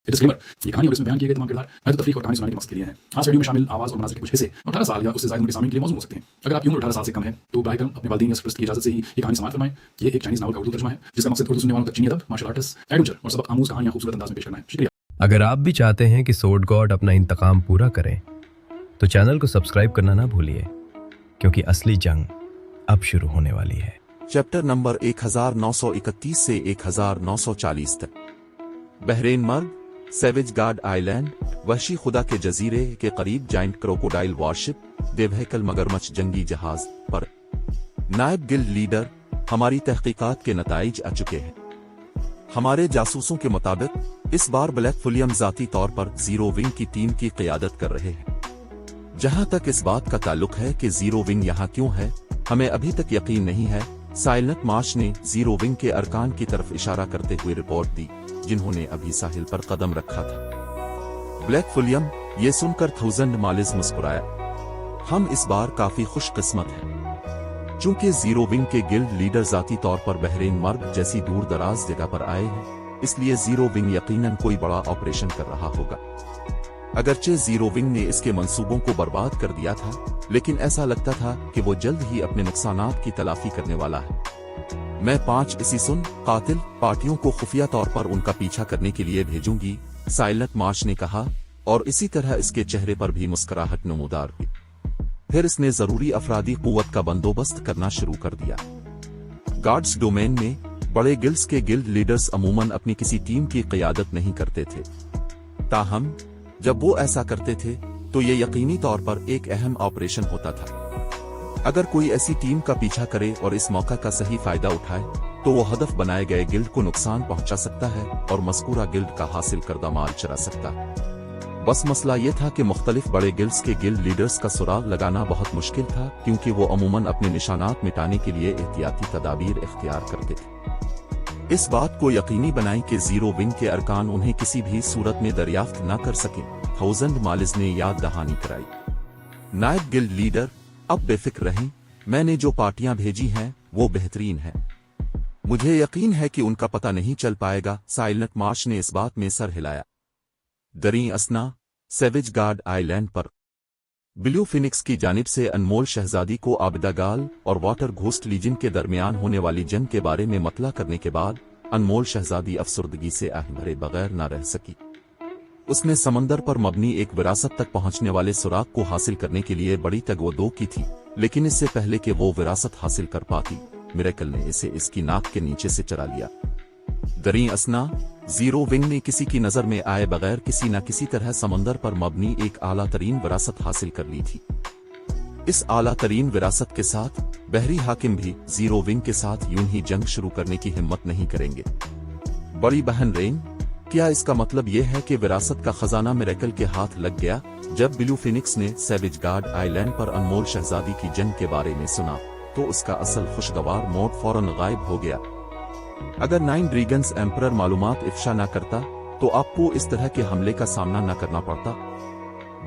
Disclaimer, ये कहानी और इसमें बयान किए गए तमाम किरदार महज तफरीक और कहानी सुनाने के मकसद के लिए हैं। आज वीडियो में शामिल आवाज़ और मनाज़िर के कुछ हिस्से 18 साल या उससे ज़्यादा उम्र के सामीन के लिए मौजूद हो सकते हैं। अगर आपकी उम्र 18 साल से कम है तो बराए करम अपने वालिदैन या सरपरस्त की इजाज़त से ही ये कहानी समाअत फरमाएं। ये एक चाइनीज़ नावल का उर्दू तर्जुमा है जिसका मकसद उर्दू सुनने वालों तक चीनी अदब, मार्शल आर्ट्स, एडवेंचर और सबक आमूज़ कहानियाँ खूबसूरत अंदाज में पेश करना है। शुक्रिया। अगर आप भी चाहते हैं कि सोर्ड गॉड अपना इंतकाम पूरा करें तो चैनल को सब्सक्राइब करना ना भूलिए, क्योंकि असली जंग अब शुरू होने वाली है। चैप्टर नंबर 1931 से 1940 तक। बहरेन मर्ग, सेवेज गार्ड आइलैंड, वहशी खुदा के जजीरे के करीब जाइंट क्रोकोडाइल वॉरशिप, देवहैकल मगरमच्छ जंगी जहाज पर। नायब गिल्ड लीडर, हमारी तहकीकात के नताइज आ चुके हैं। हमारे जासूसों के मुताबिक इस बार ब्लैक फुलियम जाती तौर पर जीरो विंग की टीम की क़ियादत कर रहे हैं। जहां तक इस बात का ताल्लुक है कि जीरो विंग यहां क्यों है, हमें अभी तक यकीन नहीं है। साइलेंट मार्च ने जीरो विंग के अरकान की तरफ इशारा करते हुए रिपोर्ट दी, जिन्होंने अभी साहिल पर कदम रखा था। ब्लैक फुलियम, ये सुनकर थाउजेंड मालिज मुस्कुराया। हम इस बार काफी खुशकिस्मत हैं। चूंकि जीरो विंग के गिल्ड लीडर जाती तौर पर बहरेन मर्ग जैसी दूर दराज जगह पर आए हैं, इसलिए जीरो विंग यकीनन कोई बड़ा ऑपरेशन कर रहा होगा। अगरचे जीरो विंग ने इसके मंसूबों को बर्बाद कर दिया था, लेकिन ऐसा लगता था कि वो जल्द ही अपने नुकसानात की तलाफी करने वाला है। मैं 5 इसी सुन कातिल पार्टियों को खुफिया तौर पर उनका पीछा करने के लिए भेजूंगी, साइलेंट मार्च ने कहा, और इसी तरह इसके चेहरे पर भी मुस्कुराहट नमूदार हुई। फिर इसने जरूरी अफरादी कुव्वत का बंदोबस्त करना शुरू कर दिया। गार्ड्स डोमेन में बड़े गिल्ड्स के गिल्ड लीडर्स अमूमन अपनी किसी टीम की क़ियादत नहीं करते थे। ताहम जब वो ऐसा करते थे तो ये यकीनी तौर पर एक अहम ऑपरेशन होता था। अगर कोई ऐसी टीम का पीछा करे और इस मौका का सही फायदा उठाए तो वो हदफ बनाए गए गिल्ड को नुकसान पहुंचा सकता है और मज़कूरा गिल्ड का हासिल करदा माल चुरा सकता है। बस मसला ये था कि मुख्तलिफ बड़े गिल्ड्स के गिल्ड लीडर्स का सुराग लगाना बहुत मुश्किल था, क्योंकि वो अमूमन अपने निशानात मिटाने के लिए एहतियाती तदाबीर इख्तियार करते थे। इस बात को यकीनी बनाएं कि जीरो विंग के अरकान उन्हें किसी भी सूरत में दरियाफ्त न कर सकें, थाउजेंड मालिज ने याद दहानी कराई। नायब गिल्ड लीडर, अब बेफिक्र रहें, मैंने जो पार्टियां भेजी हैं वो बेहतरीन हैं। मुझे यकीन है कि उनका पता नहीं चल पाएगा। साइलेंट मार्च ने इस बात में सर हिलाया। दरी असना, सेवेज गार्ड आइलैंड पर ब्लू फिनिक्स की जानिब से अनमोल शहजादी को आबिदागाल और वाटर घोस्ट लीजन के दरमियान होने वाली जंग के बारे में मतला करने के बाद अनमोल शहजादी अफसुर्दगी से आह भरे बगैर न रह सकी। उसने समंदर पर मबनी एक विरासत तक पहुंचने वाले सुराग को हासिल करने के लिए बड़ी तगवदो की थी, लेकिन इससे पहले कि वो विरासत हासिल कर पाती, मिरेकल ने इसे इसकी नाक के नीचे से चरा लिया। दरी असना, जीरो विंग ने किसी की नजर में आए बगैर किसी न किसी तरह समंदर पर मबनी एक आला तरीन विरासत हासिल कर ली थी। इस आला तरीन विरासत के साथ बहरी हाकिम भी जीरो विंग के साथ यूं ही जंग शुरू करने की हिम्मत नहीं करेंगे। बड़ी बहन रेन, क्या इसका मतलब यह है कि विरासत का खजाना मिरेकल के हाथ लग गया? जब ब्लू फिनिक्स ने सेवेज गार्ड आइलैंड पर अनमोल शहजादी की जंग के बारे में सुना तो उसका असल खुशगवार मोड फौरन गायब हो गया। अगर 9 ड्रैगन्स एम्परर मालूमात इफ्शा न करता तो आपको इस तरह के हमले का सामना न करना पड़ता।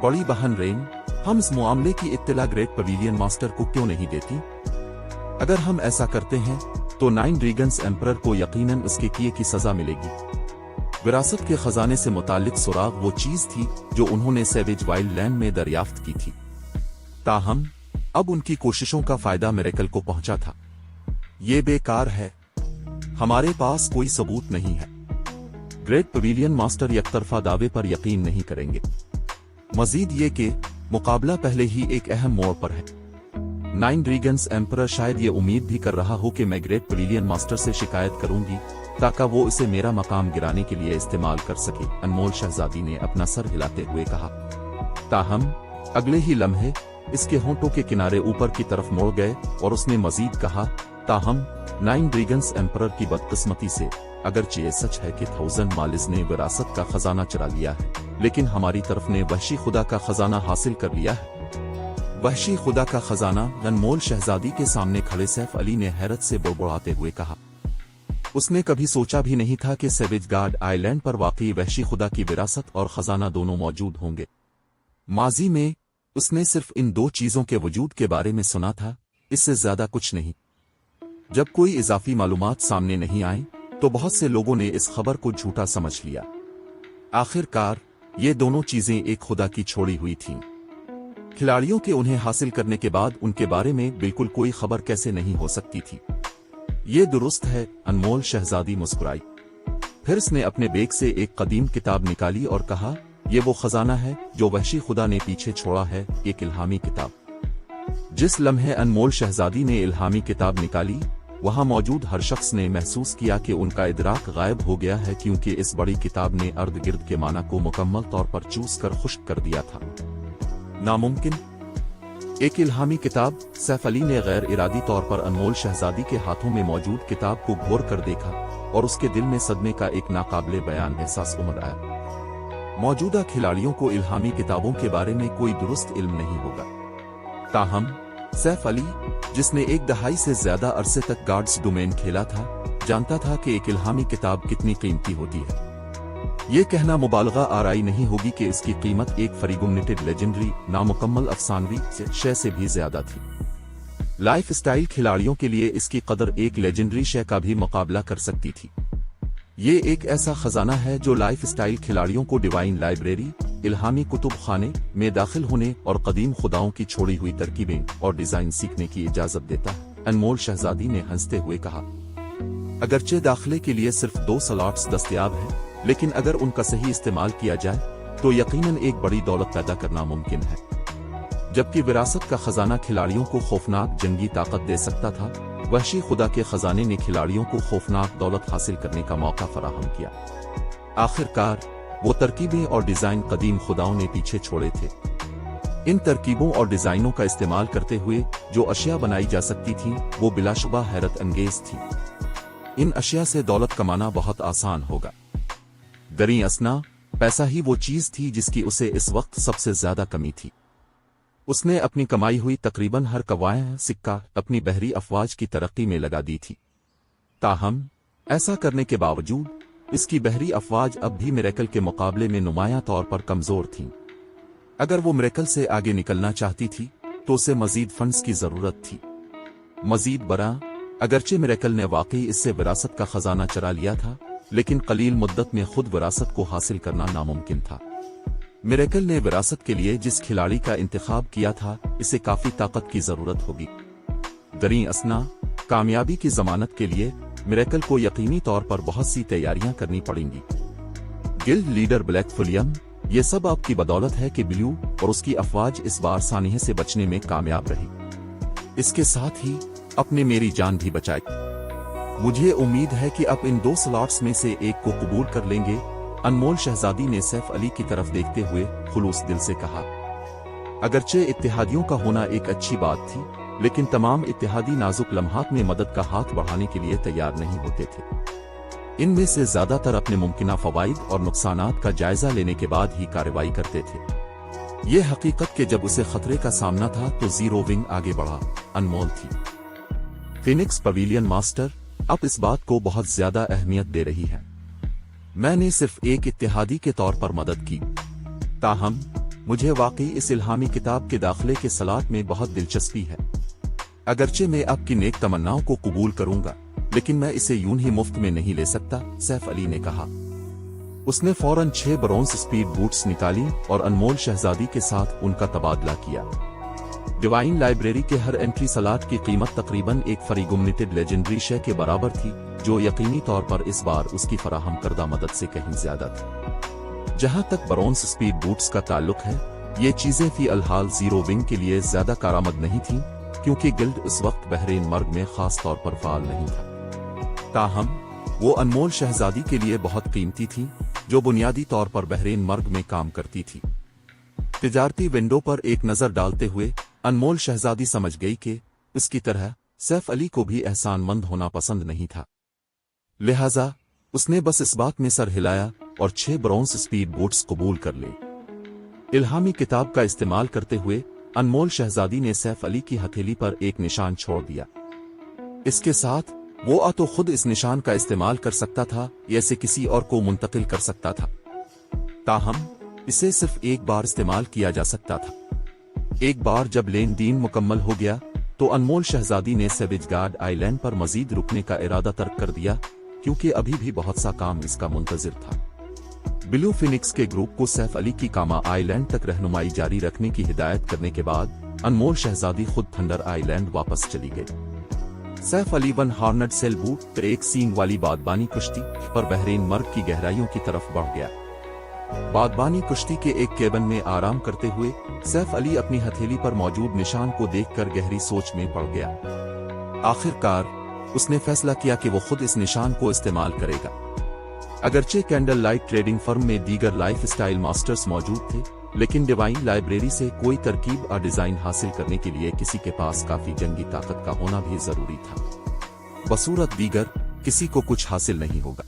बड़ी बहन रेन, हम इस मामले की इत्तला ग्रेट पवेलियन मास्टर को क्यों नहीं देती? अगर हम ऐसा करते हैं तो 9 ड्रैगन्स एम्परर को यकीनन उसके किए की सजा मिलेगी। विरासत के खजाने से मुतालिक सुराग वो चीज थी जो उन्होंने सेवेज वाइल्ड लैंड में दरियाफ्त की थी। ताहम अब उनकी कोशिशों का फायदा मिरेकल को पहुंचा था। ये बेकार है, हमारे पास कोई सबूत नहीं है। ग्रेट पवेलियन मास्टर यकतरफा दावे पर यकीन नहीं करेंगे। मजीद ये कि मुकाबला पहले ही एक अहम मोड़ पर है। 9 ड्रैगन्स एम्परर शायद ये उम्मीद भी कर रहा हो कि मैं ग्रेट पवेलियन मास्टर से शिकायत करूंगी ताकि वो इसे मेरा मकाम गिराने के लिए इस्तेमाल कर सके, अनमोल शहजादी ने अपना सर हिलाते हुए कहा। ताहम अगले ही लम्हे इसके होंठों के किनारे ऊपर की तरफ मुड़ गए और उसने मजीद कहा, ताहम 9 ड्रैगन्स एम्परर की बदकिस्मती से अगरचे ये सच है कि थाउजेंड मालिज ने विरासत का खजाना चुरा लिया है, लेकिन हमारी तरफ ने वहशी खुदा का खजाना हासिल कर लिया है। वहशी खुदा का खजाना? अनमोल शहजादी के सामने खड़े सैफ अली ने हैरत से बुड़बुड़ाते हुए कहा। उसने कभी सोचा भी नहीं था कि सेवेज गार्ड आइलैंड पर वाकई वहशी खुदा की विरासत और खजाना दोनों मौजूद होंगे। माजी में उसने सिर्फ इन 2 चीजों के वजूद के बारे में सुना था, इससे ज्यादा कुछ नहीं। जब कोई इजाफी मालूमात सामने नहीं आए तो बहुत से लोगों ने इस खबर को झूठा समझ लिया। आखिरकार ये दोनों चीजें एक खुदा की छोड़ी हुई थीं। खिलाड़ियों के उन्हें हासिल करने के बाद उनके बारे में बिल्कुल कोई खबर कैसे नहीं हो सकती थी। ये दुरुस्त है, अनमोल शहजादी मुस्कुराई। फिर उसने अपने बैग से एक कदीम किताब निकाली और कहा, ये वो खजाना है जो वहशी खुदा ने पीछे छोड़ा है, एक इल्हामी किताब। जिस लम्हे अनमोल शहजादी ने इल्हामी किताब निकाली, वहां मौजूद हर शख्स ने महसूस किया कि उनका इदराक गायब हो गया है, क्योंकि इस बड़ी किताब ने अर्द गिर्द के माना को मुकम्मल तौर पर चूस कर खुश्क कर दिया था। नामुमकिन। एक इल्हामी किताब। सैफ अली ने गैर इरादी तौर पर अनमोल शहजादी के हाथों में मौजूद किताब को घोर कर देखा और उसके दिल में सदमे का एक नाकाबिले बयान एहसास उमड़ आया। मौजूदा खिलाड़ियों को इल्हामी किताबों के बारे में कोई दुरुस्त इल्म नहीं होगा। ताहम सैफ अली, जिसने एक दहाई से ज्यादा अरसे तक गार्ड्स डोमेन खेला था, जानता था कि एक इल्हामी किताब कितनी कीमती होती है। ये कहना मुबालगा आराई नहीं होगी कि इसकी कीमत एक फ्रीगुमनेटेड लेजेंडरी नामुकम्मल अफसानवी शय से भी ज्यादा थी। लाइफ स्टाइल खिलाड़ियों के लिए इसकी कदर एक लेजेंडरी शय का भी मुकाबला कर सकती थी। ये एक ऐसा खजाना है जो लाइफ स्टाइल खिलाड़ियों को डिवाइन लाइब्रेरी, इल्हामी कुतुब खाने में दाखिल होने और कदीम खुदाओं की छोड़ी हुई तरकीबें और डिजाइन सीखने की इजाजत देता है। अनमोल शहजादी ने हंसते हुए कहा, अगरचे दाखिले के लिए सिर्फ 2 स्लॉट्स दस्तयाब हैं, लेकिन अगर उनका सही इस्तेमाल किया जाए तो यकीनन एक बड़ी दौलत पैदा करना मुमकिन है। जबकि विरासत का खजाना खिलाड़ियों को खौफनाक जंगी ताकत दे सकता था, वहशी खुदा के खजाने ने खिलाड़ियों को खौफनाक दौलत हासिल करने का मौका फराहम किया। आखिरकार वो तरकीबें और डिजाइन कदीम खुदाओं ने पीछे छोड़े थे। इन तरकीबों और डिजाइनों का इस्तेमाल करते हुए जो अशिया बनाई जा सकती थीं, वो बिलाशुबा हैरत अंगेज थी। इन अशिया से दौलत कमाना बहुत आसान होगा। दरी असना, पैसा ही वो चीज थी जिसकी उसे इस वक्त सबसे ज्यादा कमी थी। उसने अपनी कमाई हुई तकरीबन हर कवाया सिक्का अपनी बहरी अफवाज की तरक्की में लगा दी थी। ताहम ऐसा करने के बावजूद इसकी बहरी अफवाज अब भी मिरेकल के मुकाबले में नुमायां तौर पर कमजोर थीं। अगर वो मिरेकल से आगे निकलना चाहती थी तो उसे मजीद फंड्स की जरूरत थी। मजीद बड़ा, अगरचे मिरेकल ने वाकई इससे विरासत का खजाना चरा लिया था, लेकिन कलील मुद्दत में खुद विरासत को हासिल करना नामुमकिन था। मिरेकल ने विरासत के लिए जिस खिलाड़ी का इंतखाब किया था, इसे काफी ताकत की जरूरत होगी। दरी असना, कामयाबी की जमानत के लिए मिरेकल को यकीनी तौर पर बहुत सी तैयारियां करनी पड़ेंगी। गिल्ड लीडर ब्लैक फुलियम, ये सब आपकी बदौलत है कि ब्लू और उसकी अफवाज इस बार सानिहे से बचने में कामयाब रही। इसके साथ ही अपने मेरी जान भी बचाई। मुझे उम्मीद है कि अब इन 2 स्लॉट्स में से एक को कबूल कर लेंगे। अनमोल शहजादी ने सैफ अली की तरफ देखते हुए खुलूस दिल से कहा। अगरचे इत्तेहादियों का होना एक अच्छी बात थी, लेकिन तमाम इत्तेहादी नाजुक लम्हात में मदद का हाथ बढ़ाने के लिए तैयार नहीं होते थे। इनमें से ज्यादातर अपने मुमकिना फवाइद और नुकसानात का जायजा लेने के बाद ही कार्रवाई करते थे। ये हकीकत कि जब उसे खतरे का सामना था तो जीरो विंग आगे बढ़ा, अनमोल थी। फिनिक्स पवेलियन मास्टर अब इस बात को बहुत ज्यादा अहमियत दे रही है। मैंने सिर्फ एक इत्तेहादी के तौर पर मदद की, ताहम मुझे वाकई इस इल्हामी किताब के दाखिले के सलात में बहुत दिलचस्पी है। अगरचे मैं आपकी नेक तमन्नाओं को कबूल करूंगा, लेकिन मैं इसे यूं ही मुफ्त में नहीं ले सकता, सैफ अली ने कहा। उसने फौरन 6 ब्रोंज स्पीड बूट्स निकाली और अनमोल शहजादी के साथ उनका तबादला किया। डिवाइन लाइब्रेरी के हर एंट्री सलाट की कीमत तकरीबन एक फ्रीगुमनेटेड लेजेंडरी शय के बराबर थी, जो यकीनी तौर पर इस बार उसकी फराहम करदा मदद से कहीं ज्यादा थी। जहां तक ब्रोंज स्पीड बूट्स का ताल्लुक है, ये चीजें फी अलहाल जीरो विंग के लिए ज्यादा कारामद नहीं थीं, क्योंकि गिल्ड उस वक्त बहरीन मर्ग में खास तौर पर फाल नहीं था। ताहम वो अनमोल शहजादी के लिए बहुत कीमती थी, जो बुनियादी तौर पर बहरीन मर्ग में काम करती थी। तिजारती विंडो पर एक नजर डालते हुए अनमोल शहजादी समझ गई कि इसकी तरह सैफ अली को भी एहसानमंद होना पसंद नहीं था। लिहाजा उसने बस इस बात में सर हिलाया और 6 ब्रोंज स्पीड बोट्स कबूल कर ले। इल्हामी किताब का इस्तेमाल करते हुए अनमोल शहजादी ने सैफ अली की हथेली पर एक निशान छोड़ दिया। इसके साथ वो तो खुद इस निशान का इस्तेमाल कर सकता था या इसे किसी और को मुंतकिल कर सकता था, ताहम इसे सिर्फ एक बार इस्तेमाल किया जा सकता था। एक बार जब लेन देन मुकम्मल हो गया तो अनमोल शहजादी ने सेवेज गार्ड आइलैंड पर मजीद रुकने का इरादा तर्क कर दिया, क्योंकि अभी भी बहुत सा काम इसका मुंतजिर था। ब्लू फिनिक्स के ग्रुप को सैफ अली की कामा आइलैंड तक रहनुमाई जारी रखने की हिदायत करने के बाद अनमोल शहजादी खुद थंडर आइलैंड वापस चली गई। Saif Ali one horned sail boat एक सींग वाली बादबानी कुश्ती पर बहरीन मर्ग की गहराइयों की तरफ बढ़ गया। बादबानी कुश्ती के एक केबिन में आराम करते हुए सैफ अली अपनी हथेली पर मौजूद निशान को देखकर गहरी सोच में पड़ गया। आखिरकार उसने फैसला किया कि वो खुद इस निशान को इस्तेमाल करेगा। अगरचे कैंडल लाइट ट्रेडिंग फर्म में दीगर लाइफ स्टाइल मास्टर्स मौजूद थे, लेकिन डिवाइन लाइब्रेरी से कोई तरकीब और डिजाइन हासिल करने के लिए किसी के पास काफी जंगी ताकत का होना भी जरूरी था। बसूरत दीगर किसी को कुछ हासिल नहीं होगा।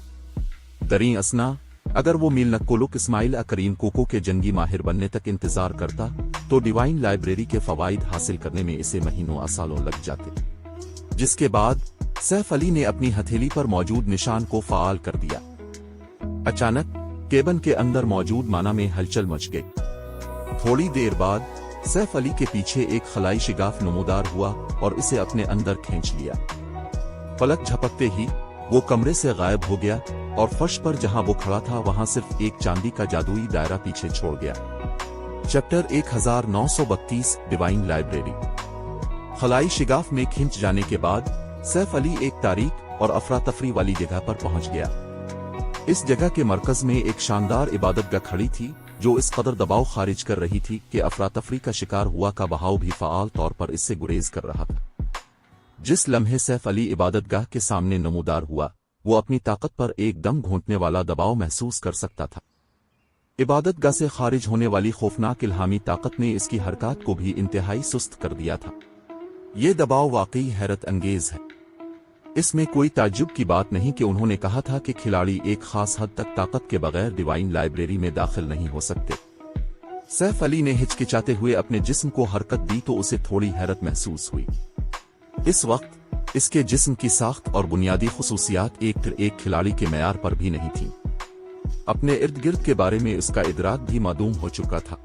दरी असना अगर वो मील नक्कोलुक इस्माइल करीम कोको के जंगी माहिर बनने तक इंतजार करता तो डिवाइन लाइब्रेरी के फवाइद हासिल करने में इसे महीनों सालों लग जाते। जिसके बाद सैफ अली ने अपनी हथेली पर मौजूद निशान को फाल कर दिया। अचानक केबिन के अंदर मौजूद माना में हलचल मच गई। थोड़ी देर बाद सैफ अली के पीछे एक खलाई शिगाफ नमूदार हुआ और इसे अपने अंदर खींच लिया। पलक झपकते ही वो कमरे से गायब हो गया और फर्श पर जहां वो खड़ा था वहां सिर्फ एक चांदी का जादुई दायरा पीछे छोड़ गया। Chapter 1932 divine library. खलाई शिगाफ में खिंच जाने के बाद सैफ अली एक तारीख और अफरा तफरी वाली जगह पर पहुंच गया। इस जगह के मरकज में एक शानदार इबादतगाह खड़ी थी जो इस कदर दबाव खारिज कर रही थी कि अफरा तफरी का शिकार हुआ का बहाव भी फाल तौर पर इससे गुरेज कर रहा था। जिस लम्हे सैफ अली इबादतगाह के सामने नमूदार हुआ वो अपनी ताकत पर एकदम घूंटने वाला दबाव महसूस कर सकता था। इबादतगाह से खारिज होने वाली खौफनाक इल्हामी ताकत ने इसकी हरकत को भी इंतहाई सुस्त कर दिया था। ये दबाव वाकई हैरत अंगेज है। इसमें कोई ताज्जुब की बात नहीं कि उन्होंने कहा था कि खिलाड़ी एक खास हद तक ताकत के बगैर डिवाइन लाइब्रेरी में दाखिल नहीं हो सकते। सैफ अली ने हिचकिचाते हुए अपने जिस्म को हरकत दी तो उसे थोड़ी हैरत महसूस हुई। इस वक्त इसके जिस्म की साख्त और बुनियादी खुसूसियात एक खिलाड़ी के मेयार पर भी नहीं थी। अपने इर्द गिर्द के बारे में उसका इदराक भी मादूम हो चुका था।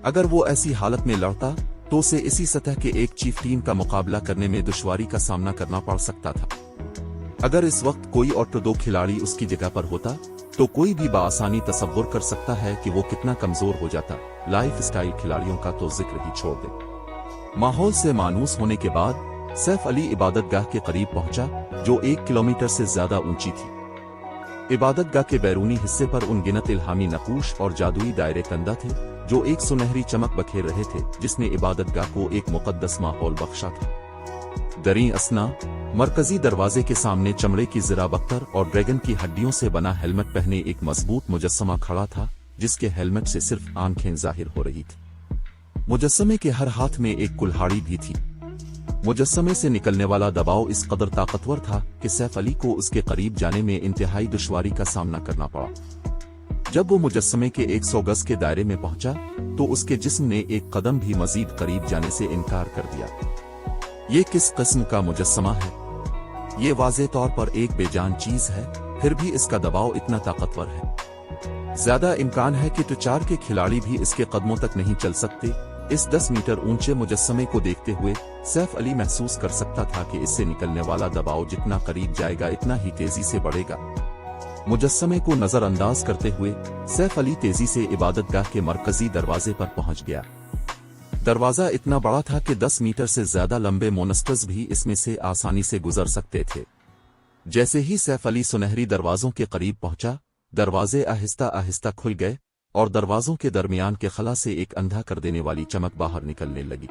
अगर वो ऐसी हालत में लड़ता तो उसे इसी सतह के एक चीफ टीम का मुकाबला करने में दुश्वारी का सामना करना पड़ सकता था। अगर इस वक्त कोई और दो खिलाड़ी उसकी जगह पर होता तो कोई भी बाआसानी तसव्वुर कर सकता है कि वो कितना कमजोर हो जाता। लाइफ स्टाइल खिलाड़ियों का तो जिक्र ही छोड़ दे। माहौल से मानूस होने के बाद सैफ अली इबादतगाह के करीब पहुंचा जो 1 किलोमीटर से ज्यादा ऊंची थी। इबादतगाह के बैरूनी हिस्से पर उनगिनत इल्हामी नकूश और जादुई दायरे कंदा थे जो एक सुनहरी चमक बखेर रहे थे जिसने इबादतगाह को एक मुकद्दस माहौल बख्शा था। दरी असना मरकजी दरवाजे के सामने चमड़े की ज़रा बख्तर और ड्रैगन की हड्डियों से बना हेलमेट पहने एक मजबूत मुजस्समा खड़ा था जिसके हेलमेट से सिर्फ आंखें जाहिर हो रही थी। मुजस्समे के हर हाथ में एक कुल्हाड़ी भी थी। मुजस्समे से निकलने वाला दबाव इस कदर ताकतवर था कि सैफ अली को उसके करीब जाने में इंतहाई दुश्वारी का सामना करना पड़ा। जब वो मुजस्समे के 100 गज के दायरे में पहुंचा तो उसके जिस्म ने एक कदम भी मजीद करीब जाने से इनकार कर दिया। ये किस किस्म का मुजस्समा है? ये वाज़े तौर पर एक बेजान चीज है, फिर भी इसका दबाव इतना ताकतवर है। ज्यादा इम्कान है कि तुचार के खिलाड़ी भी इसके कदमों तक नहीं चल सकते। इस 10 मीटर ऊंचे मुजस्समे को देखते हुए सैफ अली महसूस कर सकता था कि इससे निकलने वाला दबाव जितना करीब जाएगा इतना ही तेजी से बढ़ेगा। मुजस्समे को नजरअंदाज करते हुए सैफ अली तेजी से इबादतगाह के मरकजी दरवाजे पर पहुंच गया। दरवाजा इतना बड़ा था कि 10 मीटर से ज्यादा लंबे मोनस्टर्स भी इसमें से आसानी से गुजर सकते थे। जैसे ही सैफ अली सुनहरी दरवाजों के करीब पहुंचा, दरवाजे आहिस्ता आहिस्ता खुल गए और दरवाजों के दरमियान के खला से एक अंधा कर देने वाली चमक बाहर निकलने लगी।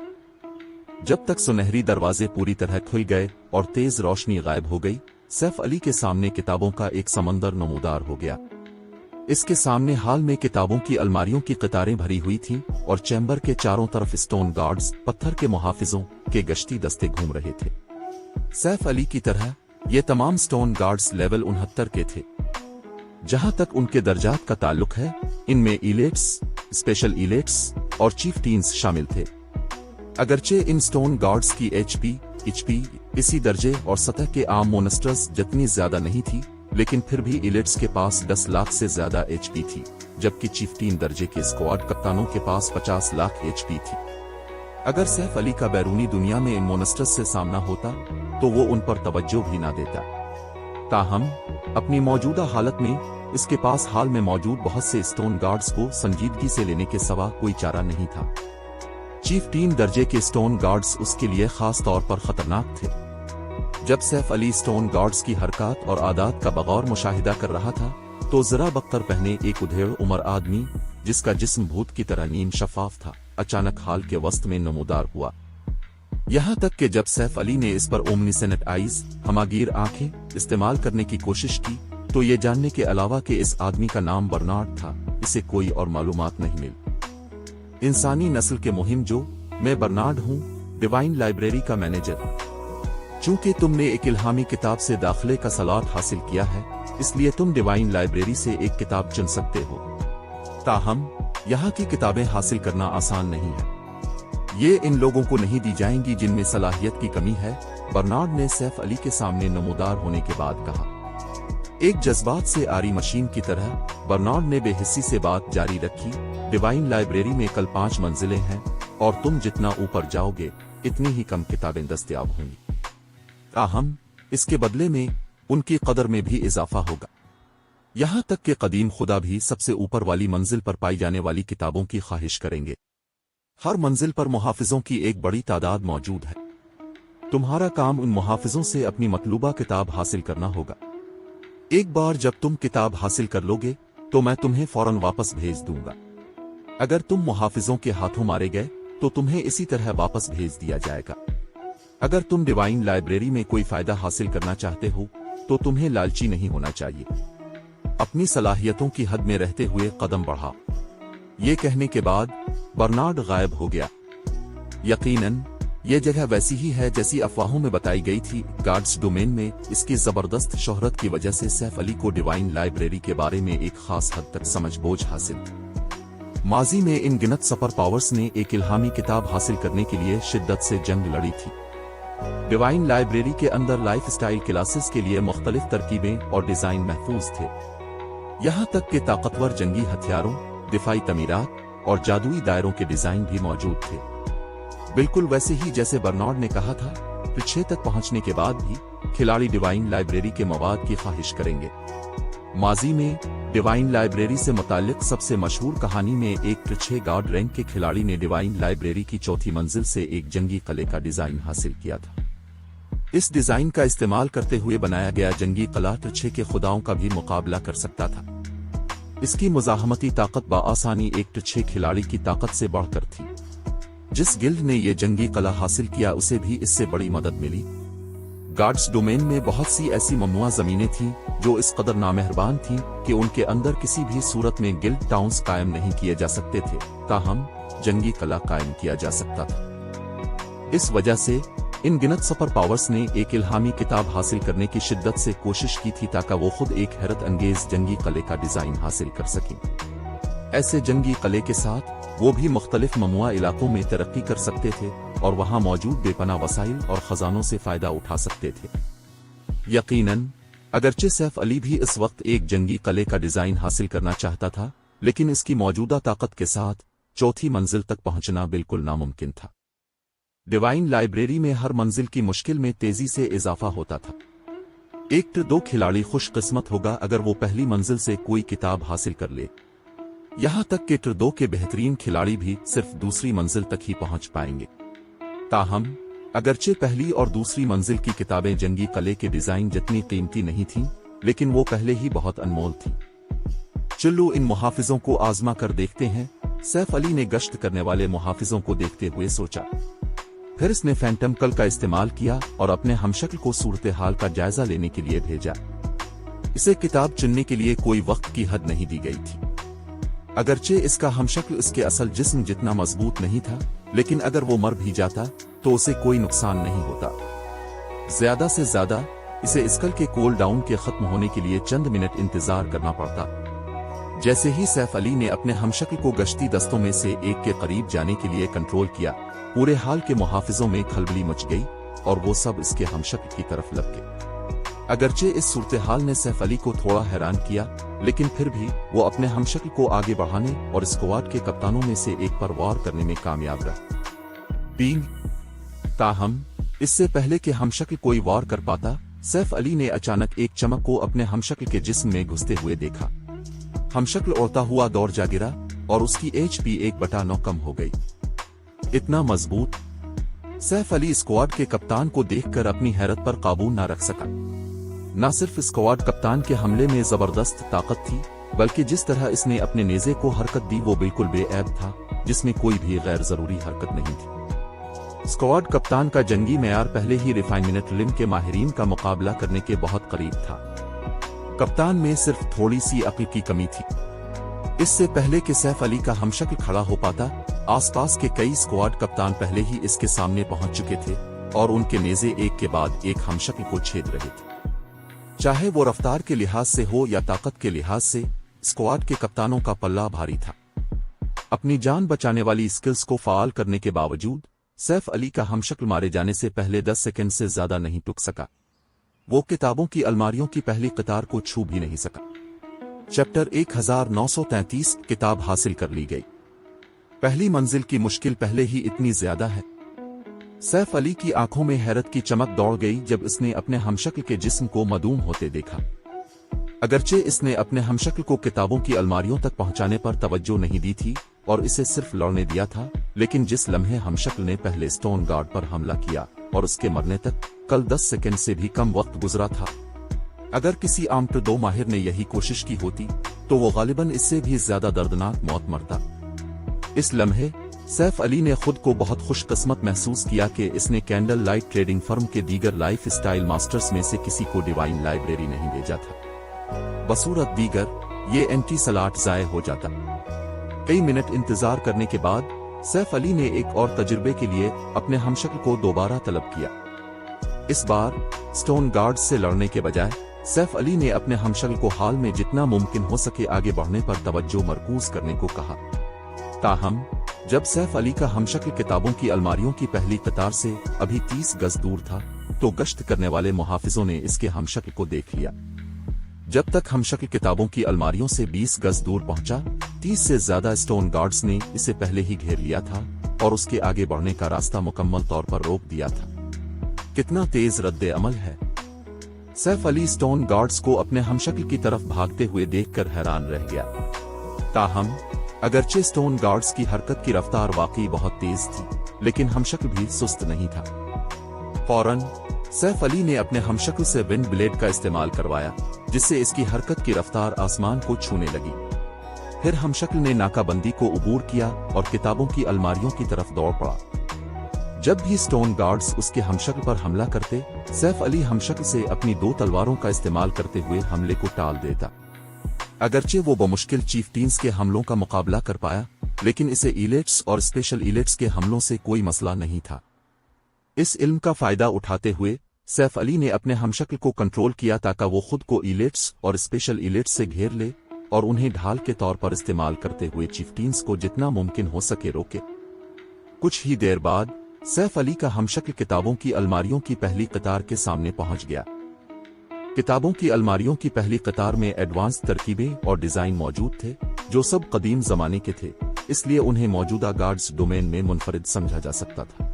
जब तक सुनहरी दरवाजे पूरी तरह खुल गए और तेज रोशनी गायब हो गई, सैफ अली के सामने किताबों का एक समंदर नमूदार हो गया। इसके सामने हाल में किताबों की अलमारियों की कतारें भरी हुई थीं और चैम्बर के चारों तरफ स्टोन गार्ड्स पत्थर के मुहाफिजों के गश्ती दस्ते घूम रहे थे। सैफ अली की तरह ये तमाम स्टोन गार्ड्स लेवल 69 के थे। जहां तक उनके दर्जात का ताल्लुक है, इनमें इलेट्स, स्पेशल इलेट्स और चीफ टीन्स शामिल थे। अगरचे इन स्टोन गार्ड्स की एचपी इसी दर्जे और सतह के आम मोनस्टर्स जितनी ज्यादा नहीं थी, लेकिन फिर भी इलेट्स के पास 10 लाख से ज्यादा एचपी थी, जबकि चीफ टीन दर्जे के स्क्वाड कप्तानों के पास 50 लाख एचपी थी। अगर सैफ अली का बैरूनी दुनिया में इन मोनस्टर्स से सामना होता तो वो उन पर तवज्जो भी ना देता। ताहम अपनी मौजूदा हालत में इसके पास हाल में मौजूद बहुत से स्टोन गार्ड्स को संजीदगी से लेने के सिवा कोई चारा नहीं था। चीफ 3 दर्जे के स्टोन गार्ड्स उसके लिए खास तौर पर खतरनाक थे। जब सैफ अली स्टोन गार्ड्स की हरकत और आदात का बगौर मुशाहिदा कर रहा था तो जरा बख्तर पहने एक उधेड़ उम्र आदमी जिसका जिस्म भूत की तरह नीम शफाफ था अचानक हाल के वस्त में नमूदार हुआ। यहाँ तक कि जब सैफ अली ने इस पर ओमनिसेंट आइज हमागीर आंखें इस्तेमाल करने की कोशिश की तो ये जानने के अलावा कि इस आदमी का नाम बर्नार्ड था इसे कोई और मालूमात नहीं मिली। इंसानी नस्ल के मुहिम जो मैं बर्नार्ड हूँ, डिवाइन लाइब्रेरी का मैनेजर। चूंकि तुमने एक इल्हामी किताब से दाखिले का सलाट हासिल किया है इसलिए तुम डिवाइन लाइब्रेरी से एक किताब चुन सकते हो। ताहम यहाँ की किताबें हासिल करना आसान नहीं है। ये इन लोगों को नहीं दी जाएंगी जिनमें सलाहियत की कमी है, बर्नार्ड ने सैफ अली के सामने नमूदार होने के बाद कहा। एक जज्बात से आरी मशीन की तरह बर्नार्ड ने बेहिस्सी से बात जारी रखी। डिवाइन लाइब्रेरी में कल 5 मंजिलें हैं और तुम जितना ऊपर जाओगे इतनी ही कम किताबें दस्तयाब होंगी। ताहम इसके बदले में उनकी कदर में भी इजाफा होगा। यहाँ तक कि कदीम खुदा भी सबसे ऊपर वाली मंजिल पर पाई जाने वाली किताबों की ख्वाहिश करेंगे। हर मंजिल पर मुहाफिजों की एक बड़ी तादाद मौजूद है। तुम्हारा काम उन मुहाफिजों से अपनी मतलूबा किताब हासिल करना होगा। एक बार जब तुम किताब हासिल कर लोगे तो मैं तुम्हें फौरन वापस भेज दूंगा। अगर तुम मुहाफिजों के हाथों मारे गए तो तुम्हें इसी तरह वापस भेज दिया जाएगा। अगर तुम डिवाइन लाइब्रेरी में कोई फायदा हासिल करना चाहते हो तो तुम्हें लालची नहीं होना चाहिए। अपनी सलाहियतों की हद में रहते हुए कदम बढ़ाओ। ये कहने के बाद बर्नार्ड गायब हो गया। यकीनन ये जगह वैसी ही है जैसी अफवाहों में बताई गई थी। गार्ड्स डोमेन में इसकी जबरदस्त शोहरत की वजह से सैफ अली को डिवाइन लाइब्रेरी के बारे में एक खास हद तक समझ बोझ हासिल थी। माजी में इन गिनत सुपर पावर्स ने एक इल्हामी किताब हासिल करने के लिए शिद्दत से जंग लड़ी थी। डिवाइन लाइब्रेरी के अंदर लाइफ स्टाइल क्लासेस के लिए मुख्तलिफ तरकीबें और डिजाइन महफूज थे। यहाँ तक कि ताकतवर जंगी हथियारों, दिफाई तमीरात और जादुई दायरों के डिजाइन भी मौजूद थे, बिल्कुल वैसे ही जैसे बर्नार्ड ने कहा था। पीछे तक पहुंचने के बाद भी खिलाड़ी डिवाइन लाइब्रेरी के मवाद की ख्वाहिश करेंगे। माजी में डिवाइन लाइब्रेरी से मुताल्लिक सबसे मशहूर कहानी में एक पीछे गार्ड रैंक के खिलाड़ी ने डिवाइन लाइब्रेरी की 4थी मंजिल से एक जंगी कले का डिजाइन हासिल किया था। इस डिजाइन का इस्तेमाल करते हुए बनाया गया जंगी कला पीछे के खुदाओं का भी मुकाबला कर सकता था। इसकी मुजाहमती ताकत बाआसानी एक पीछे खिलाड़ी की ताकत से बढ़कर थी। जिस गिल्ड ने ये जंगी कला हासिल किया उसे भी इससे बड़ी मदद मिली। गार्ड्स डोमेन में बहुत सी ऐसी ममनुआ जमीनें थीं जो इस कदर नामेहरबान थीं कि उनके अंदर किसी भी सूरत में गिल्ड टाउन्स कायम नहीं किए जा सकते थे, ताहम जंगी कला कायम किया जा सकता था। इस वजह से इन गिनत सुपर पावर्स ने एक इल्हामी किताब हासिल करने की शिद्दत से कोशिश की थी ताकि वो खुद एक हैरत अंगेज जंगी कले का डिजाइन हासिल कर सकें। ऐसे जंगी कले के साथ वो भी मुख्तलिफ ममनुआ इलाकों में तरक्की कर सकते थे और वहां मौजूद बेपनाह वसाइल और खजानों से फायदा उठा सकते थे। यकीनन अगरचे सैफ अली भी इस वक्त एक जंगी कले का डिजाइन हासिल करना चाहता था, लेकिन इसकी मौजूदा ताकत के साथ 4थी मंजिल तक पहुंचना बिल्कुल नामुमकिन था। डिवाइन लाइब्रेरी में हर मंजिल की मुश्किल में तेजी से इजाफा होता था। 1-2 खिलाड़ी खुशकिस्मत होगा अगर वो पहली मंजिल से कोई किताब हासिल कर ले। यहाँ तक कि 2 के बेहतरीन खिलाड़ी भी सिर्फ दूसरी मंजिल तक ही पहुंच पाएंगे। ताहम अगरचे पहली और दूसरी मंजिल की किताबें जंगी कले के डिजाइन जितनी कीमती नहीं थीं, लेकिन वो पहले ही बहुत अनमोल थीं। चलो इन मुहाफिजों को आजमा कर देखते हैं, सैफ अली ने गश्त करने वाले मुहाफिजों को देखते हुए सोचा। फिर इसने फैंटम कल का इस्तेमाल किया और अपने हमशक्ल को सूरत हाल का जायजा लेने के लिए भेजा। इसे किताब चुनने के लिए कोई वक्त की हद नहीं दी गई थी। अगरचे इसका हमशक्ल इसके असल जिस्म जितना मजबूत नहीं था, लेकिन अगर वो मर भी जाता तो उसे कोई नुकसान नहीं होता। ज्यादा से ज्यादा इसे इसकल के कोल डाउन के खत्म होने के लिए चंद मिनट इंतजार करना पड़ता। जैसे ही सैफ अली ने अपने हमशक्ल को गश्ती दस्तों में से एक के करीब जाने के लिए कंट्रोल किया, पूरे हाल के मुहाफिजों में खलबली मच गई और वो सब इसके हमशक्ल की तरफ लग गए। अगरचे इस सूरत हाल ने सैफ अली को थोड़ा हैरान किया, लेकिन फिर भी वो अपने हमशक्ल को आगे बढ़ाने और स्क्वाड के कप्तानों में से एक पर वार करने में कामयाब रहा। ताहम इससे पहले कि हमशक्ल कोई वार कर पाता, सैफ अली ने अचानक एक चमक को अपने हमशक्ल के जिस्म में घुसते हुए देखा। हमशक्ल उड़ता हुआ दौड़ जा गिरा और उसकी HP 1/9 कम हो गई। इतना मजबूत? सैफ अली स्क्वाड के कप्तान को देखकर अपनी हैरत पर काबू न रख सका। न सिर्फ स्क्वाड कप्तान के हमले में जबरदस्त ताकत थी, बल्कि जिस तरह इसने अपने नेज़े को हरकत दी वो बिल्कुल बेऐब था, जिसमें कोई भी गैर जरूरी हरकत नहीं थी। स्क्वाड कप्तान का जंगी मेयार पहले ही रिफाइनमेंट लिम के माहिरीन का मुकाबला करने के बहुत करीब था। कप्तान में सिर्फ थोड़ी सी अक्ल की कमी थी। इससे पहले कि सैफ अली का हमशक्ल खड़ा हो पाता, आसपास के कई स्क्वाड कप्तान पहले ही इसके सामने पहुंच चुके थे और उनके नेज़े एक के बाद एक हमशक्ल को छेद रहे थे। चाहे वो रफ्तार के लिहाज से हो या ताकत के लिहाज से, स्क्वाड के कप्तानों का पल्ला भारी था। अपनी जान बचाने वाली स्किल्स को फाल करने के बावजूद सैफ अली का हमशक्ल मारे जाने से पहले 10 सेकंड से ज्यादा नहीं टुक सका। वो किताबों की अलमारियों की पहली कतार को छू भी नहीं सका। चैप्टर 1933 किताब हासिल कर ली गई। पहली मंजिल की मुश्किल पहले ही इतनी ज्यादा है। सैफ अली की आंखों में हैरत की चमक दौड़ गई जब इसने अपने हमशक्ल के जिस्म को मदूम होते देखा। अगरचे इसने अपने हमशक्ल को किताबों की अलमारियों तक पहुंचाने पर तवज्जो नहीं दी थी और इसे सिर्फ लौटने दिया था, लेकिन जिस लम्हे हमशक्ल ने पहले स्टोन गार्ड पर हमला किया और उसके मरने तक कल 10 सेकंड से भी कम वक्त गुजरा था। अगर किसी आम दो माहिर ने यही कोशिश की होती तो वो गालिबन इससे भी ज्यादा दर्दनाक मौत मरता। इस लम्हे सैफ अली ने खुद को बहुत खुशकिस्मत महसूस किया कि इसने कैंडल लाइट ट्रेडिंग फर्म के दीगर लाइफ स्टाइल मास्टर्स में से किसी को डिवाइन लाइब्रेरी नहीं भेजा था। बसूरत दीगर ये एंटी सलाट जाय हो जाता। कई मिनट इंतजार करने के बाद सैफ अली ने एक और तजुर्बे के लिए अपने हमशक्ल को दोबारा तलब किया। इस बार स्टोन गार्ड से लड़ने के बजाय सैफ अली ने अपने हमशक्ल को हाल में जितना मुमकिन हो सके आगे बढ़ने पर तवज्जो मरकूज करने को कहा। ताहम जब सैफ अली का हमशक्ल किताबों की अलमारियों की पहली कतार से अभी 30 गज दूर था तो गश्त करने वाले मुहाफिजों ने इसके हमशक्ल को देख लिया। जब तक हमशक्ल किताबों की अलमारियों से 20 गज दूर पहुंचा, 30 से ज्यादा स्टोन गार्ड्स ने इसे पहले ही घेर लिया था और उसके आगे बढ़ने का रास्ता मुकम्मल तौर पर रोक दिया था। कितना तेज रद्दे अमल है। सैफ अली स्टोन गार्ड्स को अपने हमशक्ल की तरफ भागते हुए देखकर हैरान रह गया। ताहम अगरचे स्टोन गार्ड्स की हरकत की रफ्तार वाकई बहुत तेज थी, लेकिन हमशक्ल भी सुस्त नहीं था। फौरन सैफ अली ने अपने हमशक्ल से विंड ब्लेड का इस्तेमाल करवाया, जिससे इसकी हरकत की रफ्तार आसमान को छूने लगी। फिर हमशक्ल ने नाकाबंदी को उबूर किया और किताबों की अलमारियों की तरफ दौड़ पड़ा। जब भी स्टोन गार्ड्स उसके हमशक्ल पर हमला करते, सैफ अली हमशक्ल से अपनी 2 तलवारों का इस्तेमाल करते हुए हमले को टाल देता। अगरचे वो बमुश्किल चीफ्टीन्स के हमलों का मुकाबला कर पाया, लेकिन इसे इलेट्स और स्पेशल इलेट्स के हमलों से कोई मसला नहीं था। इस इल्म का फायदा उठाते हुए सैफ अली ने अपने हमशक्ल को कंट्रोल किया ताकि वो खुद को इलेट्स और स्पेशल इलेट्स से घेर ले और उन्हें ढाल के तौर पर इस्तेमाल करते हुए चीफ्टीन्स को जितना मुमकिन हो सके रोके। कुछ ही देर बाद सैफ अली का हमशक्ल किताबों की अलमारियों की पहली कतार के सामने पहुंच गया। किताबों की अलमारियों की पहली कतार में एडवांस तरकीबें और डिजाइन मौजूद थे जो सब कदीम जमाने के थे, इसलिए उन्हें मौजूदा गार्ड्स डोमेन में मुनफरिद समझा जा सकता था।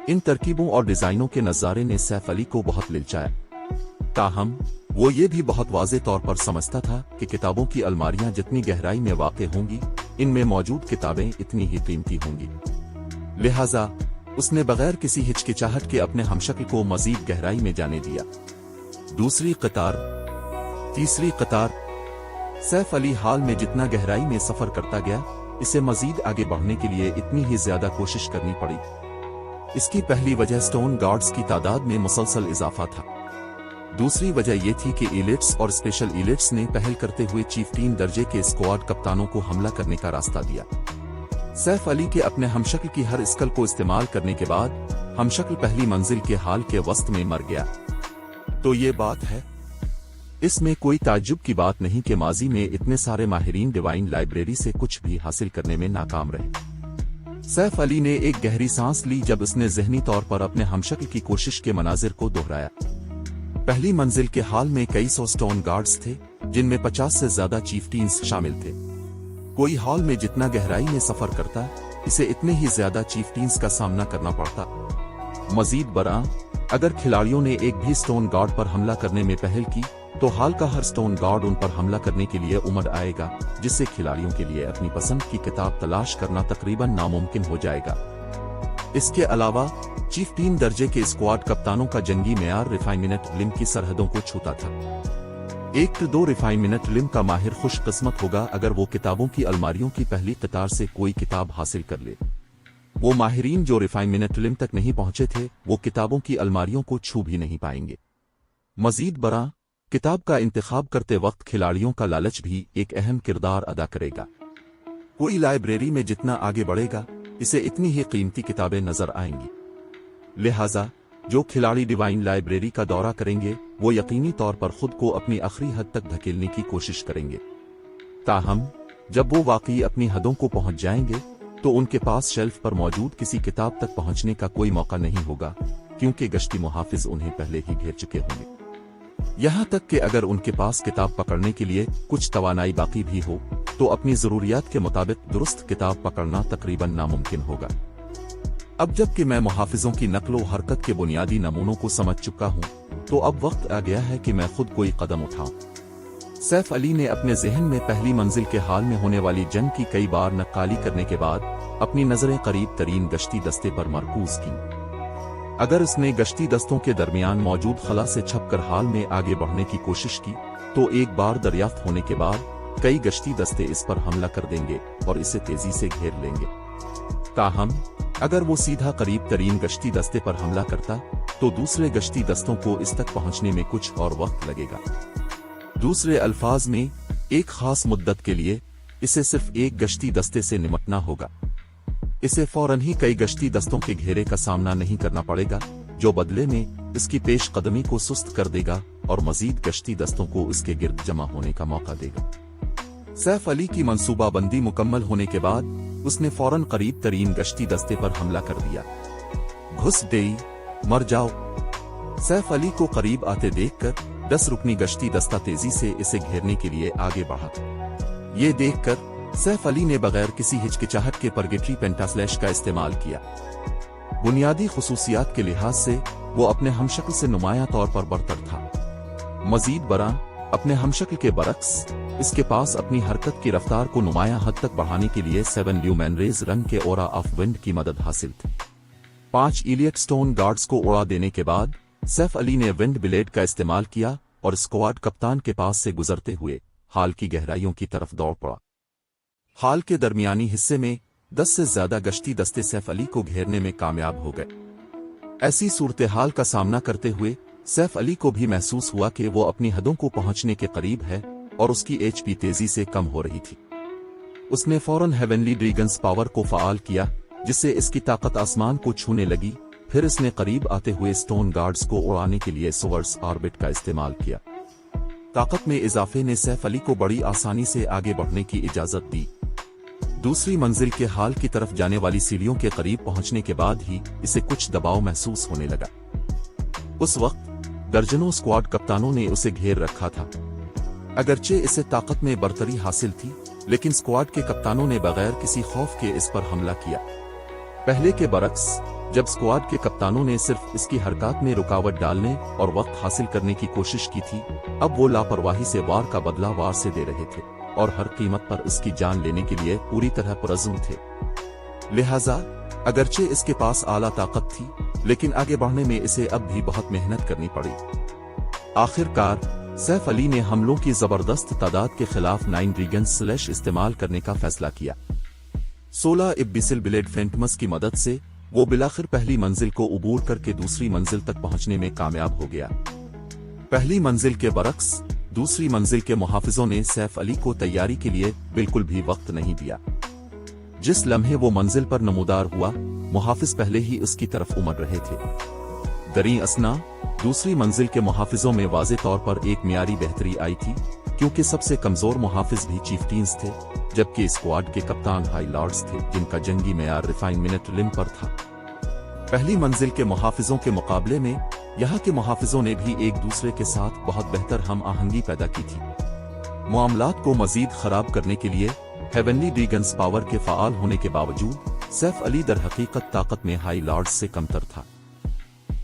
इन तरकीबों और डिजाइनों के नजारे ने सैफ अली को बहुत ललचाया। ताहम वो ये भी बहुत वाज़े तौर पर समझता था कि किताबों की अलमारियां जितनी गहराई में वाक़े होंगी, इनमें मौजूद किताबें इतनी ही कीमती होंगी। लिहाजा उसने बगैर किसी हिचकिचाहट के अपने हमशक्ल को मजीद गहराई में जाने दिया। दूसरी कतार, तीसरी कतार। सैफ अली हाल में जितना गहराई में सफर करता गया, इसे मजीद आगे बढ़ने के लिए इतनी ही ज्यादा कोशिश करनी पड़ी। इसकी पहली वजह स्टोन गार्ड्स की तादाद में मुसलसल इजाफा था। दूसरी वजह यह थी कि इलिट्स और स्पेशल इलिट्स ने पहल करते हुए चीफ्टीन दर्जे के स्क्वाड कप्तानों को हमला करने का रास्ता दिया। सैफ अली के अपने हमशक्ल की हर स्किल को इस्तेमाल करने के बाद हमशक्ल पहली मंजिल के हाल के वस्त में मर गया। तो ये बात है, इसमें कोई ताज्जुब की बात नहीं कि माजी में इतने सारे माहिरीन डिवाइन लाइब्रेरी से कुछ भी हासिल करने में नाकाम रहे। सैफ अली ने एक गहरी सांस ली जब उसने ज़हनी तौर पर अपने हमशक्ल की कोशिश के मनाजिर को दोहराया। पहली मंजिल के हाल में कई सौ स्टोन गार्ड्स थे, जिनमें 50 से ज्यादा चीफ्टीन्स शामिल थे। कोई हॉल में जितना गहराई में सफर करता, इसे इतने ही ज्यादा चीफ्टीन्स का सामना करना पड़ता। मजीद बरआं अगर खिलाड़ियों ने एक भी स्टोन गार्ड पर हमला करने में पहल की तो हाल का हर स्टोन गार्ड उन पर हमला करने के लिए उमड़ आएगा, जिससे खिलाड़ियों के लिए अपनी पसंद की किताब तलाश करना तकरीबन नामुमकिन हो जाएगा। इसके अलावा चीफ 3 दर्जे के स्क्वाड कप्तानों का जंगी मेयार रिफाइनमेंट लिम की सरहदों को छूता था। 1-2 रिफाइनमेंट लिम का माहिर खुशकिस्मत होगा अगर वो किताबों की अलमारियों की पहली कतार से कोई किताब हासिल कर ले। वो माहिरीन जो रिफाइनमेंट लिम तक नहीं पहुंचे थे वो किताबों की अलमारियों को छू भी नहीं पाएंगे। मजीद बरा किताब का इंतखाब करते वक्त खिलाड़ियों का लालच भी एक अहम किरदार अदा करेगा। कोई लाइब्रेरी में जितना आगे बढ़ेगा इसे इतनी ही कीमती किताबें नजर आएंगी। लिहाजा जो खिलाड़ी डिवाइन लाइब्रेरी का दौरा करेंगे वो यकीनी तौर पर खुद को अपनी आखिरी हद तक धकेलने की कोशिश करेंगे। ताहम जब वो वाकई अपनी हदों को पहुंच जाएंगे तो उनके पास शेल्फ पर मौजूद किसी किताब तक पहुंचने का कोई मौका नहीं होगा, क्योंकि गश्ती मुहाफिज उन्हें पहले ही घेर चुके होंगे। यहाँ तक कि अगर उनके पास किताब पकड़ने के लिए कुछ तवानाई बाकी भी हो तो अपनी जरूरियात के मुताबिक दुरुस्त किताब पकड़ना तकरीबन नामुमकिन होगा। अब जबकि मैं मुहाफिजों की नक्लो हरकत के बुनियादी नमूनों को समझ चुका हूँ तो अब वक्त आ गया है कि मैं खुद कोई कदम उठाऊं। सैफ अली ने अपने जहन में पहली मंजिल के हाल में होने वाली जंग की कई बार नक्काली करने के बाद अपनी नजरें करीब तरीन गश्ती दस्ते पर मरकूज की। अगर उसने गश्ती दस्तों के दरमियान मौजूद खला से छपकर हाल में आगे बढ़ने की कोशिश की तो एक बार दरियाफ्त होने के बाद कई गश्ती दस्ते इस पर हमला कर देंगे और इसे तेजी से घेर लेंगे। ताहम अगर वो सीधा करीब तरीन गश्ती दस्ते पर हमला करता तो दूसरे गश्ती दस्तों को इस तक पहुंचने में कुछ और वक्त लगेगा। दूसरे अल्फाज में एक खास मुद्दत के लिए इसे सिर्फ एक गश्ती दस्ते से निपटना होगा। इसे फौरन ही कई गश्ती दस्तों के घेरे का सामना नहीं करना पड़ेगा, जो बदले में इसकी पेश कदमी को सुस्त कर देगा और मजीद गश्ती दस्तों को इसके गिर्द जमा होने का मौका देगा। सैफ अली की मंसूबाबंदी मुकम्मल होने के बाद उसने फौरन करीब तरीन गश्ती दस्ते पर हमला कर दिया। घुस देई, मर जाओ। सैफ अली को करीब आते देखकर 10 रुकनी गश्ती दस्ता तेजी से इसे घेरने के लिए आगे बढ़ा। ये देखकर सैफ अली ने बगैर किसी हिचकिचाहट के परगेटरी पेंटास्लैश का इस्तेमाल किया। बुनियादी खुसूसियात के लिहाज से वो अपने हमशक्ल से नुमाया तौर पर बरतर था। मजीद बरा अपने हमशक्ल के बरक्स इसके पास अपनी हरकत की रफ्तार को नुमाया हद तक बढ़ाने के लिए 7 ल्यूमेनरेज रंग के ओरा ऑफ विंड की मदद हासिल थी। 5 इलियट स्टोन गार्ड्स को उड़ा देने के बाद सैफ अली ने विंड ब्लेड का इस्तेमाल किया और स्क्वाड कप्तान के पास से गुजरते हुए हाल की गहराइयों की तरफ दौड़ पड़ा। हाल के दरमियानी हिस्से में 10 से ज्यादा गश्ती दस्ते सैफ अली को घेरने में कामयाब हो गए। ऐसी सूरत हाल का सामना करते हुए सैफ अली को भी महसूस हुआ कि वो अपनी हदों को पहुंचने के करीब है और उसकी एचपी तेजी से कम हो रही थी। उसने फौरन हेवनली ड्रैगन्स पावर को फाल किया, जिससे इसकी ताकत आसमान को छूने लगी। फिर इसने करीब आते हुए स्टोन गार्ड्स को उड़ाने के लिए सोवर्स ऑर्बिट का इस्तेमाल किया। ताकत में इजाफे ने सैफ अली को बड़ी आसानी से आगे बढ़ने की इजाजत दी। दूसरी मंजिल के हाल की तरफ जाने वाली सीढ़ियों के करीब पहुंचने के बाद ही इसे कुछ दबाव महसूस होने लगा। उस वक्त दर्जनों स्क्वाड कप्तानों ने उसे घेर रखा था। अगरचे इसे ताकत में बरतरी हासिल थी, लेकिन स्क्वाड के कप्तानों ने बगैर किसी खौफ के इस पर हमला किया। पहले के बरक्स जब स्क्वाड के कप्तानों ने सिर्फ इसकी हरकत में रुकावट डालने और वक्त हासिल करने की कोशिश की थी, अब वो लापरवाही से वार का बदला वार से दे रहे थे और हर कीमत पर इसकी जान लेने के लिए पूरी तरह पुरज़्म थे। लिहाजा अगरचे इसके पास आला ताकत थी, लेकिन आगे बढ़ने में इसे अब भी बहुत मेहनत करनी पड़ी। आखिरकार सैफ अली ने हमलों की जबरदस्त तादाद के खिलाफ 9 ड्रैगन्स स्लैश इस्तेमाल करने का फैसला किया। 16 इब्बिसिल ब्लेड फैंटमस की मदद से वो बिलाखिर पहली मंजिल को उबूर करके दूसरी मंजिल तक पहुंचने में कामयाब हो गया। पहली मंजिल के बरक्स दूसरी मंजिल के मुहाफिजों ने सैफ अली को तैयारी के लिए बिल्कुल भी वक्त नहीं दिया। जिस लम्हे वो मंजिल पर नमूदार हुआ, मुहाफिज पहले ही उसकी तरफ उमड़ रहे थे। दरी असना दूसरी मंजिल के मुहाफिजों में वाज़े तौर पर एक मियारी बेहतरी आई थी, क्योंकि सबसे कमजोर मुहाफिज भी चीफ्टीन्स थे, जबकि स्क्वाड के कप्तान हाई लॉर्ड्स थे, जिनका जंगी मेयार रिफाइनमेंट लिम पर था। पहली मंजिल के मुहाफिजों के मुकाबले में यहाँ के मुहाफिजों ने भी एक दूसरे के साथ बहुत बेहतर हम आहंगी पैदा की थी। मामलात को मजीद खराब करने के लिए हेवनली ड्रैगन्स पावर के फाल होने के बावजूद सैफ अली दर हकीकत ताकत में हाई लॉर्ड्स से कमतर था।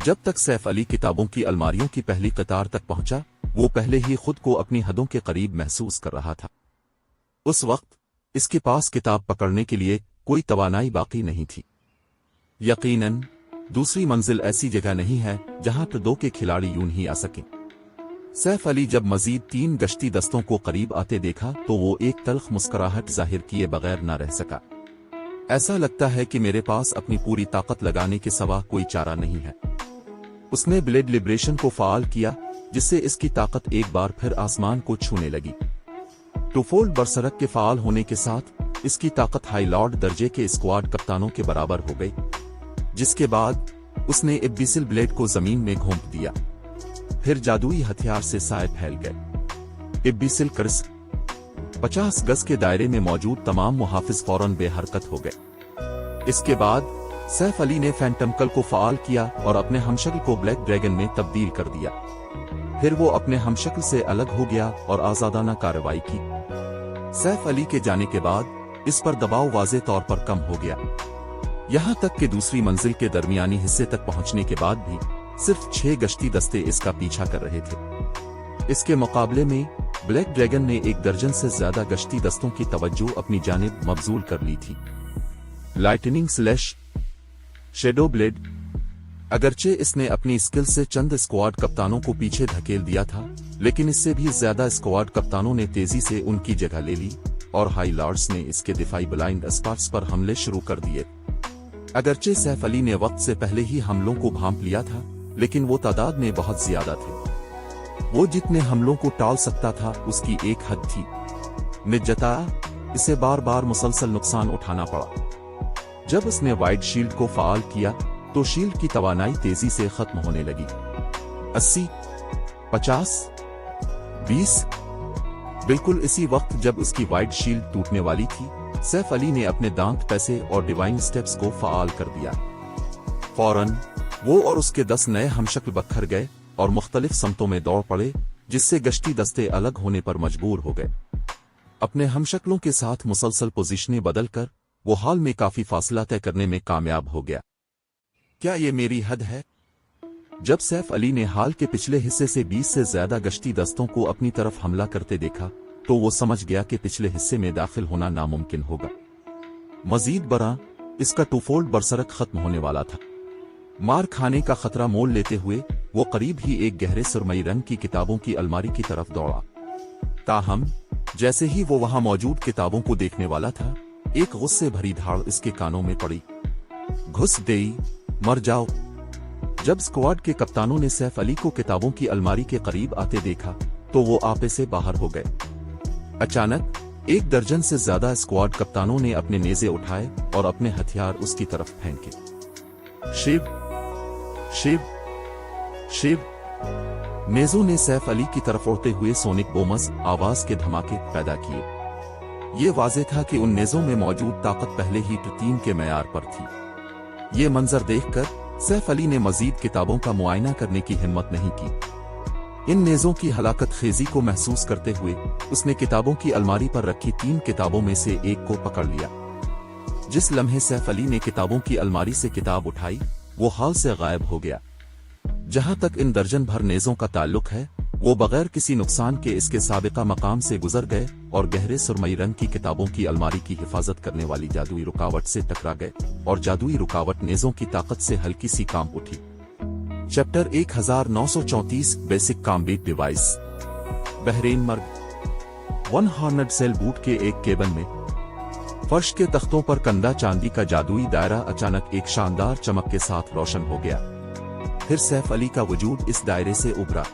जब तक सैफ अली किताबों की अलमारियों की पहली कतार तक पहुंचा, वो पहले ही खुद को अपनी हदों के करीब महसूस कर रहा था। उस वक्त इसके पास किताब पकड़ने के लिए कोई तवानाई बाकी नहीं थी। यकीनन दूसरी मंजिल ऐसी जगह नहीं है जहां पर दो के खिलाड़ी यूं ही आ सकें। सैफ अली जब मजीद 3 गश्ती दस्तों को करीब आते देखा तो वो एक तल्ख मुस्कुराहट जाहिर किए बगैर न रह सका। ऐसा लगता है कि मेरे पास अपनी पूरी ताकत लगाने के सिवा कोई चारा नहीं है। उसने ब्लेड लिबरेशन को फाल किया, जिससे इसकी ताकत एक बार फिर आसमान को छूने लगी। टूफोल्ड बरसरक के फाल होने के साथ इसकी ताकत हाई लॉर्ड दर्जे के स्क्वाड कप्तानों के बराबर हो गई, जिसके बाद उसने इब्बिसिल ब्लेड को जमीन में घोंप दिया। फिर जादुई हथियार से साए फैल गए। इब्बिसिल कर्स 50 गज के दायरे में मौजूद तमाम मुहाफिज फौरन बेहरकत हो गए। इसके बाद सैफ अली ने फैंटमकल को फाल किया और अपने हमशक्ल को ब्लैक ड्रैगन में तब्दील कर दिया। फिर वो अपने हमशक्ल से अलग हो गया और आजादाना कार्रवाई की। सैफ अली के जाने के बाद इस पर दबाव वाज़े तौर पर कम हो गया, यहां तक कि दूसरी मंजिल के दरमियानी हिस्से तक पहुंचने के बाद भी सिर्फ 6 गश्ती दस्ते इसका पीछा कर रहे थे। इसके मुकाबले में ब्लैक ड्रैगन ने 1 दर्जन से ज्यादा गश्ती दस्तों की तवज्जो अपनी जानिब मबजूल कर ली थी। Lightning slash shadow blade. अगरचे इसने अपनी स्किल से चंद स्क्वाड कप्तानों को पीछे धकेल दिया था, लेकिन इससे भी ज्यादा स्क्वाड कप्तानों ने तेजी से उनकी जगह ले ली और हाई लॉर्ड्स ने इसके दिफाई ब्लाइंड स्पॉट्स पर हमले शुरू कर दिए। अगरचे सैफ अली ने वक्त से पहले ही हमलों को भांप लिया था, लेकिन वो तादाद में बहुत ज्यादा थे। वो जितने हमलों को टाल सकता था उसकी एक हद थी। निजता इसे बार बार मुसलसल नुकसान उठाना पड़ा। जब उसने वाइड शील्ड को फाल किया तो शील्ड की तवानाई तेजी से खत्म होने लगी। 80, 50, 20। बिल्कुल इसी वक्त जब उसकी वाइड शील्ड टूटने वाली थी, सैफ अली ने अपने दांत पैसे और डिवाइन स्टेप्स को फाल कर दिया। फौरन वो और उसके 10 नए हमशक्ल बखर गए और मुख्तलिफ समतों में दौड़ पड़े, जिससे गश्ती दस्ते अलग होने पर मजबूर हो गए। अपने हमशक्लों के साथ मुसलसल पोजीशनें बदलकर वो हाल में काफी फासला तय करने में कामयाब हो गया। क्या ये मेरी हद है? जब सैफ अली ने हाल के पिछले हिस्से से 20 से ज्यादा गश्ती दस्तों को अपनी तरफ हमला करते देखा तो वो समझ गया कि पिछले हिस्से में दाखिल होना नामुमकिन होगा। मजीद बरा इसका टूफोल्ड बरसरक खत्म होने वाला था। मार खाने का खतरा मोल लेते हुए वो करीब ही एक गहरे सुरमई रंग की किताबों की अलमारी की तरफ दौड़ा। ताहम जैसे ही वो वहां मौजूद किताबों को देखने वाला था, एक गुस्से भरी धाड़ इसके कानों में पड़ी। घुस गई, मर जाओ। जब स्क्वाड के कप्तानों ने सैफ अली को किताबों की अलमारी के करीब आते देखा तो वो आपे से बाहर हो गए। अचानक 1 दर्जन से ज्यादा स्क्वाड कप्तानों ने अपने नेज़े उठाए और अपने हथियार उसकी तरफ फेंके। शिव शिव शिव। नेज़ों ने सैफ अली की तरफ उड़ते हुए सोनिक बोमस आवाज के धमाके पैदा किए। ये वाज़े था कि उन नेज़ों में मौजूद ताकत पहले ही 3 के मयार पर थी। ये मंजर देखकर सैफ अली ने मजीद किताबों का मुआयना करने की हिम्मत नहीं की। इन नेज़ों की हलाकत खेजी को महसूस करते हुए उसने किताबों की अलमारी पर रखी 3 किताबों में से एक को पकड़ लिया। जिस लम्हे सैफ अली ने किताबों की अलमारी से किताब उठाई, वो हाल से गायब हो गया। जहां तक इन दर्जन भर नेज़ों का ताल्लुक है, वो बगैर किसी नुकसान के इसके साबिका मकाम से गुजर गए और गहरे सुरमई रंग की किताबों की अलमारी की हिफाजत करने वाली जादुई रुकावट से टकरा गए और जादुई रुकावट नेज़ों की ताकत से हल्की सी कांप उठी। Chapter 1934 basic combat device. बहरीन मर्ग। 1 हॉर्नड सेल बूट के एक केबन में फर्श के तख्तों पर कंदा चांदी का जादुई दायरा अचानक एक शानदार चमक के साथ रोशन हो गया। फिर सैफ अली का वजूद इस दायरे से उभरा।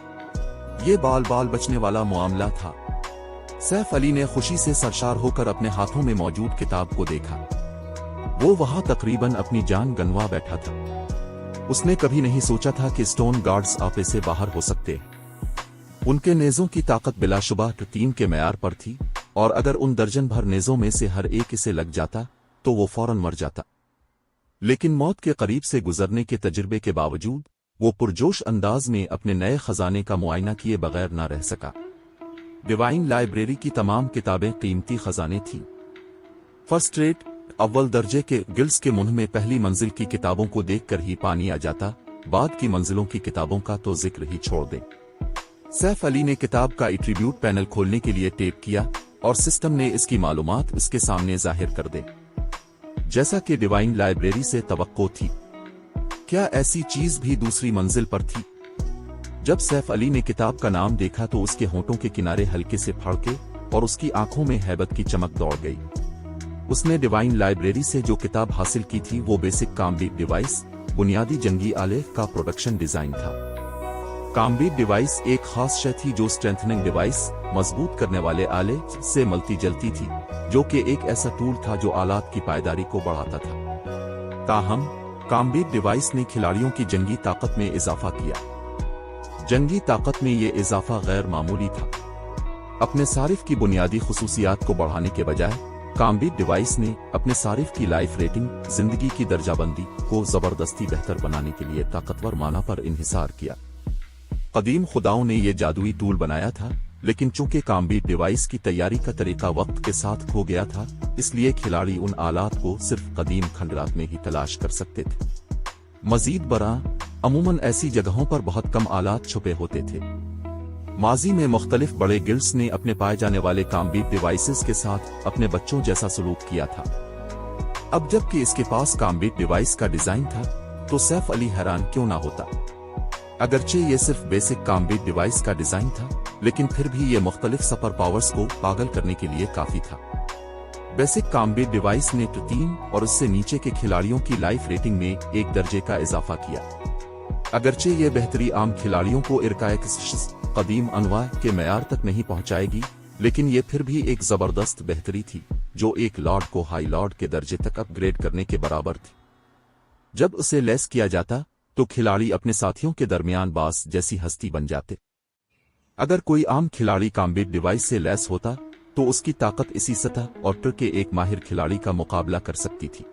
ये बाल बाल बचने वाला मामला था। सैफ अली ने खुशी से सरशार होकर अपने हाथों में मौजूद किताब को देखा। वो वहां तकरीबन अपनी जान गंवा बैठा था। उसने कभी नहीं सोचा था कि स्टोन गार्ड्स आपे से बाहर हो सकते। उनके नेज़ों की ताकत बिलाशुबा 3 के मयार पर थी और अगर उन दर्जन भर नेज़ों में से हर एक इसे लग जाता तो वो फौरन मर जाता। लेकिन मौत के करीब से गुजरने के तजुर्बे के बावजूद वो पुरजोश अंदाज में अपने नए खजाने का मुआयना किए बगैर न रह सका। डिवाइन लाइब्रेरी की तमाम किताबें कीमती खजाने थीं। फर्स्ट रेट अव्वल दर्जे के गिल्ड्स के मुंह में पहली मंजिल की किताबों को देखकर ही पानी आ जाता, बाद की मंजिलों की किताबों का तो जिक्र ही छोड़ दें। सैफ अली ने किताब का एट्रीब्यूट पैनल खोलने के लिए टेप किया और सिस्टम ने इसकी मालूमात इसके सामने जाहिर कर दे, जैसा कि डिवाइन लाइब्रेरी से तवक्को थी। क्या ऐसी चीज भी दूसरी मंजिल पर थी? जब सैफ अली ने किताब का नाम देखा तो उसके होंठों के किनारे हल्के से फड़के और उसकी आंखों में हैबत की चमक दौड़ गई। उसने डिवाइन लाइब्रेरी से जो किताब हासिल की थी वो बेसिक कॉम्बैट डिवाइस, बुनियादी जंगी आले का प्रोडक्शन डिजाइन था। कॉम्बैट डिवाइस एक खास शय थी जो स्ट्रेंथनिंग डिवाइस, मजबूत करने वाले आले से मिलती जलती थी, जो कि एक ऐसा टूल था जो आलात की पायदारी को बढ़ाता था। ताहम कॉम्बैट डिवाइस ने खिलाड़ियों की जंगी ताकत में इजाफा किया। जंगी ताकत में ये इजाफा गैर मामूली था। अपने सारिफ की बुनियादी खुसूसियात को बढ़ाने के बजाय कॉम्बैट डिवाइस ने अपने सारिफ की लाइफ रेटिंग, जिंदगी की दर्जाबंदी को जबरदस्ती बेहतर बनाने के लिए ताकतवर माना पर इन्हिसार किया। कदीम खुदाओं ने यह जादुई टूल बनाया था, लेकिन चूंकि कॉम्बैट डिवाइस की तैयारी का तरीका वक्त के साथ खो गया था, इसलिए खिलाड़ी उन आलात को सिर्फ कदीम खंडरात में ही तलाश कर सकते थे। मजीद बरा, अमूमन ऐसी जगहों पर बहुत कम आलात छुपे होते थे। माजी में मुख्तलिफ बड़े गिल्ड्स ने अपने पाए जाने वाले कॉम्बैट डिवाइसेस के साथ अपने बच्चों जैसा सलूक किया था। अब जबकि इसके पास कॉम्बैट डिवाइस का डिजाइन था, तो सैफ अली हैरान क्यों ना होता। अगरचे ये सिर्फ बेसिक कॉम्बैट डिवाइस का डिजाइन था, लेकिन फिर भी ये मुख्तलिफ सुपर पावर्स को पागल करने के लिए काफी था। बेसिक कॉम्बैट डिवाइस ने 3 और उससे नीचे के खिलाड़ियों की लाइफ रेटिंग में 1 दर्जे का इजाफा किया। अगरचे ये बेहतरी आम खिलाड़ियों को इरकाए कदीम अनवा के मयार तक नहीं पहुंचाएगी, लेकिन ये फिर भी एक जबरदस्त बेहतरी थी जो एक लॉर्ड को हाई लॉर्ड के दर्जे तक अपग्रेड करने के बराबर थी। जब उसे लेस किया जाता तो खिलाड़ी अपने साथियों के दरमियान बास जैसी हस्ती बन जाते। अगर कोई आम खिलाड़ी कॉम्बैट डिवाइस से लेस होता तो उसकी ताकत इसी सतह और टर के एक माहिर खिलाड़ी का मुकाबला कर सकती थी।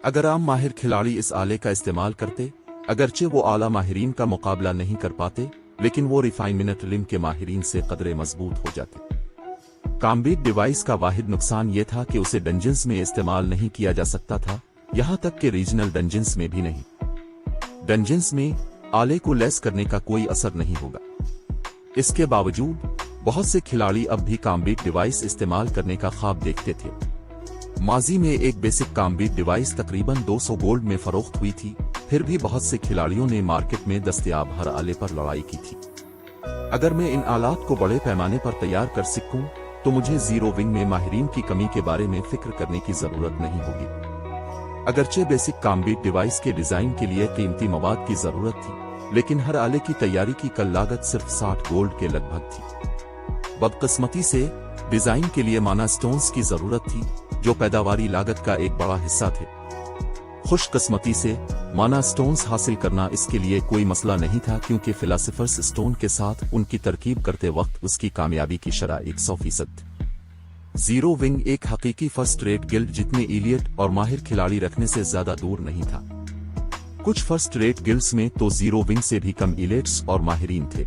अगर आम माहिर खिलाड़ी इस आले का इस्तेमाल करते, अगरचे वो आला माहिरीन का मुकाबला नहीं कर पाते, लेकिन वो रिफाइनमेंट इल्म के माहिरीन से कदरे मजबूत हो जाते। कॉम्बैट डिवाइस का वाहिद नुकसान ये था कि उसे डंजन्स में इस्तेमाल नहीं किया जा सकता था, यहां तक कि रीजनल डंजन्स में भी नहीं। डंजन्स में आले को लेस करने का कोई असर नहीं होगा। इसके बावजूद बहुत से खिलाड़ी अब भी कॉम्बैट डिवाइस इस्तेमाल करने का ख्वाब देखते थे। माजी में एक बेसिक कॉम्बैट डिवाइस तकरीबन 200 गोल्ड में फरोख्त हुई थी, फिर भी बहुत से खिलाड़ियों ने मार्केट में दस्तयाब हर आले पर लड़ाई की थी। अगर मैं इन आलात को बड़े पैमाने पर तैयार कर सकूं, तो मुझे जीरो विंग में माहिरीन की कमी के बारे में फिक्र करने की जरूरत नहीं होगी। अगरचे बेसिक कॉम्बैट डिवाइस के डिजाइन के लिए कीमती मवाद की जरूरत थी, लेकिन हर आले की तैयारी की कल लागत सिर्फ 60 गोल्ड के लगभग थी। बदकिस्मती से डिजाइन के लिए माना स्टोन्स की जरूरत थी, जो पैदावारी लागत का एक बड़ा हिस्सा थे। खुशकिस्मती से माना स्टोन्स हासिल करना इसके लिए कोई मसला नहीं था, क्योंकि फिलासफर्स स्टोन के साथ उनकी तरकीब करते वक्त उसकी कामयाबी की शरह 100% थी। जीरो विंग एक हकीकी फर्स्ट रेट गिल्ड जितने इलियट और माहिर खिलाड़ी रखने से ज्यादा दूर नहीं था। कुछ फर्स्ट रेट गिल्ड्स में तो जीरो विंग से भी कम इलियट्स और माहिरीन थे।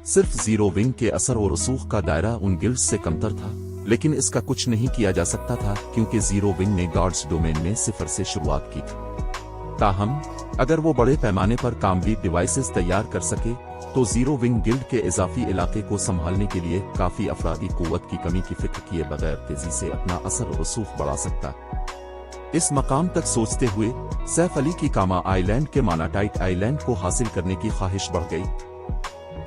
सिर्फ जीरो विंग के असर और रसूख का दायरा उन गिल्ड्स से कमतर था, लेकिन इसका कुछ नहीं किया जा सकता था क्योंकि जीरो विंग ने गॉड्स डोमेन में 0 से शुरुआत की थी। ताहम अगर वो बड़े पैमाने पर कॉम्बैट डिवाइसेस तैयार कर सके, तो जीरो विंग गिल्ड के इजाफी इलाके को संभालने के लिए काफी अफरादी कुव्वत की कमी की फिक्र किए बगैर तेजी से अपना असर और रसूख बढ़ा सकता। इस मकाम तक सोचते हुए सैफ अली की कामा आइलैंड के मानाटाइट आइलैंड को हासिल करने की ख्वाहिश बढ़ गई।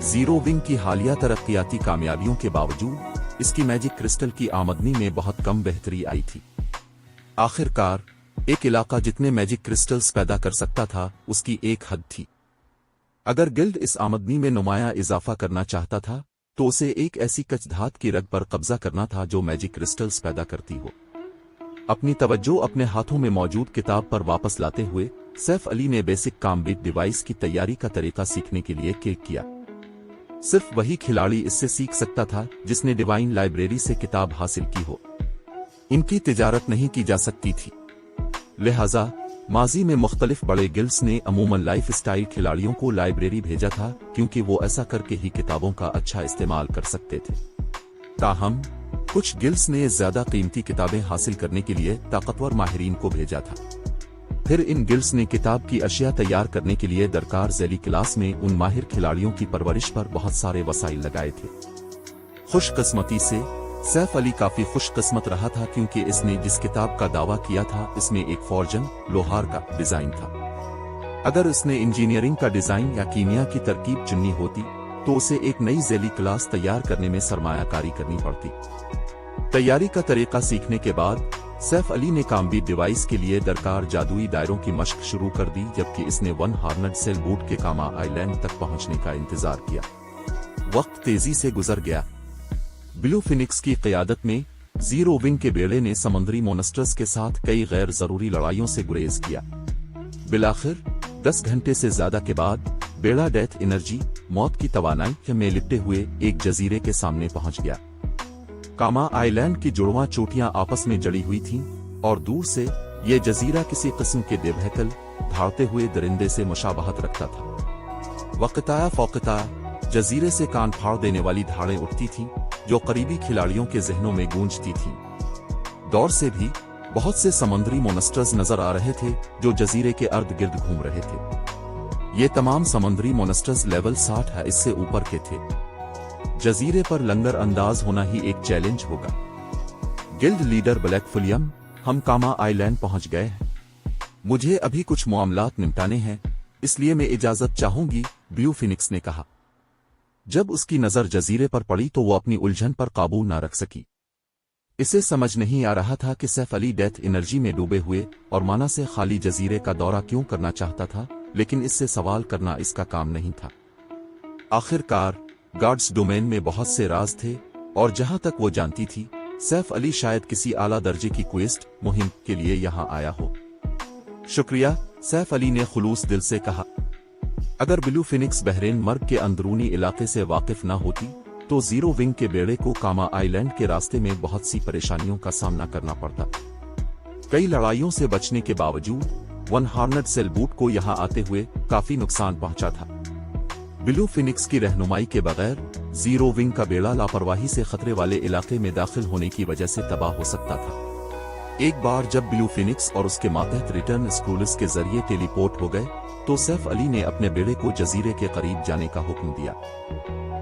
जीरो विंग की हालिया तरक्याती कामयाबियों के बावजूद इसकी मैजिक क्रिस्टल की आमदनी में बहुत कम बेहतरी आई थी। आखिरकार एक इलाका जितने मैजिक क्रिस्टल्स पैदा कर सकता था, उसकी एक हद थी। अगर गिल्ड इस आमदनी में नुमाया इजाफा करना चाहता था, तो उसे एक ऐसी कचधात की रग पर कब्जा करना था जो मैजिक क्रिस्टल्स पैदा करती हो। अपनी तवज्जो अपने हाथों में मौजूद किताब पर वापस लाते हुए सैफ अली ने बेसिक कॉम्बैट डिवाइस की तैयारी का तरीका सीखने के लिए क्लिक किया। सिर्फ वही खिलाड़ी इससे सीख सकता था जिसने डिवाइन लाइब्रेरी से किताब हासिल की हो। इनकी तिजारत नहीं की जा सकती थी। लिहाजा माजी में मुख्तलिफ बड़े गिल्ड्स ने अमूमन लाइफ स्टाइल खिलाड़ियों को लाइब्रेरी भेजा था, क्योंकि वो ऐसा करके ही किताबों का अच्छा इस्तेमाल कर सकते थे। ताहम कुछ गिल्ड्स ने ज्यादा कीमती किताबें हासिल करने के लिए ताकतवर माहिरीन को भेजा था। फिर इन गिल्ड्स ने किताब की अशिया तैयार करने के लिए दरकार ज़ैली क्लास में उन माहिर खिलाड़ियों की परवरिश पर बहुत सारे वसाइल लगाए थे। खुशकिस्मती से सैफ अली काफी खुशकिस्मत रहा था, क्योंकि इसने जिस किताब का दावा किया था इसमें एक फॉर्जन लोहार का डिजाइन था। अगर उसने इंजीनियरिंग का डिजाइन या कीमिया की तरकीब चुननी होती तो उसे एक नई ज़ैली क्लास तैयार करने में सरमायाकारी करनी पड़ती। तैयारी का तरीका सीखने के बाद सैफ अली ने कामबी डिवाइस के लिए दरकार जादुई दायरों की मशक शुरू कर दी, जबकि इसने वन हार्नेड सेल बूट के कामा आइलैंड तक पहुंचने का इंतजार किया। वक्त तेजी से गुजर गया। ब्लू फिनिक्स की क़यादत में जीरो विंग के बेड़े ने समुद्री मोनस्टर्स के साथ कई गैर जरूरी लड़ाइयों से गुरेज किया। बिलाखिर 10 घंटे से ज्यादा के बाद बेड़ा डेथ एनर्जी मौत की तवानाई में लिपटे हुए एक जजीरे के सामने पहुंच गया। कामा आइलैंड की जुड़वां चोटियां आपस में जड़ी हुई थीं और दूर से ये जजीरा किसी किस्म के बेबहकल भागते हुए दरिंदे से मुशाबहत रखता था। वक्ताया फौकताया जजीरे से कान फाड़ देने वाली धाड़ें उठती थीं जो करीबी खिलाड़ियों के जहनों में गूंजती थीं। दौर से भी बहुत से समुद्री मोनस्टर्स नजर आ रहे थे जो जजीरे के अर्द गिर्द घूम रहे थे। ये तमाम समुद्री मोनस्टर्स लेवल 60 है इससे ऊपर के थे। जजीरे पर लंगर अंदाज होना ही एक चैलेंज होगा। गिल्ड लीडर ब्लैक फुलियम, हम कामा आइलैंड पहुंच गए हैं। मुझे अभी कुछ मामलात निपटाने हैं, इसलिए मैं इजाजत चाहूंगी, ब्लू फिनिक्स ने कहा। जब उसकी नजर जजीरे पर पड़ी तो वो अपनी उलझन पर काबू न रख सकी। इसे समझ नहीं आ रहा था कि सैफ अली डेथ एनर्जी में डूबे हुए और माना से खाली जजीरे का दौरा क्यों करना चाहता था, लेकिन इससे सवाल करना इसका काम नहीं था। आखिरकार गार्ड्स डोमेन में बहुत से राज थे और जहां तक वो जानती थी सैफ अली शायद किसी आला दर्जे की क्वेस्ट मुहिम के लिए यहां आया हो। शुक्रिया, सैफ अली ने खुलूस दिल से कहा। अगर ब्लू फिनिक्स बहरेन मर्ग के अंदरूनी इलाके से वाकिफ न होती तो जीरो विंग के बेड़े को कामा आइलैंड के रास्ते में बहुत सी परेशानियों का सामना करना पड़ता। कई लड़ाइयों से बचने के बावजूद वन हार्नेड सेल बूट को यहां आते हुए काफी नुकसान पहुंचा था। ब्लू फिनिक्स की रहनुमाई के बगैर जीरो विंग का बेड़ा लापरवाही से खतरे वाले इलाके में दाखिल होने की वजह से तबाह हो सकता था। एक बार जब ब्लू फिनिक्स और उसके मातहत रिटर्न स्क्रूल्स के जरिए टेलीपोर्ट हो गए तो सैफ अली ने अपने बेड़े को जजीरे के करीब जाने का हुक्म दिया।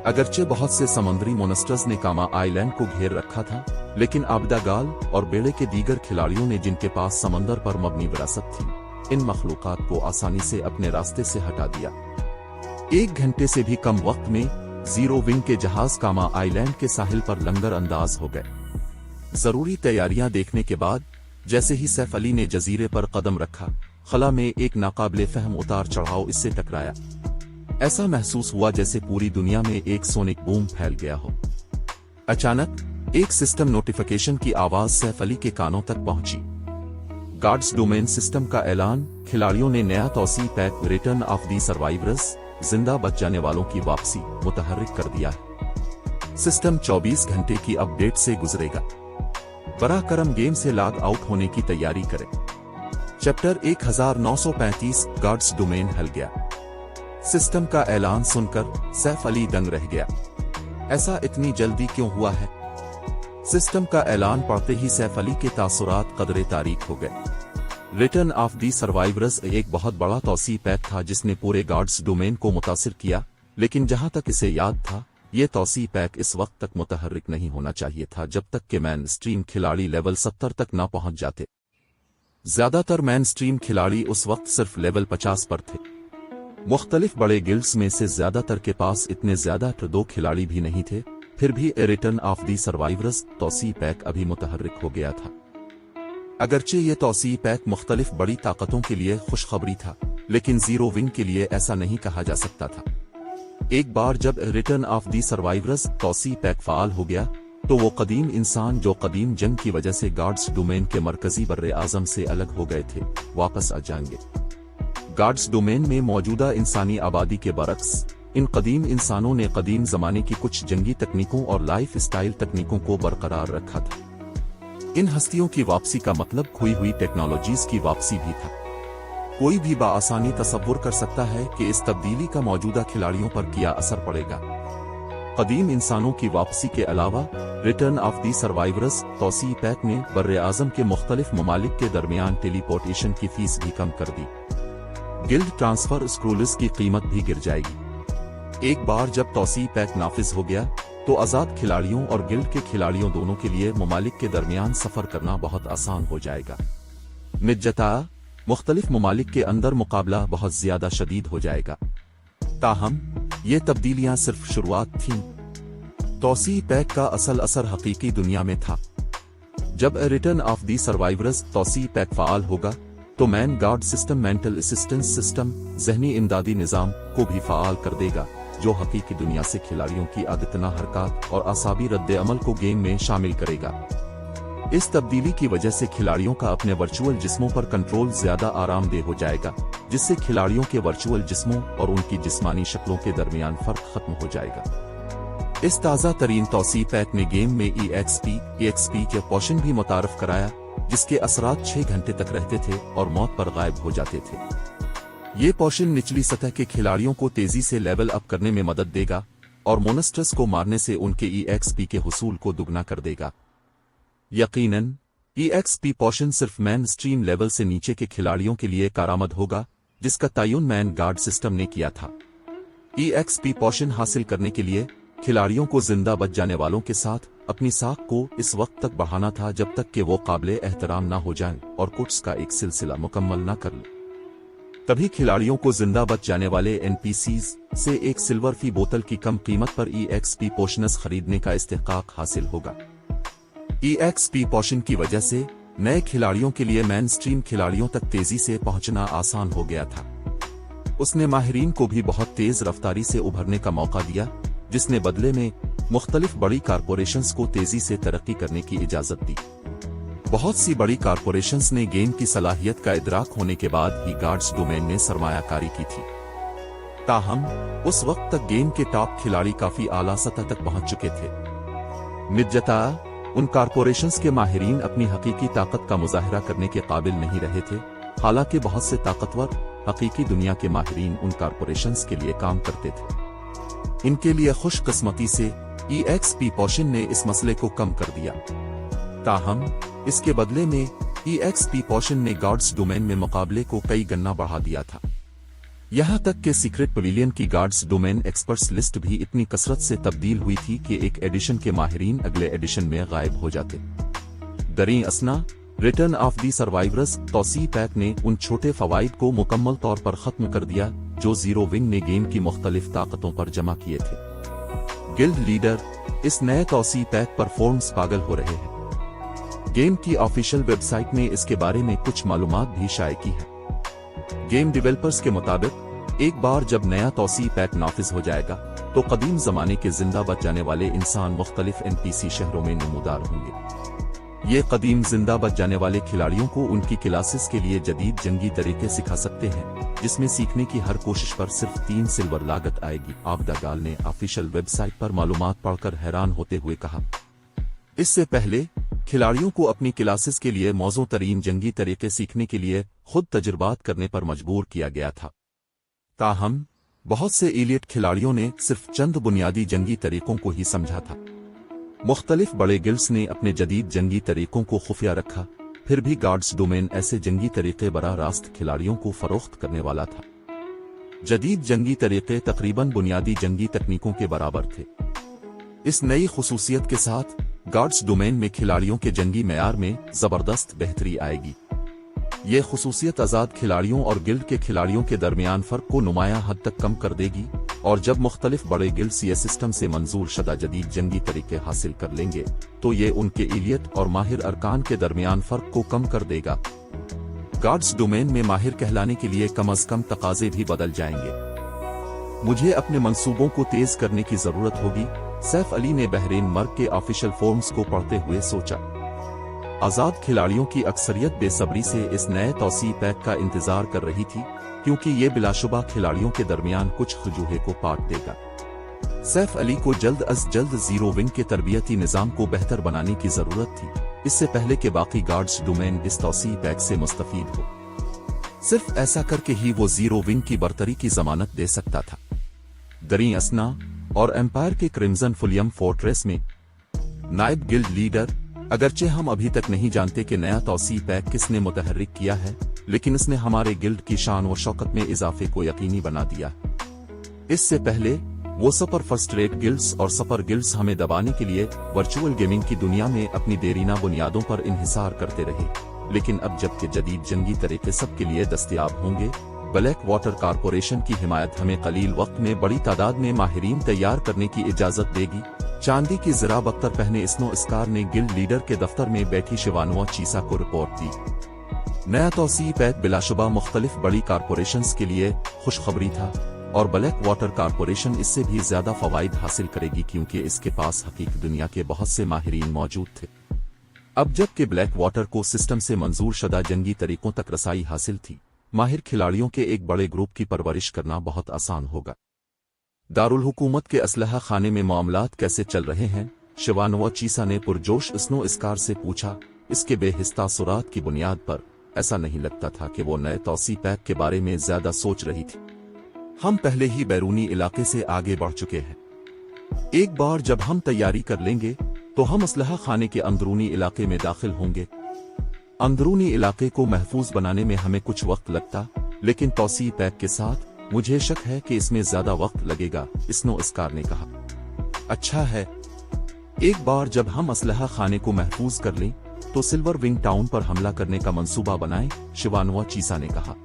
अगरचे बहुत से समुद्री मोनस्टर्स ने कामा आइलैंड को घेर रखा था, लेकिन आबदागाल और बेड़े के दीगर खिलाड़ियों ने जिनके पास समंदर पर मबनी विरासत थी, इन मखलूकात को आसानी से अपने रास्ते से हटा दिया। 1 घंटे से भी कम वक्त में जीरो विंग के जहाज कामा आइलैंड के साहिल पर लंगर अंदाज हो गए। जरूरी तैयारियां देखने के बाद जैसे ही सैफ अली ने जजीरे पर कदम रखा, खला में एक नाकाबिले फहम उतार चढ़ाव इससे टकराया। ऐसा महसूस हुआ जैसे पूरी दुनिया में एक सोनिक बूम फैल गया हो। अचानक एक सिस्टम नोटिफिकेशन की आवाज सैफ अली के कानों तक पहुंची। गार्ड्स डोमेन सिस्टम का ऐलान, खिलाड़ियों ने नया तौसी pack return of the survivors, जिंदा बच जाने वालों की वापसी मुतहर्रिक कर दिया है। सिस्टम 24 घंटे की अपडेट से गुजरेगा। बराह करम गेम से लॉग आउट होने की तैयारी करें। चैप्टर 1935 गार्ड्स डोमेन हल गया। सिस्टम का ऐलान सुनकर सैफ अली दंग रह गया। ऐसा इतनी जल्दी क्यों हुआ है? सिस्टम का ऐलान पढ़ते ही सैफ अली के तासुरात कदरे तारीख हो गए। रिटर्न ऑफ दी सर्वाइवर्स एक बहुत बड़ा तौसी पैक था जिसने पूरे गार्ड्स डोमेन को मुतासिर किया, लेकिन जहां तक इसे याद था ये तौसी पैक इस वक्त तक मुतहर्रिक नहीं होना चाहिए था जब तक कि मैन स्ट्रीम खिलाड़ी लेवल 70 तक ना पहुंच जाते। ज्यादातर मैन स्ट्रीम खिलाड़ी उस वक्त सिर्फ लेवल 50 पर थे। मुख्तलिफ बड़े गिल्ड्स में से ज्यादातर के पास इतने ज्यादा 2 खिलाड़ी भी नहीं थे, फिर भी रिटर्न ऑफ दी सर्वाइवर्स तौसी पैक अभी मुतहर्रिक हो गया था। अगरचे ये तौसी पैक मुख्तलिफ बड़ी ताकतों के लिए खुशखबरी था, लेकिन जीरो विंग के लिए ऐसा नहीं कहा जा सकता था। एक बार जब रिटर्न ऑफ दी सर्वाइवर्स तौसी पैक फाल हो गया तो वो कदीम इंसान जो कदीम जंग की वजह से गार्ड्स डोमेन के मरकजी बर्रे आजम से अलग हो गए थे, वापस आ जाएंगे। गार्ड्स डोमेन में मौजूदा इंसानी आबादी के बरक्स इन कदीम इंसानों ने कदीम जमाने की कुछ जंगी तकनीकों और लाइफ स्टाइल तकनीकों को बरकरार रखा था। इन हस्तियों की वापसी का मतलब खोई हुई टेक्नोलॉजीज की वापसी भी था। कोई भी बाआसानी तसव्वुर कर सकता है कि इस तब्दीली का मौजूदा खिलाड़ियों पर क्या असर पड़ेगा। कदीम इंसानों की वापसी के अलावा रिटर्न ऑफ दी सर्वाइवर्स तौसी पैक ने बर्रे आज़म के मुख्तलिफ ममालिक के दरमियान टेलीपोर्टेशन की फीस भी कम कर दी। गिल्ड ट्रांसफर स्क्रोल्स की कीमत भी गिर जाएगी। एक बार जब तौसी पैक नाफिज हो गया तो आज़ाद खिलाड़ियों और गिल्ड के खिलाड़ियों दोनों के लिए ममालिक के दरमियान सफर करना बहुत आसान हो जाएगा। मिज्जता मुख्तलिफ ममालिक के अंदर मुकाबला बहुत ज्यादा शदीद हो जाएगा। ताहम ये तब्दीलियां सिर्फ शुरुआत थीं। तौसी पैक का असल असर हकीकी दुनिया में था। जब रिटर्न ऑफ दी सर्वाइवर्स तौसी पैक फाल होगा तो main guard system mental assistance system जहनी इमदादी निज़ाम को भी फाल कर देगा, जो हकीकी दुनिया से खिलाड़ियों की आदतना हरकत और आसाबी रद्द अमल को गेम में शामिल करेगा। इस तब्दीली की वजह से खिलाड़ियों का अपने वर्चुअल जिस्मों पर कंट्रोल ज्यादा आरामदेह हो जाएगा, जिससे खिलाड़ियों के वर्चुअल जिस्मों और उनकी जिस्मानी शक्लों के दरमियान फर्क खत्म हो जाएगा। इस ताज़ा तरीन तौसी पैक ने गेम में EXP के पोशन भी मुतारफ कराया, जिसके असरात 6 घंटे तक रहते थे और मौत पर गायब हो जाते थे। ये पोशन निचली सतह के खिलाड़ियों को तेजी से लेवल अप करने में मदद देगा और मोनस्टर्स को मारने से उनके EXP के हुसूल को दुगना कर देगा। यकीनन EXP पोशन सिर्फ मैन स्ट्रीम लेवल से नीचे के खिलाड़ियों के लिए कारामद होगा, जिसका तयन मैन गार्ड सिस्टम ने किया था। EXP पोशन हासिल करने के लिए खिलाड़ियों को जिंदा बच जाने वालों के साथ अपनी साख को इस वक्त तक बढ़ाना था जब तक कि वो काबिले एहतराम ना हो जाएं और कुट्स का एक सिलसिला मुकम्मल ना कर ले। तभी खिलाड़ियों को जिंदा बच जाने वाले NPCs से एक सिल्वर फी बोतल की कम कीमत पर EXP पोशनस खरीदने का इस्तेहकाक हासिल होगा। EXP पोशन की वजह से नए खिलाड़ियों के लिए मैन स्ट्रीम खिलाड़ियों तक तेजी से पहुंचना आसान हो गया था। उसने माहिरीन को भी बहुत तेज रफ्तारी से उभरने का मौका दिया, जिसने बदले में मुख्तलिफ बड़ी कारपोरेशंस को तेजी से तरक्की करने की इजाजत दी। बहुत सी बड़ी कारपोरेशंस ने गेम की सलाहियत का इदराक होने के बाद ही गार्ड्स डोमेन में सरमायाकारी की थी। ताहम उस वक्त तक गेम के टॉप खिलाड़ी काफी आला सतह तक पहुंच चुके थे। मिज्जता उन कारपोरेशंस के माहिरीन अपनी हकीकी ताकत का मुजाहिरा करने के काबिल नहीं रहे थे, हालांकि बहुत से ताकतवर हकीकी दुनिया के माहिरीन उन कारपोरेशंस के लिए काम करते थे। इनके लिए खुशकिस्मती से EXP पोशन ने इस मसले को कम कर दिया। ताहम इसके बदले में EXP पोशन ने गार्ड्स डोमेन में मुकाबले को कई गन्ना बढ़ा दिया था। यहां तक कि सीक्रेट पवेलियन की गार्ड्स डोमेन एक्सपर्ट्स लिस्ट भी इतनी कसरत से तब्दील हुई थी कि एक एडिशन के माहिरीन अगले एडिशन में गायब हो जाते। दरीं असना रिटर्न ऑफ दी सर्वाइवर्स तौसी पैक ने उन छोटे फवाइद को मुकम्मल तौर पर खत्म कर दिया जो जीरो विंग ने गेम की मुख्तलिफ ताकतों पर जमा किए थे। गिल्ड लीडर इस नए तौसी पैक पर फोर्म्स पागल हो रहे हैं। गेम की ऑफिशियल वेबसाइट ने इसके बारे में कुछ मालूमात भी शाये की है। गेम डेवलपर्स के मुताबिक एक बार जब नया तौसी पैक नाफिज हो जाएगा तो कदीम जमाने के जिंदा बच जाने वाले इंसान मुख्तलिफ NPC शहरों में नमूदार होंगे। ये कदीम जिंदा बच जाने वाले खिलाड़ियों को उनकी क्लासेस के लिए जदीद जंगी तरीके सिखा सकते हैं, जिसमें सीखने की हर कोशिश पर सिर्फ 3 सिल्वर लागत आएगी। आबदागाल ने ऑफिशियल वेबसाइट पर मालूमात पढ़कर हैरान होते हुए कहा। इससे पहले खिलाड़ियों को अपनी क्लासेस के लिए मौजूद तरीन जंगी तरीके सीखने के लिए खुद तजुर्बात करने पर मजबूर किया गया था। ताहम बहुत से एलिट खिलाड़ियों ने सिर्फ चंद बुनियादी जंगी तरीकों को ही समझा था। मुख्तलिफ बड़े गिल्ड्स ने अपने जदीद जंगी तरीकों को खुफिया रखा, फिर भी गार्ड्स डोमेन ऐसे जंगी तरीके बराह रास्त खिलाड़ियों को फरोख्त करने वाला था। जदीद जंगी तरीके तकरीबन बुनियादी जंगी तकनीकों के बराबर थे। इस नई खुसूसियत के साथ गार्ड्स डोमेन में खिलाड़ियों के जंगी मेयार में जबरदस्त बेहतरी आएगी। ये खुसूसियत आजाद खिलाड़ियों और गिल्ड के खिलाड़ियों के दरमियान फर्क को नुमायां हद तक कम कर देगी, और जब मुख्तलिफ बड़े गिल्ड्स ये सिस्टम से मंजूर शुदा जदीद जंगी तरीके हासिल कर लेंगे तो ये उनके एलियट और माहिर अरकान के दरमियान फर्क को कम कर देगा। गार्ड्स डोमेन में माहिर कहलाने के लिए कम अज कम तकाजे भी बदल जाएंगे। मुझे अपने मंसूबों को तेज करने की जरूरत होगी, सैफ अली ने बहरीन मर्ग के ऑफिशियल फॉर्म्स को पढ़ते हुए सोचा। आजाद खिलाड़ियों की अक्सरियत बेसब्री से इस नए तौसी पैक का इंतजार कर रही थी, क्योंकि ये बिलाशुबा खिलाड़ियों के दरमियान कुछ खुजूहे को पाट देगा। सैफ अली को जल्द अज जल्द जीरो विंग के तरबियती निज़ाम को बेहतर बनाने की जरूरत थी, इससे पहले कि बाकी गार्ड्स डोमेन इस तौसी पैक से मुस्तफीद हो। सिर्फ ऐसा करके ही वो जीरो विंग की बरतरी की जमानत दे सकता था। दरीं असना और एम्पायर के क्रिम्सन फुलियम फोर्ट्रेस में। नायब गिल्ड लीडर, अगरचे हम अभी तक नहीं जानते कि नया तौसी पैक किसने मुतहर्रिक किया है, लेकिन इसने हमारे गिल्ड की शान व शौकत में इजाफे को यकीनी बना दिया। इससे पहले वो सुपर फर्स्ट रेट गिल्ड्स और सुपर गिल्ड्स हमें दबाने के लिए वर्चुअल गेमिंग की दुनिया में अपनी देरीना बुनियादों पर इन्हिसार करते रहे, लेकिन अब जबकि जदीद जंगी तरीके सबके लिए दस्तयाब होंगे, ब्लैक वाटर कारपोरेशन की हिमायत हमें कलील वक्त में बड़ी तादाद में माहिरीन तैयार करने की इजाजत देगी। चांदी की ज़राब अख्तर पहने स्नो स्कार ने गिल्ड लीडर के दफ्तर में बैठी शिवानुआ चीसा को रिपोर्ट दी। नया तौसी पैक बिलाशुबा मुख्तलिफ बड़ी कारपोरेशंस के लिए खुशखबरी था, और ब्लैक वाटर कारपोरेशन इससे भी ज्यादा फवाइद हासिल करेगी क्योंकि इसके पास हकीकी दुनिया के बहुत से माहिरीन मौजूद थे। अब जबकि ब्लैक वाटर को सिस्टम से मंजूर शुदा जंगी तरीकों तक रसाई हासिल थी, माहिर खिलाड़ियों के एक बड़े ग्रुप की परवरिश करना बहुत आसान होगा। दारुल हुकूमत के असलहा खाने में मामलात कैसे चल रहे हैं? शिवानुआ चीसा ने पुरजोश स्नो स्कार से पूछा। इसके बेहिस्ता सुरात की बुनियाद पर ऐसा नहीं लगता था कि वो नए तौसी पैक के बारे में ज्यादा सोच रही थी। हम पहले ही बैरूनी इलाके से आगे बढ़ चुके हैं। एक बार जब हम तैयारी कर लेंगे तो हम असलहा खाने के अंदरूनी इलाके में दाखिल होंगे। अंदरूनी इलाके को महफूज बनाने में हमें कुछ वक्त लगता, लेकिन तौसी पैक के साथ मुझे शक है कि इसमें ज्यादा वक्त लगेगा, स्नो स्कार ने कहा। अच्छा है, एक बार जब हम असलहा खाने को महफूज कर लें तो सिल्वर विंग टाउन पर हमला करने का मंसूबा बनाएं, शिवानुआ चीसा ने कहा।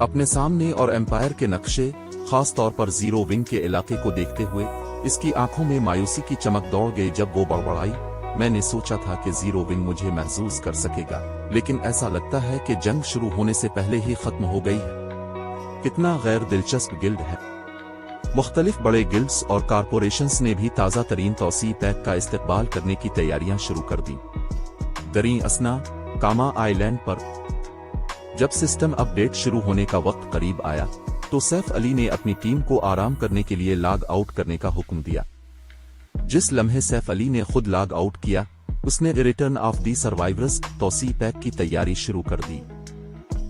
अपने सामने और एम्पायर के नक्शे, खास तौर पर जीरो विंग के इलाके को देखते हुए इसकी आंखों में मायूसी की चमक दौड़ गई जब वो बड़बड़ाई। मैंने सोचा था कि जीरो विंग मुझे महसूस कर सकेगा, लेकिन ऐसा लगता है कि जंग शुरू होने से पहले ही खत्म हो गई है। कितना गैर दिलचस्प गिल्ड है। मुख्तलिफ बड़े गिल्ड्स और कारपोरेशंस ने भी ताज़ा तरीन तौसी पैक का इस्तकबाल करने की तैयारियां शुरू कर दी। दरी असना, कामा आइलैंड पर जब सिस्टम अपडेट शुरू होने का वक्त करीब आया तो सैफ अली ने अपनी टीम को आराम करने के लिए लॉग आउट करने का हुक्म दिया। जिस लम्हे सैफ अली ने खुद लॉग आउट किया, उसने रिटर्न ऑफ दी सर्वाइवर्स तौसी पैक की तैयारी शुरू कर दी।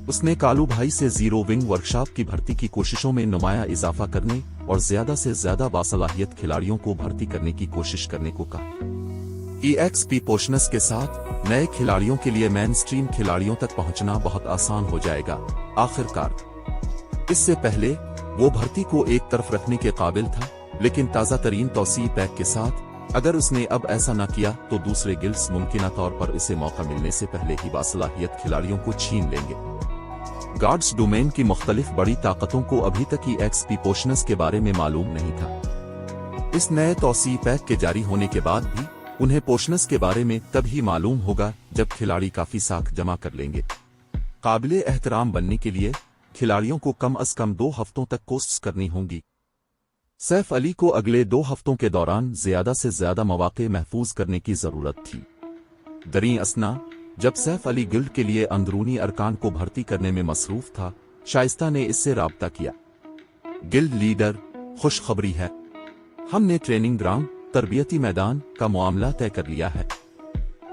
उसने कालू भाई से जीरो विंग वर्कशॉप की भर्ती की कोशिशों में नुमाया इजाफा करने और ज्यादा से ज्यादा बासलाहियत खिलाड़ियों को भर्ती करने की कोशिश करने को कहा। EXP पोशनस के साथ नए खिलाड़ियों के लिए मेन स्ट्रीम खिलाड़ियों तक पहुंचना बहुत आसान हो जाएगा। आखिरकार इससे पहले वो भर्ती को एक तरफ रखने के काबिल था, लेकिन ताज़ा तरीन तौसी पैक के साथ अगर उसने अब ऐसा न किया तो दूसरे गिल्ड्स मुमकिन तौर पर इसे मौका मिलने से पहले ही बासलाहियत खिलाड़ियों को छीन लेंगे। गार्ड्स डोमेन की मुख्तलिफ बड़ी ताकतों को अभी तक EXP पोशनस के बारे में मालूम नहीं था। इस नए तौसी पैक के जारी होने के बाद भी उन्हें पोशनस के बारे में तब ही मालूम होगा जब खिलाड़ी काफी साख जमा कर लेंगे। काबिले एहतराम बनने के लिए खिलाड़ियों को कम अज कम 2 हफ्तों तक कोर्स करनी होंगी। सैफ अली को अगले 2 हफ्तों के दौरान ज्यादा से ज्यादा मौके महफूज करने की जरूरत थी। दरी असना, जब सैफ अली गिल्ड के लिए अंदरूनी अरकान को भर्ती करने में मसरूफ था, शाइस्ता ने इससे राब्ता किया। गिल्ड लीडर, खुशखबरी है, हमने ट्रेनिंग ग्राउंड तरबियती मैदान का मामला तय कर लिया है।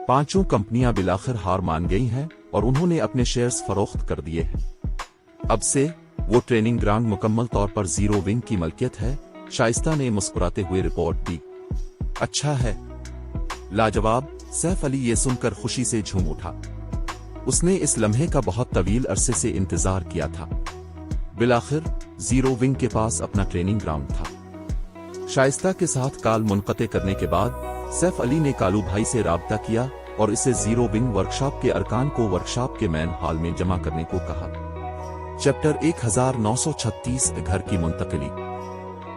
5 कंपनियां बिलाखिर हार मान गई हैं और उन्होंने अपने शेयर्स फरोख्त कर दिए हैं। अब से वो ट्रेनिंग ग्राउंड मुकम्मल तौर पर जीरो विंग की मलकियत है, शाइस्ता ने मुस्कुराते हुए रिपोर्ट दी। अच्छा है, लाजवाब, सैफ अली ये सुनकर खुशी से झूम उठा। उसने इस लम्हे का बहुत तवील अरसे से इंतजार किया था। बिलाखिर जीरो विंग के पास अपना ट्रेनिंग ग्राउंड था। शाइस्ता के साथ काल मुनक़ते करने के बाद सैफ अली ने कालू भाई से राब्ता किया और इसे जीरो विंग वर्कशॉप के अरकान को वर्कशॉप के मैन हॉल में जमा करने को कहा। चैप्टर 1936 घर की मुंतकिली।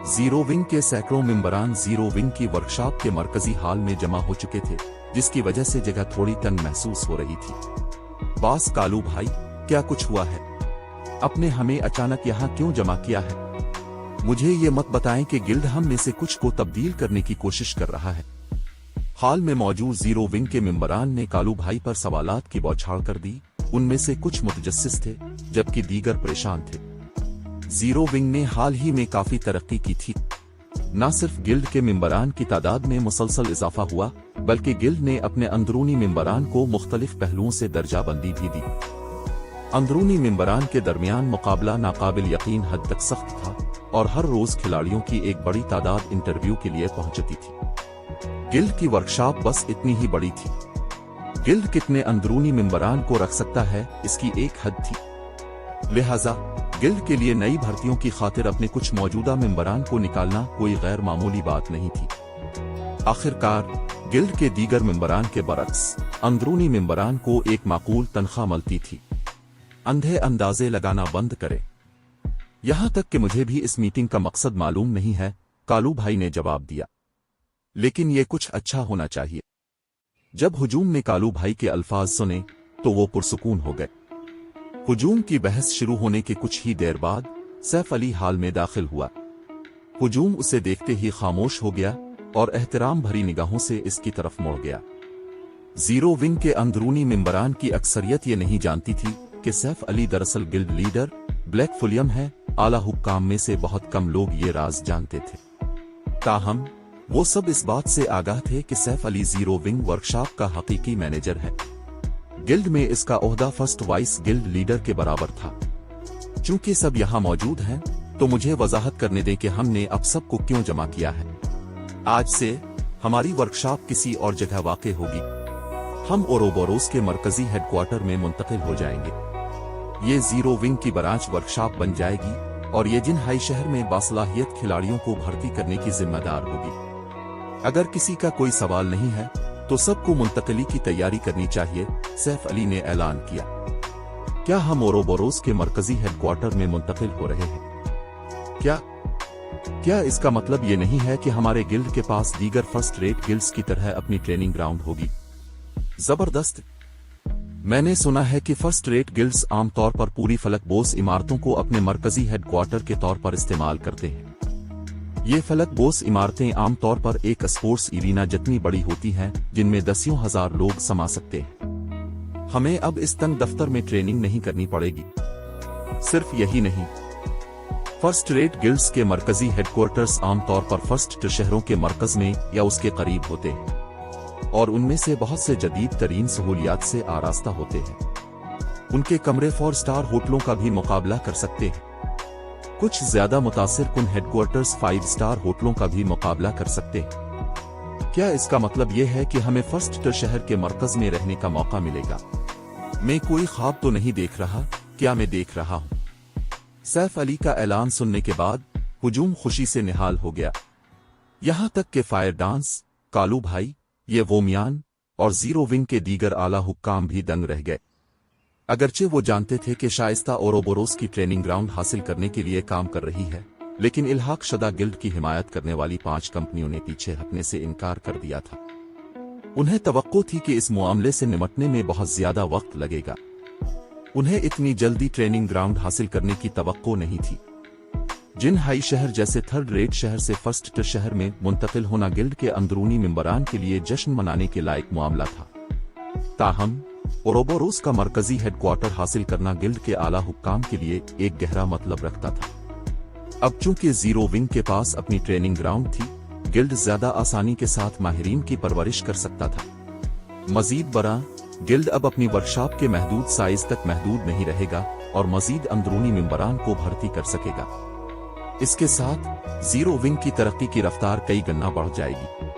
जीरो विंग के सैकड़ों मेंबरान जीरो विंग की वर्कशॉप के मरकजी हॉल में जमा हो चुके थे, जिसकी वजह से जगह थोड़ी तंग महसूस हो रही थी। बॉस कालू भाई, क्या कुछ हुआ है? आपने हमें अचानक यहाँ क्यों जमा किया है? मुझे ये मत बताएं कि गिल्ड हम में से कुछ को तब्दील करने की कोशिश कर रहा है। हाल में मौजूद जीरो विंग के मेंबरान ने कालू भाई पर सवालात की बौछार कर दी। उनमें से कुछ मुतजस्सिस थे, जबकि दीगर परेशान थे। जीरो विंग ने हाल ही में काफी तरक्की की थी। न सिर्फ गिल्ड के मेंबरान की तादाद में मुसलसल इजाफा हुआ, बल्कि गिल्ड ने अपने अंदरूनी मेंबरान को मुख्तलिफ पहलुओं से दर्जाबंदी भी दी। अंदरूनी मेंबरान के दरमियान मुकाबला नाकाबिल यकीन हद तक सख्त था। और हर रोज खिलाड़ियों की एक बड़ी तादाद इंटरव्यू के लिए पहुंचती थी। गिल्ड की वर्कशॉप बस इतनी ही बड़ी थी। गिल्ड कितने अंदरूनी मेंबरान को रख सकता है, इसकी एक हद थी। लिहाजा गिल्ड के लिए नई भर्तियों की खातिर अपने कुछ मौजूदा मेंबरान को निकालना कोई गैर मामूली बात नहीं थी। आखिरकार गिल्ड के दीगर मेंबरान के बरक्स अंदरूनी मेंबरान को एक माकूल तनख्वाह मिलती थी। अंधे अंदाजे लगाना बंद करें। यहां तक कि मुझे भी इस मीटिंग का मकसद मालूम नहीं है, कालू भाई ने जवाब दिया। लेकिन ये कुछ अच्छा होना चाहिए। जब हुजूम ने कालू भाई के अल्फाज सुने तो वो पुरसुकून हो गए। हुजूम की बहस शुरू होने के कुछ ही देर बाद सैफ अली हाल में दाखिल हुआ। हुजूम उसे देखते ही खामोश हो गया और एहतराम भरी निगाहों से इसकी तरफ मुड़ गया। जीरो विंग के अंदरूनी मेंबरान की अक्सरियत ये नहीं जानती थी कि सैफ अली दरअसल गिल्ड लीडर ब्लैक फुलियम है। आला हुक्काम में से बहुत कम लोग ये राज जानते थे। ताहम वो सब इस बात से आगाह थे कि Saif Ali zero wing workshop का हकीकी मैनेजर है। गिल्ड में इसका ओहदा फर्स्ट वाइस गिल्ड लीडर के बराबर था। चूंकि सब यहाँ मौजूद हैं, तो मुझे वजाहत करने दें कि हमने अब सबको क्यों जमा किया है। आज से हमारी वर्कशॉप किसी और जगह वाक़ होगी। हम ओरोबोरोस के मरकजी हेडक्वार्टर में मुंतकिल हो जाएंगे। ये जीरो विंग की ब्रांच वर्कशॉप बन जाएगी और ये जिन हाई शहर में बासलाहियत खिलाड़ियों को भर्ती करने की जिम्मेदार होगी। अगर किसी का कोई सवाल नहीं है तो सबको मुंतकली की तैयारी करनी चाहिए, सैफ अली ने ऐलान किया। क्या हम ओरोबोरोस के मरकजी हेडक्वार्टर में मुंतकिल हो रहे हैं? क्या इसका मतलब ये नहीं है कि हमारे गिल्ड के पास दीगर फर्स्ट रेट गिल्ड्स की तरह अपनी ट्रेनिंग ग्राउंड होगी? जबरदस्त। मैंने सुना है कि फर्स्ट रेट गिल्ड्स आमतौर पर पूरी फलकबोस इमारतों को अपने मरकजी हेडक्वार्टर के तौर पर इस्तेमाल करते हैं। ये फलकबोस इमारतें आमतौर पर एक स्पोर्ट्स इरीना जितनी बड़ी होती हैं, जिनमें दसियों हजार लोग समा सकते हैं। हमें अब इस तंग दफ्तर में ट्रेनिंग नहीं करनी पड़ेगी। सिर्फ यही नहीं, फर्स्ट रेट गिल्ड्स के मरकजी हेडक्वार्टर्स आमतौर पर फर्स्ट शहरों के मरकज में या उसके करीब होते हैं और उनमें से बहुत से जदीद तरीन सहूलियात से आरास्ता होते हैं। उनके कमरे 4 स्टार होटलों का भी मुकाबला कर सकते हैं। कुछ ज्यादा मुतासिर कुन हेडक्वार्टर्स 5 स्टार होटलों का भी मुकाबला कर सकते हैं। क्या इसका मतलब यह है कि हमें फर्स्ट शहर के मरकज में रहने का मौका मिलेगा? मैं कोई ख्वाब तो नहीं देख रहा, क्या मैं देख रहा हूं? सैफ अली का ऐलान सुनने के बाद हुजूम खुशी से निहाल हो गया। यहां तक कि फायर डांस, कालू भाई, ये वोमियान और जीरो विंग के दीगर आला हुक्काम भी दंग रह गए। अगरचे वो जानते थे कि शाइस्ता ओरोबोरोस की ट्रेनिंग ग्राउंड हासिल करने के लिए काम कर रही है, लेकिन इल्हाक शदा गिल्ड की हिमायत करने वाली 5 कंपनियों ने पीछे हटने से इनकार कर दिया था। उन्हें तवक्को थी कि इस मामले से निपटने में बहुत ज्यादा वक्त लगेगा। उन्हें इतनी जल्दी ट्रेनिंग ग्राउंड हासिल करने की तवक्को नहीं थी। जिन हाई शहर जैसे थर्ड रेट शहर से फर्स्ट शहर में मुंतकिल होना गिल्ड के अंदरूनी मेंबरान के लिए जश्न मनाने के लायक मामला था। ताहम ओरोबोरोस का मरकजी हेडक्वार्टर हासिल करना गिल्ड के आला हुक्काम के लिए एक गहरा मतलब रखता था। अब चूंकि जीरो विंग के पास अपनी ट्रेनिंग ग्राउंड थी, गिल्ड ज्यादा आसानी के साथ माहिरीन की परवरिश कर सकता था। मजीद बरा, गिल्ड अब अपनी वर्कशॉप के महदूद साइज तक महदूद नहीं रहेगा और मजीद अंदरूनी मेंबरान को भर्ती कर सकेगा। इसके साथ जीरो विंग की तरक्की की रफ्तार कई गुना बढ़ जाएगी।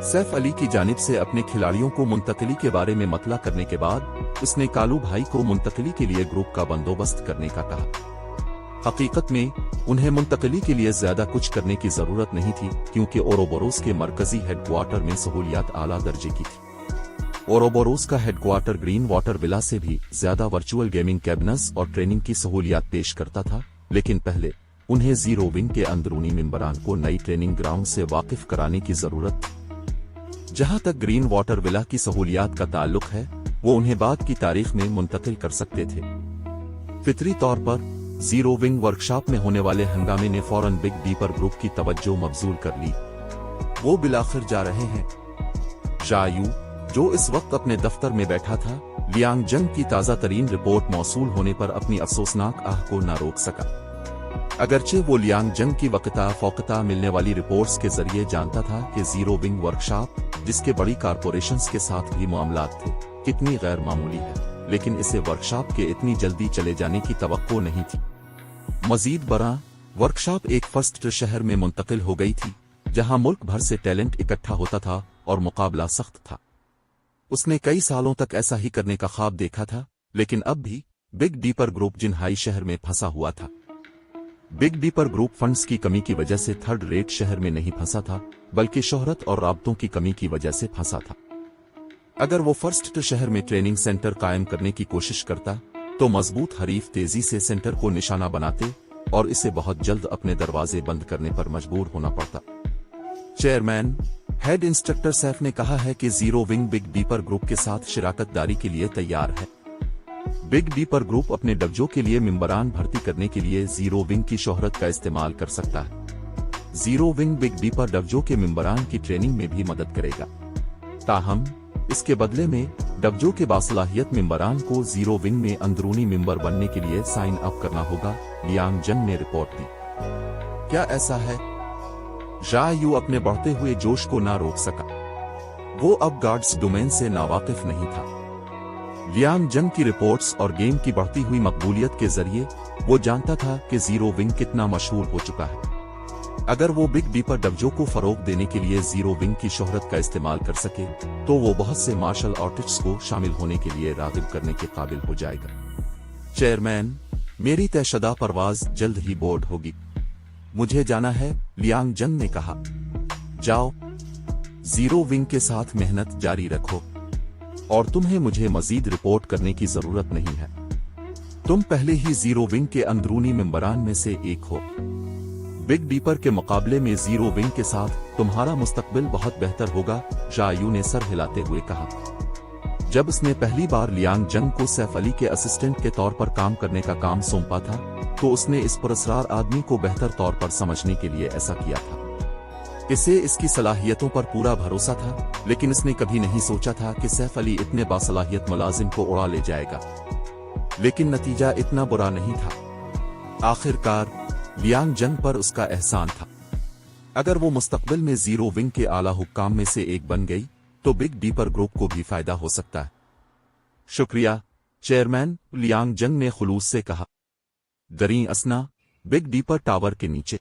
सैफ अली की जानिब से अपने खिलाड़ियों को मुंतकली के बारे में मतला करने के बाद उसने कालू भाई को मुंतकली के लिए ग्रुप का बंदोबस्त करने का कहा। हकीकत में उन्हें मुंतकली के लिए ज्यादा कुछ करने की जरूरत नहीं थी, क्योंकि ओरोबोरोस के मरकजी हेडक्वार्टर में सहूलियात आला दर्जे की थी। ओरोबोरोस का हेडक्वार्टर ग्रीन वाटर विला से भी ज्यादा वर्चुअल गेमिंग कैबिनेट्स और ट्रेनिंग की सहूलियात पेश करता था, लेकिन पहले उन्हें जीरो विंग के अंदरूनी मेंबरान को नई ट्रेनिंग ग्राउंड से वाकिफ कराने की जरूरत थी। जहां तक ग्रीन वाटर विला की सहूलियात का ताल्लुक है, वो उन्हें बाद की तारीख में मुंतकिल कर सकते थे। फितरी तौर पर जीरो विंग वर्कशॉप में होने वाले हंगामे ने फौरन बिग डीपर ग्रुप की तवज्जो मबजूल कर ली। वो बिलाखिर जा रहे हैं। शायू, जो इस वक्त अपने दफ्तर में बैठा था, लियांग जंग की ताजा तरीन रिपोर्ट मौसूल होने पर अपनी अफसोसनाक आह को न रोक सका। अगरचे वो लियांग जंग की वक्ता फौकता मिलने वाली रिपोर्ट्स के जरिए जानता था कि जीरो विंग वर्कशॉप, जिसके बड़ी कारपोरेशंस के साथ भी मामलात थे, कितनी गैर मामूली है, लेकिन इसे वर्कशॉप के इतनी जल्दी चले जाने की तवक्को नहीं थी। मजीद बरा, वर्कशॉप एक फर्स्ट शहर में मुंतकिल हो गई थी जहां मुल्क भर से टैलेंट इकट्ठा होता था और मुकाबला सख्त था। उसने कई सालों तक ऐसा ही करने का ख्वाब देखा था, लेकिन अब भी बिग डीपर ग्रुप जिनहाई शहर में फंसा हुआ था। बिग डीपर ग्रुप फंड्स की कमी की वजह से थर्ड रेट शहर में नहीं फंसा था, बल्कि शोहरत और राबतों की कमी की वजह से फंसा था। अगर वो फर्स्ट शहर में ट्रेनिंग सेंटर कायम करने की कोशिश करता तो मजबूत हरीफ तेजी से सेंटर को निशाना बनाते और इसे बहुत जल्द अपने दरवाजे बंद करने पर मजबूर होना पड़ता। चेयरमैन हेड इंस्ट्रक्टर सैफ ने कहा है कि zero wing big deeper group के साथ शिराकत दारी के लिए तैयार है। बिग डीपर ग्रुप अपने डब्जो के लिए मेंबरान भर्ती करने के लिए जीरो विंग की शोहरत का इस्तेमाल कर सकता है। जीरो विंग बिग डीपर डब्जो के मेंबरान की ट्रेनिंग में भी मदद करेगा। ताहम इसके बदले में डब्जो के बासलाहियत मेंबरान को जीरो विंग में अंदरूनी मेंबर बनने के लिए साइन अप करना होगा, लियांग जंग ने रिपोर्ट दी। क्या ऐसा है? जायू अपने बढ़ते हुए जोश को ना रोक सका। वो अब गार्ड्स डोमेन से नावाकिफ नहीं था। लियांग जंग की रिपोर्ट्स और गेम की बढ़ती हुई मकबूलियत के जरिए वो जानता था कि जीरो विंग कितना मशहूर हो चुका है। अगर वो बिग डीपर डब्जो को फरोग देने के लिए जीरो विंग की शोहरत का इस्तेमाल कर सके तो वो बहुत से मार्शल आर्टिस्ट्स को शामिल होने के लिए रागिब करने के काबिल हो जाएगा। चेयरमैन, मेरी तयशदा परवाज जल्द ही बोर्ड होगी। मुझे जाना है, लियांग जंग ने कहा। जाओ, जीरो विंग के साथ मेहनत जारी रखो और तुम्हें मुझे मजीद रिपोर्ट करने की जरूरत नहीं है। तुम पहले ही जीरो विंग के अंदरूनी मेंबरान में से एक हो। बिग डीपर के मुकाबले में जीरो विंग के साथ तुम्हारा मुस्तकबिल बहुत बेहतर होगा, जायू ने सर हिलाते हुए कहा। जब उसने पहली बार लियांग जंग को सैफ अली के असिस्टेंट के तौर पर काम करने का काम सौंपा था तो उसने इस पुरस्कार आदमी को बेहतर तौर पर समझने के लिए ऐसा किया था। इसे इसकी सलाहियतों पर पूरा भरोसा था, लेकिन इसने कभी नहीं सोचा था कि सैफ अली इतने बासलाहियत मुलाजिम को उड़ा ले जाएगा। लेकिन नतीजा इतना बुरा नहीं था। आखिरकार लियांग जंग पर उसका एहसान था। अगर वो मुस्तकबिल में जीरो विंग के आला हुक्काम में से एक बन गई तो बिग डीपर ग्रुप को भी फायदा हो सकता है। शुक्रिया चेयरमैन, लियांग जंग ने खुलूस से कहा। दरीं असना बिग डीपर टावर के नीचे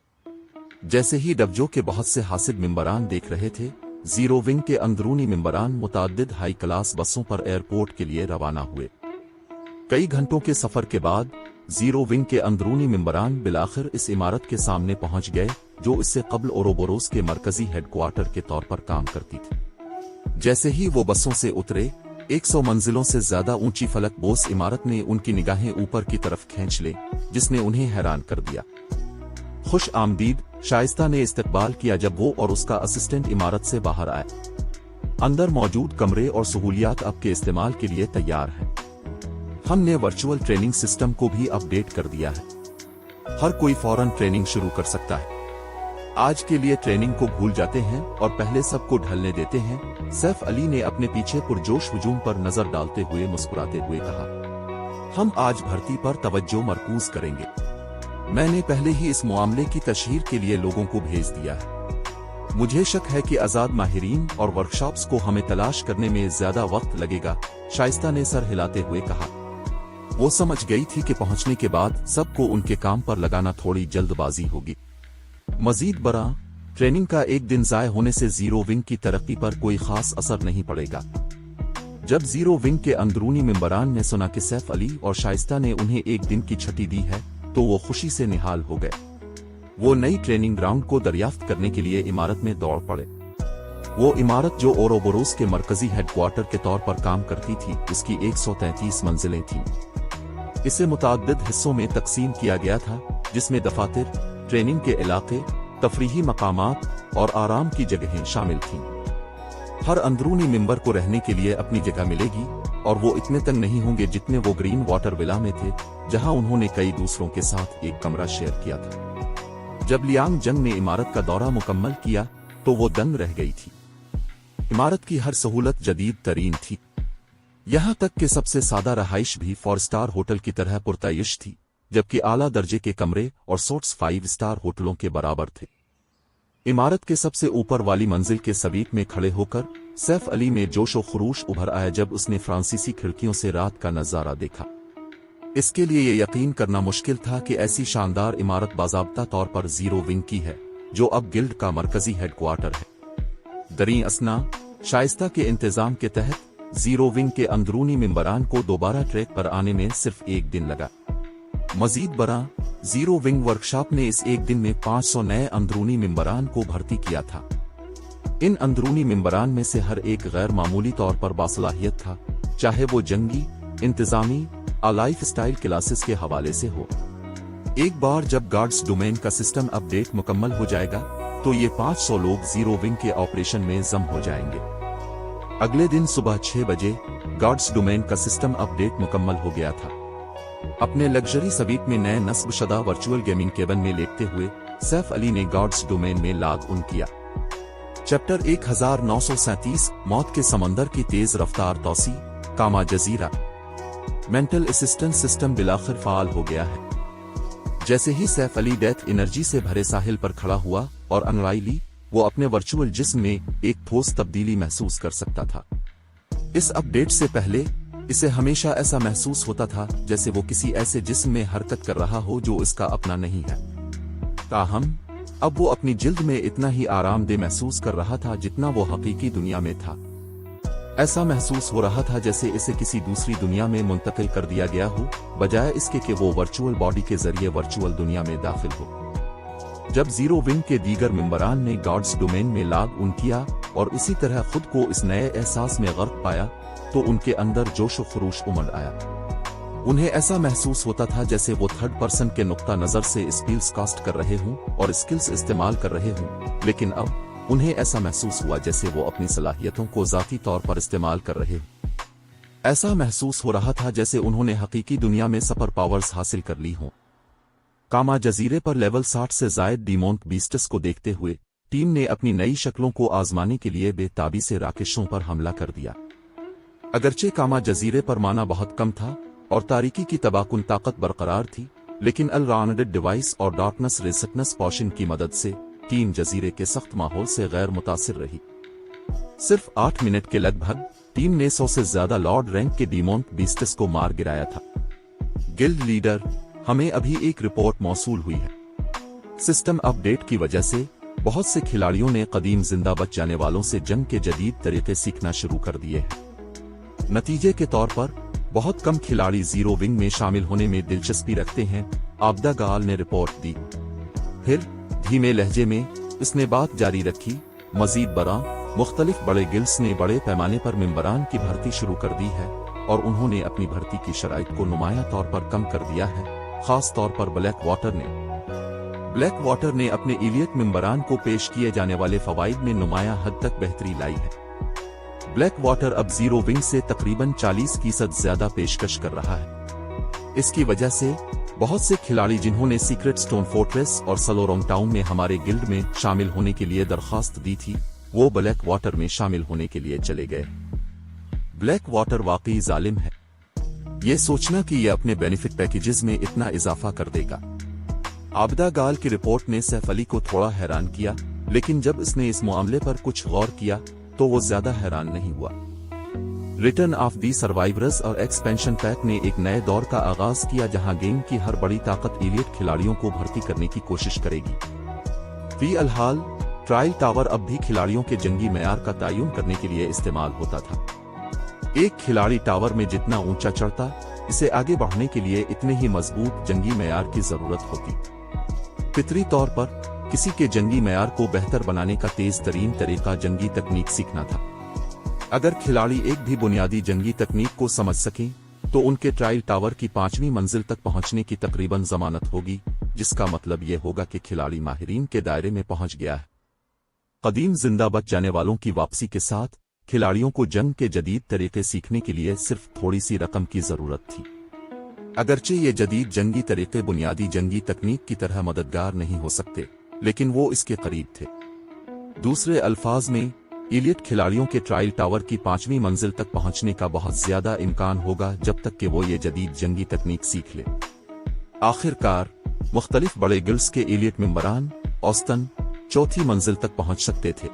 जैसे ही डब्जो के बहुत से हासिब मेंबरान देख रहे थे, जीरो विंग के अंदरूनी मेंबरान मुताद्दिद हाई क्लास बसों पर एयरपोर्ट के लिए रवाना हुए। कई घंटों के सफर के बाद जीरो विंग के अंदरूनी मेंबरान बिलाखिर इस इमारत के सामने पहुंच गए जो इससे कबल ओरोबोरोस के मरकजी हेडक्वार्टर के तौर पर काम करती थी। जैसे ही वो बसों से उतरे, 100 मंजिलों से ज्यादा ऊंची फलक बोस इमारत ने उनकी निगाहें ऊपर की तरफ खींच ले, जिसने उन्हें हैरान कर दिया। खुश आमदीद शाइस्ता ने इस्तकबाल किया जब वो और उसका असिस्टेंट इमारत से बाहर आए। अंदर मौजूद कमरे और सहूलियात अब के इस्तेमाल के लिए तैयार हैं। हमने वर्चुअल ट्रेनिंग सिस्टम को भी अपडेट कर दिया है। हर कोई फौरन ट्रेनिंग शुरू कर सकता है। आज के लिए ट्रेनिंग को भूल जाते हैं और पहले सबको ढलने देते हैं, सैफ अली ने अपने पीछे पुरजोश हुजूम पर नजर डालते हुए मुस्कुराते हुए कहा। हम आज भर्ती पर तवज्जो मरकूज करेंगे। मैंने पहले ही इस मामले की तशहीर के लिए लोगों को भेज दिया है। मुझे शक है कि आजाद माहिरीन और वर्कशॉप्स को हमें तलाश करने में ज्यादा वक्त लगेगा, शाइस्ता ने सर हिलाते हुए कहा। वो समझ गई थी कि पहुंचने के बाद सबको उनके काम पर लगाना थोड़ी जल्दबाजी होगी। मजीद बरा, ट्रेनिंग का एक दिन जाय होने से जीरो विंग की तरक्की पर कोई खास असर नहीं पड़ेगा। जब जीरो विंग के अंदरूनी मेंबरान ने सुना कि सैफ अली और शाइस्ता ने उन्हें एक दिन की छुट्टी दी है तो वो खुशी से निहाल हो गए। वो नई ट्रेनिंग ग्राउंड को दरियाफ्त करने के लिए इमारत में दौड़ पड़े। वो इमारत जो ओरोबोरोस के मरकजी हेडक्वार्टर के तौर पर काम करती थी, उसकी 133 मंजिलें थीं। इसे मुताद्दिद हिस्सों में तकसीम किया गया था, जिसमें दफातर, ट्रेनिंग के इलाके, तफरीही मकामात और आराम की जगहें शामिल थीं। हर अंदरूनी मेंबर को रहने के लिए अपनी जगह मिलेगी और वो इतने तंग नहीं होंगे जितने वो ग्रीन वाटर विला में थे, जहां उन्होंने कई दूसरों के साथ एक कमरा शेयर किया था। जब लियांग जंग ने इमारत का दौरा मुकम्मल किया तो वो दंग रह गई थी। इमारत की हर सहूलत जदीद तरीन थी। यहां तक कि सबसे सादा रहाइश भी 4 स्टार होटल की तरह पुरताइश थी, जबकि आला दर्जे के कमरे और सोट्स 5 स्टार होटलों के बराबर थे। इमारत के सबसे ऊपर वाली मंजिल के सवीप में खड़े होकर सैफ अली में जोशो खरूश उभर आया जब उसने फ्रांसीसी खिड़कियों से रात का नजारा देखा। इसके लिए ये यकीन करना मुश्किल था कि ऐसी शानदार इमारत बाज़ाब्ता तौर पर जीरो विंग की है, जो अब गिल्ड का मरकजी हेडक्वार्टर है। दरीं असना शाइस्ता के इंतजाम के तहत जीरो विंग के अंदरूनी मेंबरान को दोबारा ट्रैक पर आने में सिर्फ एक दिन लगा। मजीद बरा जीरो विंग वर्कशॉप ने इस एक दिन में 500 नए अंदरूनी मेंबरान को भर्ती किया था। इन अंदरूनी मेंबरान में से हर एक गैर मामूली तौर पर बासलाहियत था, चाहे वो जंगी, इंतजामी या लाइफ स्टाइल क्लासेस के हवाले से हो। एक बार जब गार्ड्स डोमेन का सिस्टम अपडेट मुकम्मल हो जाएगा तो ये 500 लोग जीरो विंग के ऑपरेशन में जम हो जाएंगे। अगले दिन सुबह 6 बजे गार्ड्स डोमेन का सिस्टम अपडेट मुकम्मल हो गया था। अपने लग्जरी सवीट में नए नस्बशुदा वर्चुअल गेमिंग केबिन में लेटते हुए सैफ अली ने गार्ड्स डोमेन में लॉग इन किया। चैप्टर 1937 मौत के समंदर की तेज रफ्तार तौसी, कामा जजीरा। मेंटल असिस्टेंस सिस्टम बिलाखिर फाल हो गया है। जैसे ही सैफ अली डेथ एनर्जी से भरे साहिल पर खड़ा हुआ और अंगड़ाई ली, वो अपने वर्चुअल जिस्म में एक ठोस तब्दीली महसूस कर सकता था। इस अपडेट से पहले इसे हमेशा ऐसा महसूस होता था जैसे वो किसी ऐसे जिस्म में हरकत कर रहा हो जो इसका अपना नहीं है। ताहम अब वो अपनी जिल्द में इतना ही आरामदेह महसूस कर रहा था जितना वो हकीकी दुनिया में था। ऐसा महसूस हो रहा था जैसे इसे किसी दूसरी दुनिया में मुंतकिल कर दिया गया हो, बजाय इसके कि वो वर्चुअल बॉडी के जरिए वर्चुअल दुनिया में दाखिल हो। जब जीरो विंग के दीगर मेंबरान ने गार्ड्स डोमेन में लॉग इन किया और इसी तरह खुद को इस नए एहसास में गर्क पाया, तो उनके अंदर जोश व खरूश उमड़ आया। उन्हें ऐसा महसूस होता था जैसे वो थर्ड पर्सन के नुक्ता नजर से स्किल्स कास्ट कर रहे हों और स्किल्स इस्तेमाल कर रहे हों, लेकिन अब उन्हें ऐसा महसूस हुआ जैसे वो अपनी सलाहियतों को जाती तौर पर इस्तेमाल कर रहे हों। ऐसा महसूस हो रहा था जैसे उन्होंने हकीकी दुनिया में सुपर पावर्स हासिल कर ली हों। कामा जजीरे पर लेवल 60 से जायद डीमोंट बीस्टस को देखते हुए टीम ने अपनी नई शक्लों को आजमाने के लिए बेताबी से राकेशों पर हमला कर दिया। अगरचे कामा जजीरे पर माना बहुत कम था और तारीकी की तबाकुन ताकत बरकरार थी, लेकिन अल-राउंडेड डिवाइस और डार्कनेस रेजिस्टेंस पोशन की मदद से टीम जजीरे के सख्त माहौल से गैर मुतासिर रही। सिर्फ 8 मिनट के लगभग टीम ने 100 से ज्यादा लॉर्ड रैंक के डीमोंट बीस्टस को मार गिराया था। गिल्ड लीडर, हमें अभी एक रिपोर्ट मौसूल हुई है। सिस्टम अपडेट की वजह से बहुत से खिलाड़ियों ने कदीम जिंदा बच जाने वालों से जंग के जदीद तरीके सीखना शुरू कर दिए हैं। नतीजे के तौर पर बहुत कम खिलाड़ी जीरो विंग में शामिल होने में दिलचस्पी रखते हैं, आबदा गाल ने रिपोर्ट दी। फिर धीमे लहजे में इसने बात जारी रखी, मजीद बरा मुख्तलिफ बड़े गिल्ड्स ने बड़े पैमाने पर मेंबरान की भर्ती शुरू कर दी है और उन्होंने अपनी भर्ती की शराइत को नुमाया तौर पर कम कर दिया है। खास तौर पर ब्लैक वाटर ने अपने इलियट मेंबरान को पेश किए जाने वाले फवाइद में नुमाया हद तक बेहतरी लाई है। ब्लैक वाटर अब जीरो विंग से तकरीबन 40% ज्यादा पेशकश कर रहा है। इसकी वजह से बहुत से खिलाड़ी जिन्होंने सीक्रेट स्टोन फोर्ट्रेस और सलोरोंग टाउन में हमारे गिल्ड में शामिल होने के लिए दरखास्त दी थी, वो ब्लैक वाटर में शामिल होने के लिए चले गए। ब्लैक वाटर वाकई जालिम है। ये सोचना कि ये अपने बेनिफिट पैकेजेस में इतना इजाफा कर देगा। आबदा गाल की रिपोर्ट ने सैफ अली को थोड़ा हैरान किया, लेकिन जब इसने इस मामले पर कुछ गौर किया तो वो ज्यादा हैरान नहीं हुआ। रिटर्न ऑफ दी सर्वाइवर्स और एक्सपेंशन पैक ने एक नए दौर का आगाज किया जहां गेम की हर बड़ी ताकत एलिट खिलाड़ियों को भर्ती करने की कोशिश करेगी। फिलहाल ट्रायल टावर अब भी खिलाड़ियों के जंगी मेयार का तयन करने के लिए इस्तेमाल होता था। एक खिलाड़ी टावर में जितना ऊंचा चढ़ता, इसे आगे बढ़ने के लिए इतने ही मजबूत जंगी मेयार की जरूरत होती। फितरी तौर पर किसी के जंगी मेयार को बेहतर बनाने का तेज तरीन तरीका जंगी तकनीक सीखना था। अगर खिलाड़ी एक भी बुनियादी जंगी तकनीक को समझ सकें तो उनके ट्रायल टावर की 5वीं मंजिल तक पहुंचने की तकरीबन जमानत होगी, जिसका मतलब यह होगा कि खिलाड़ी माहिरीन के दायरे में पहुंच गया है। कदीम जिंदा बच जाने वालों की वापसी के साथ खिलाड़ियों को जंग के जदीद तरीके सीखने के लिए सिर्फ थोड़ी सी रकम की जरूरत थी। अगरचे ये जदीद जंगी तरीके बुनियादी जंगी तकनीक की तरह मददगार नहीं हो सकते, लेकिन वो इसके करीब थे। दूसरे अल्फाज में, एलिट खिलाड़ियों के ट्रायल टावर की 5वीं मंजिल तक पहुंचने का बहुत ज्यादा इम्कान होगा जब तक कि वो ये जदीद जंगी तकनीक सीख ले। आखिरकार मुख्तलिफ बड़े गिल्ड्स के एलिट मेंबरान औसतन 4थी मंजिल तक पहुंच सकते थे।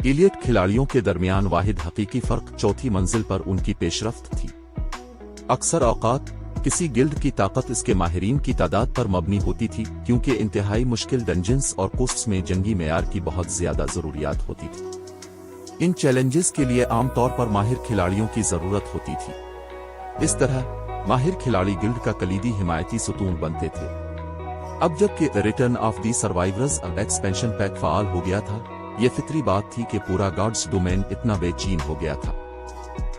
एलिट खिलाड़ियों के दरमियान वाहिद हकीकी फर्क 4थी मंजिल पर उनकी पेशरफ्त थी। अक्सर औकात किसी गिल्ड की ताकत इसके माहिरीन की तादाद पर मबनी होती थी, क्योंकि इंतहाई मुश्किल डंजन्स और कोस्ट्स में जंगी मेयार की बहुत ज्यादा जरूरियात होती थी। इन चैलेंजेस के लिए आमतौर पर माहिर खिलाड़ियों की जरूरत होती थी। इस तरह माहिर खिलाड़ी गिल्ड का कलीदी हिमायती सुतून बनते थे। अब जबकि return of the survivors expansion pack फाल हो गया था, ये फितरी बात थी कि पूरा गॉड्स डोमेन इतना बेचैन हो गया था।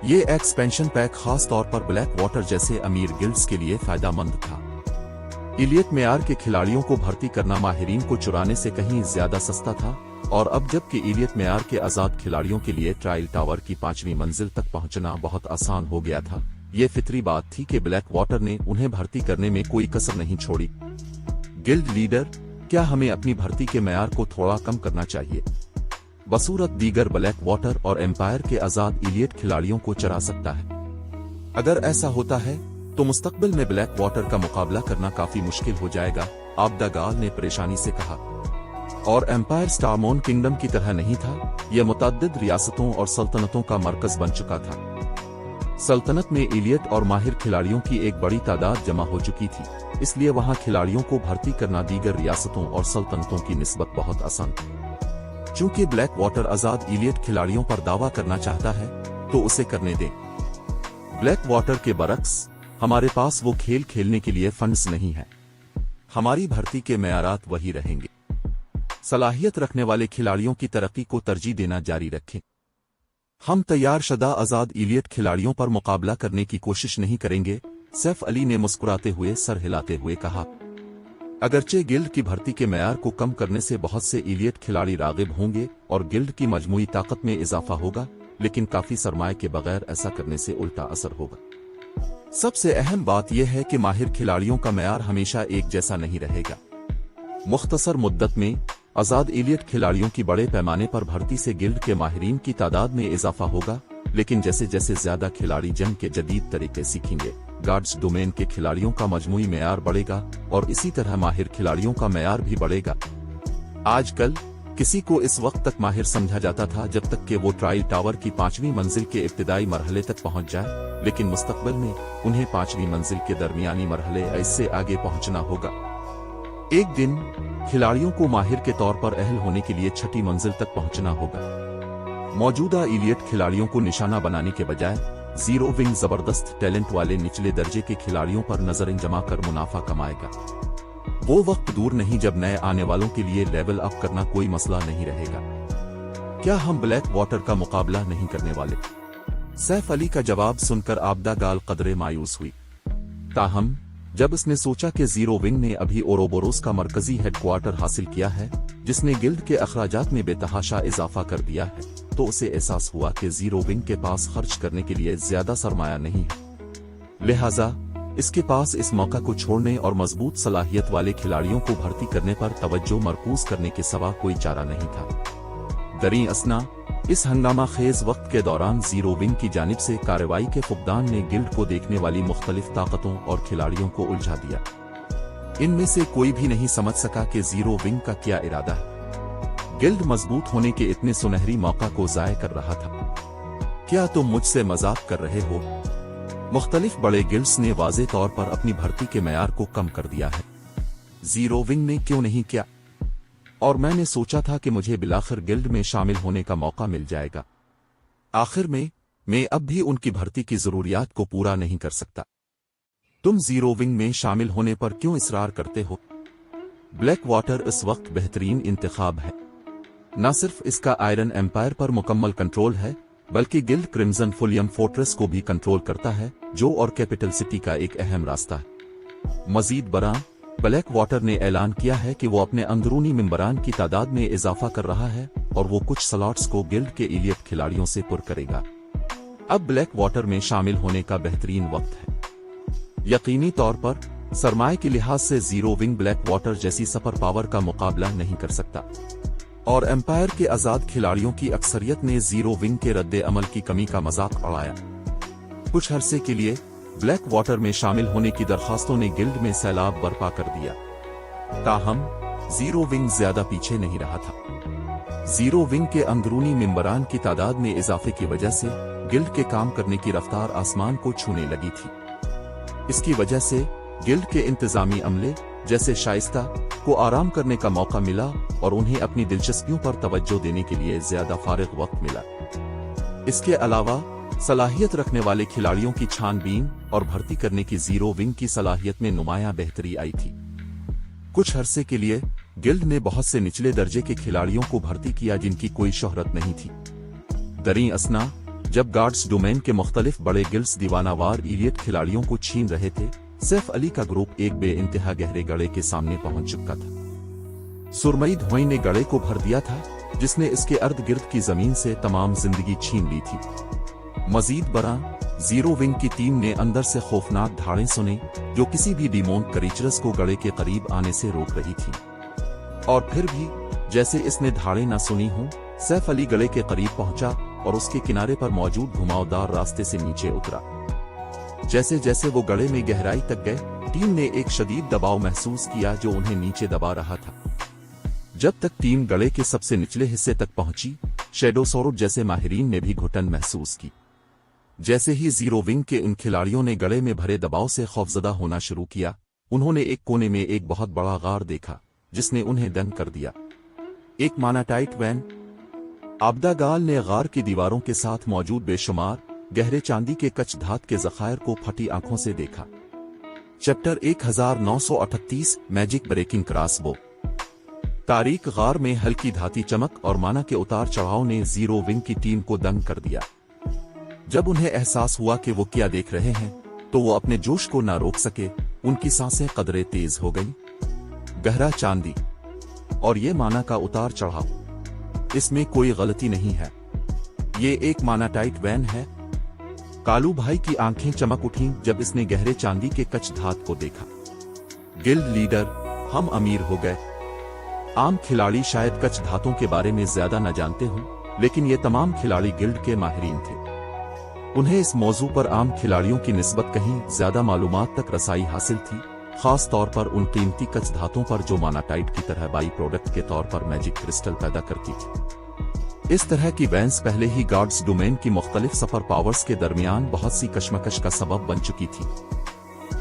ये एक्सपेंशन पैक खास तौर पर ब्लैक वाटर जैसे अमीर गिल्ड्स के लिए फायदेमंद था। इलियट मेयार के खिलाड़ियों को भर्ती करना माहिरीन को चुराने से कहीं ज्यादा सस्ता था, और अब जबकि इलियट मेयार के आजाद खिलाड़ियों के लिए ट्रायल टावर की 5वीं मंजिल तक पहुंचना बहुत आसान हो गया था, ये फितरी बात थी कि ब्लैक वाटर ने उन्हें भर्ती करने में कोई कसर नहीं छोड़ी। गिल्ड लीडर, क्या हमें अपनी भर्ती के मेयार को थोड़ा कम करना चाहिए? बसूरत दीगर ब्लैक वाटर और एम्पायर के आजाद इलियट खिलाड़ियों को चरा सकता है। अगर ऐसा होता है तो मुस्तकबिल में ब्लैक वाटर का मुकाबला करना काफी मुश्किल हो जाएगा, आब्दा गाल ने परेशानी से कहा। और एम्पायर स्टारमोन किंगडम की तरह नहीं था, यह मुतअद्दिद रियासतों और सल्तनतों का मरकज बन चुका था। सल्तनत में इलियट और माहिर खिलाड़ियों की एक बड़ी तादाद जमा हो चुकी थी, इसलिए वहां खिलाड़ियों को भर्ती करना दीगर रियासतों और सल्तनतों की निस्बत बहुत आसान थी। चूंकि ब्लैक वाटर आजाद इलियट खिलाड़ियों पर दावा करना चाहता है तो उसे करने दें। ब्लैक वाटर के बरक्स, हमारे पास वो खेल खेलने के लिए फंड्स नहीं है। हमारी भर्ती के मेयारात वही रहेंगे। सलाहियत रखने वाले खिलाड़ियों की तरक्की को तरजीह देना जारी रखें। हम तैयार शुदा आजाद इलियट खिलाड़ियों पर मुकाबला करने की कोशिश नहीं करेंगे, सैफ अली ने मुस्कुराते हुए सर हिलाते हुए कहा। अगरचे गिल्ड की भर्ती के मेयार को कम करने से बहुत से इलियट खिलाड़ी रागिब होंगे और गिल्ड की मजमूई ताकत में इजाफा होगा, लेकिन काफी सरमाए के बगैर ऐसा करने से उल्टा असर होगा। सबसे अहम बात यह है कि माहिर खिलाड़ियों का मेयार हमेशा एक जैसा नहीं रहेगा। मुख्तसर मुद्दत में आजाद इलियट खिलाड़ियों की बड़े पैमाने पर भर्ती से गिल्ड के माहिरीन की तादाद में इजाफा होगा, लेकिन जैसे जैसे ज्यादा खिलाड़ी जंग के जदीद तरीके सीखेंगे, गार्ड्स डोमेन के खिलाड़ियों का मजमूई मेयार बढ़ेगा और इसी तरह माहिर खिलाड़ियों का मेयार भी बढ़ेगा। आजकल किसी को इस वक्त तक माहिर समझा जाता था जब तक कि वो ट्रायल टावर की 5वीं मंजिल के इब्तिदाई मरहले तक पहुंच जाए, लेकिन मुस्तकबिल में उन्हें 5वीं मंजिल के दरमियानी मरहले इससे आगे पहुंचना होगा। एक दिन खिलाड़ियों को माहिर के तौर पर अहल होने के लिए 6ठी मंजिल तक पहुंचना होगा। मौजूदा इलियट खिलाड़ियों को निशाना बनाने के बजाय जीरो विंग जबरदस्त टैलेंट वाले निचले दर्जे के खिलाड़ियों पर नजरें जमा कर मुनाफा कमाएगा। वो वक्त दूर नहीं जब नए आने वालों के लिए लेवल अप करना कोई मसला नहीं रहेगा। क्या हम ब्लैक वाटर का मुकाबला नहीं करने वाले? सैफ अली का जवाब सुनकर आब्दा गाल कदरे मायूस हुई। ताहम जब उसने सोचा कि जीरो विंग ने अभी ओरोबोरोस का मरकजी हेडक्वार्टर हासिल किया है, जिसने गिल्ड के अखराजात में बेतहाशा इजाफा कर दिया है, तो उसे एहसास हुआ कि जीरो विंग के पास खर्च करने के लिए ज्यादा सरमाया नहीं है। लिहाजा इसके पास इस मौका को छोड़ने और मजबूत सलाहियत वाले खिलाड़ियों को भर्ती करने पर तवज्जो मरकूज करने के सिवा कोई चारा नहीं था। दरी असना इस हंगामा खेज वक्त के दौरान जीरो विंग की जानिब से कार्रवाई के फुकदान ने गिल्ड को देखने वाली मुख्तलिफ ताकतों और खिलाड़ियों को उलझा दिया। इनमें से कोई भी नहीं समझ सका कि जीरो विंग का क्या इरादा है। गिल्ड मजबूत होने के इतने सुनहरी मौका को जाय कर रहा था। क्या तुम मुझसे मजाक कर रहे हो? मुख्तलिफ बड़े गिल्ड्स ने वाज़े तौर पर अपनी भर्ती के मेयार को कम कर दिया है। जीरो विंग ने क्यों नहीं किया? और मैंने सोचा था कि मुझे बिलाखिर गिल्ड में शामिल होने का मौका मिल जाएगा। आखिर में मैं अब भी उनकी भर्ती की जरूरियात को पूरा नहीं कर सकता। तुम जीरो विंग में शामिल होने पर क्यों इसरार करते हो? ब्लैक वाटर इस वक्त बेहतरीन इंतखाब है। न सिर्फ इसका आयरन एम्पायर पर मुकम्मल कंट्रोल है, बल्कि गिल्ड क्रिम्सन फुलियम फोर्ट्रेस को भी कंट्रोल करता है, जो और कैपिटल सिटी का एक अहम रास्ता है। मजीद बरां, ब्लैक वाटर ने ऐलान किया है कि वो अपने अंदरूनी मेंबरान की तादाद में इजाफा कर रहा है और वो कुछ स्लॉट्स को गिल्ड के इलियट खिलाड़ियों से पुर करेगा। अब ब्लैक वाटर में शामिल होने का बेहतरीन वक्त है। यकीनी तौर पर सरमाए के लिहाज से जीरो विंग ब्लैक वाटर जैसी सुपर पावर का मुकाबला नहीं कर सकता, और एम्पायर के आजाद खिलाड़ियों की अक्सरियत ने जीरो विंग के रद्दे अमल की कमी का मजाक उड़ाया। कुछ अरसे के लिए ब्लैक वाटर में शामिल होने की दरखास्तों ने गिल्ड में सैलाब बर्पा कर दिया। ताहम जीरो विंग ज्यादा पीछे नहीं रहा था। जीरो विंग के अंदरूनी मेंबरान की तादाद में इजाफे की वजह से गिल्ड के काम करने की रफ्तार आसमान को छूने लगी थी। इसकी वजह से गिल्ड के इंतजामी अमले जैसे शाइस्ता को आराम करने का मौका मिला और उन्हें अपनी दिलचस्पियों पर तवज्जो देने के लिए ज्यादा फारिग वक्त मिला। इसके अलावा सलाहियत रखने वाले खिलाड़ियों की छानबीन और भर्ती करने की जीरो विंग की सलाहियत में नुमायां बेहतरी आई थी। कुछ अरसे के लिए गिल्ड ने बहुत से निचले दर्जे के खिलाड़ियों को भर्ती किया जिनकी कोई शोहरत नहीं थी। दरी असना जब गार्ड्स डोमेन के मुख्तलिफ बड़े गिल्ड्स दीवानावार इलियट खिलाड़ियों को छीन रहे थे, सैफ अली का ग्रुप एक बेइंतहा गहरे गड़े के सामने पहुंच चुका था। सुरमई धोई ने गड़े को भर दिया था जिसने इसके अर्द गिर्द की जमीन से तमाम जिंदगी छीन ली थी। मजीद बरा जीरो विंग की टीम ने अंदर से खौफनाक धाड़ें सुनी जो किसी भी डिमोन क्रीचर्स को गड़े के करीब आने से रोक रही थी। और फिर भी जैसे इसने धाड़ें न सुनी हों, सैफ अली गड़े के करीब पहुंचा और उसके किनारे पर मौजूद घुमावदार रास्ते से नीचे उतरा। जैसे जैसे वो गड़े में गहराई तक गए, टीम ने एक शदीद दबाव महसूस किया जो उन्हें नीचे दबा रहा था। जब तक टीम गड़े के सबसे निचले हिस्से तक पहुंची, शैडो सोरुट जैसे माहिरीन ने भी घुटन महसूस की। जैसे ही जीरो विंग के इन खिलाड़ियों ने गड़े में भरे दबाव से खौफजदा होना शुरू किया, उन्होंने एक कोने में एक बहुत बड़ा गार देखा जिसने उन्हें दंग कर दिया। एक मानाटाइट वैन। आबदागाल ने गार की दीवारों के साथ मौजूद बेशुमार गहरे चांदी के कच धात के जखायर को फटी आंखों से देखा। Chapter 1938 magic breaking crossbow. तारीख गार में हल्की धाती चमक और माना के उतार चढ़ाव ने जीरो विंग की टीम को दंग कर दिया। जब उन्हें एहसास हुआ कि वो क्या देख रहे हैं, तो वो अपने जोश को ना रोक सके। उनकी सांसें कदरे तेज हो गईं। गहरा चांदी और ये माना का उतार चढ़ाव, इसमें कोई गलती नहीं है। ये एक मानाटाइट वैन है। कालू भाई की आंखें चमक उठीं जब इसने गहरे चांदी के कच धात को देखा। गिल्ड लीडर, हम अमीर हो गए। आम खिलाड़ी शायद कच धातों के बारे में ज्यादा न जानते हों, लेकिन ये तमाम खिलाड़ी गिल्ड के माहिरीन थे। उन्हें इस मौजू पर आम खिलाड़ियों की निस्बत कहीं ज्यादा मालूमात तक रसाई हासिल थी, खास तौर पर उन कीमती कच धातों पर जो मानाटाइट की तरह बाई प्रोडक्ट के तौर पर मैजिक क्रिस्टल पैदा करती थी। इस तरह की वैन्स पहले ही गार्ड्स डोमेन की मुख्तलिफ सफर पावर्स के दरमियान बहुत सी कशमकश का सबब बन चुकी थी।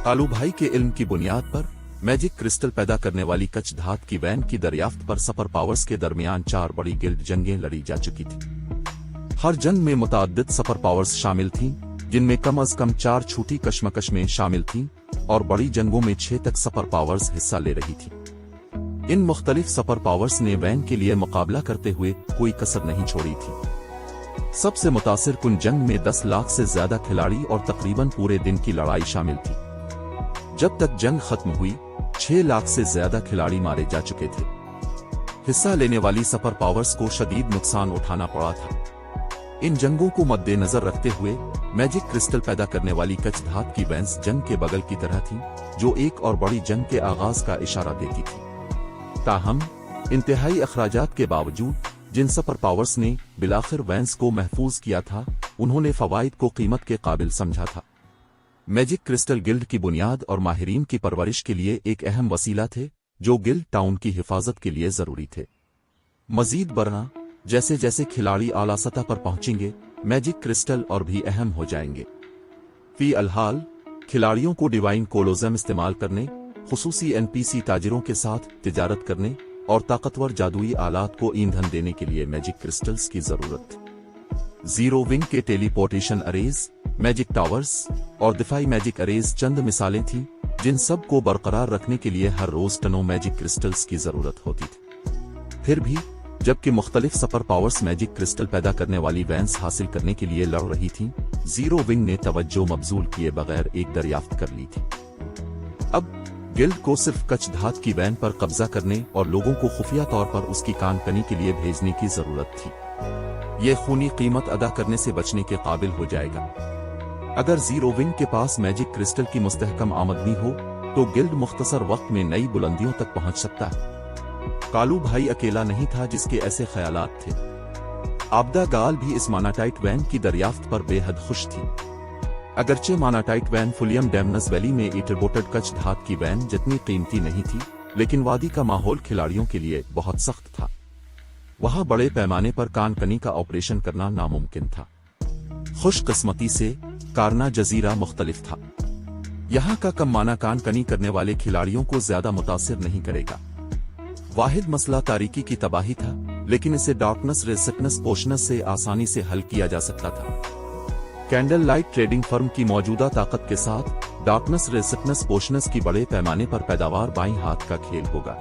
कालू भाई के इल्म की बुनियाद पर मैजिक क्रिस्टल पैदा करने वाली कच धात की वैन की दरियाफ्त पर सफर पावर्स के दरमियान 4 बड़ी गिल्ड जंगें लड़ी जा चुकी थी। हर जंग में मुतअद्दिद सफर पावर्स शामिल थीं, जिनमें कम अज कम 4 छोटी कशमकश में शामिल थीं और बड़ी जंगों में 6 तक सफर पावर्स हिस्सा ले रही थी। इन मुख्तलिफ सफर पावर्स ने वैन के लिए मुकाबला करते हुए कोई कसर नहीं छोड़ी थी। सबसे मुतासिर कुन जंग में 10 लाख से ज्यादा खिलाड़ी और तकरीबन पूरे दिन की लड़ाई शामिल थी। जब तक जंग खत्म हुई, 6 लाख से ज्यादा खिलाड़ी मारे जा चुके थे। हिस्सा लेने वाली सफर पावर्स को शदीद नुकसान उठाना पड़ा था। इन जंगों को मद्देनजर रखते हुए मैजिक क्रिस्टल पैदा करने वाली कच धात की वैन्स जंग के बगल की तरह थी, जो एक और बड़ी जंग के आगाज का इशारा देती थी। ताहम इंतहाई अखराजात के बावजूद जिन सफर पावर्स ने बिलाखिर वैन्स को महफूज किया था, उन्होंने फवाइद को कीमत के काबिल समझा था। मैजिक क्रिस्टल गिल्ड की बुनियाद और माहिरीन की परवरिश के लिए एक अहम वसीला थे, जो गिल्ड टाउन की हिफाजत के लिए जरूरी थे। मजीद बरना जैसे जैसे खिलाड़ी आला सतह पर पहुंचेंगे, मैजिक क्रिस्टल और भी अहम हो जाएंगे। फी अलहाल खिलाड़ियों को डिवाइन कोलोजम इस्तेमाल करने, खुसूसी एनपीसी ताजिरों के साथ तिजारत करने और ताकतवर जादुई आलात को ईंधन देने के लिए मैजिक क्रिस्टल्स की जरूरत थी। जीरो विंग के टेलीपोर्टेशन अरेज, मैजिक टावर्स और दिफाई मैजिक अरेज चंद मिसालें थीं, जिन सब को बरकरार रखने के लिए हर रोज टनों मैजिक क्रिस्टल्स की जरूरत होती थी। फिर भी जबकि मुख्तलिफ सफर पावर्स मैजिक क्रिस्टल पैदा करने वाली वैन्स हासिल करने के लिए लड़ रही थीं, जीरो विंग ने तवज्जो मबजूल किए बगैर एक दरियाफ्त कर ली थी। अब गिल्ड को सिर्फ कच धात की वैन पर कब्जा करने और लोगों को खुफिया तौर पर उसकी कानकनी के लिए भेजने की जरूरत थी। यह खूनी कीमत अदा करने से बचने के काबिल हो जाएगा। अगर जीरो विंग के पास मैजिक क्रिस्टल की मुस्तहकम आमदनी हो, तो गिल्ड मुख्तसर वक्त में नई बुलंदियों तक पहुंच सकता है। कालू भाई अकेला नहीं था जिसके ऐसे ख्यालात थे। आबदा गाल भी इस मानाटाइट वैन की दरियाफ्त पर बेहद खुश थी। अगरचे मानाटाइट वैन फुलियम डैमनस वैली में इटरबोटेड कच धात की वैन जितनी कीमती नहीं थी, लेकिन वादी का माहौल खिलाड़ियों के लिए बहुत सख्त था। वहां बड़े पैमाने पर कानकनी का ऑपरेशन करना नामुमकिन था। खुशकिस्मती से कारना जजीरा मुख्तलिफ था। यहाँ का कम माना कान कनी करने वाले खिलाड़ियों को ज्यादा मुतासिर नहीं करेगा। वाहिद मसला तारीकी की तबाही था, लेकिन इसे डार्कनेस रेसिस्टेंस पोशनेस से आसानी से हल किया जा सकता था। कैंडल लाइट ट्रेडिंग फर्म की मौजूदा ताकत के साथ डार्कनेस रेसिस्टेंस पोशनेस की बड़े पैमाने पर पैदावार बाईं हाथ का खेल होगा।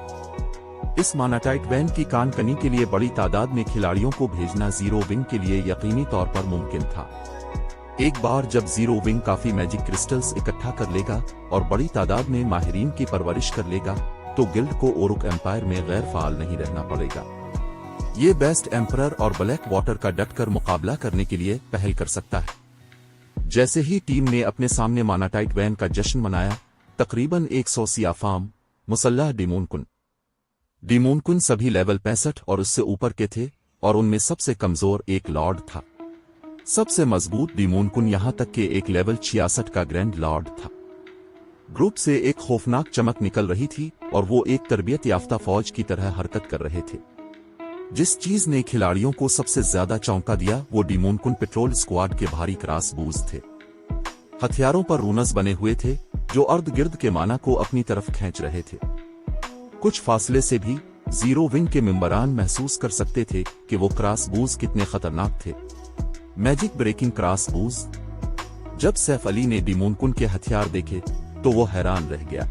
इस मानाटाइट वैन की कान कनी के लिए बड़ी तादाद में खिलाड़ियों को भेजना जीरो विंग के लिए यकीनी तौर पर मुमकिन था। एक बार जब जीरो विंग काफी मैजिक क्रिस्टल्स इकट्ठा कर लेगा और बड़ी तादाद में माहिरीन की परवरिश कर लेगा, तो गिल्ड को ओरुक एम्पायर में गैर फाल नहीं रहना पड़ेगा। ये बेस्ट एम्परर और ब्लैक वाटर का डटकर मुकाबला करने के लिए पहल कर सकता है। जैसे ही टीम ने अपने सामने मानाटाइट वैन का जश्न मनाया, तकरीबन 100 सियाफाम मुसल्लाह डीमोनकुन सभी लेवल 65 और उससे ऊपर के थे, और उनमें सबसे कमजोर एक लॉर्ड था। सबसे मजबूत डीमोनकुन यहां तक के एक लेवल 66 का ग्रैंड लॉर्ड था। ग्रुप से एक खौफनाक चमक निकल रही थी और वो एक तरबियत याफ्ता फौज की तरह हरकत कर रहे थे। जिस चीज ने खिलाड़ियों को सबसे ज्यादा चौंका दिया वो डीमोनकुन पेट्रोल स्क्वाड के भारी क्रॉस बूज थे। हथियारों पर रूनस बने हुए थे जो अर्ध गिर्द के माना को अपनी तरफ खींच रहे थे। कुछ फासले से भी जीरो विंग के मेंबरान महसूस कर सकते थे कि वो क्रॉस बूज कितने खतरनाक थे। Magic breaking cross बूज। जब सैफ अली ने डीमोनकुन के हथियार देखे तो वो हैरान रह गया।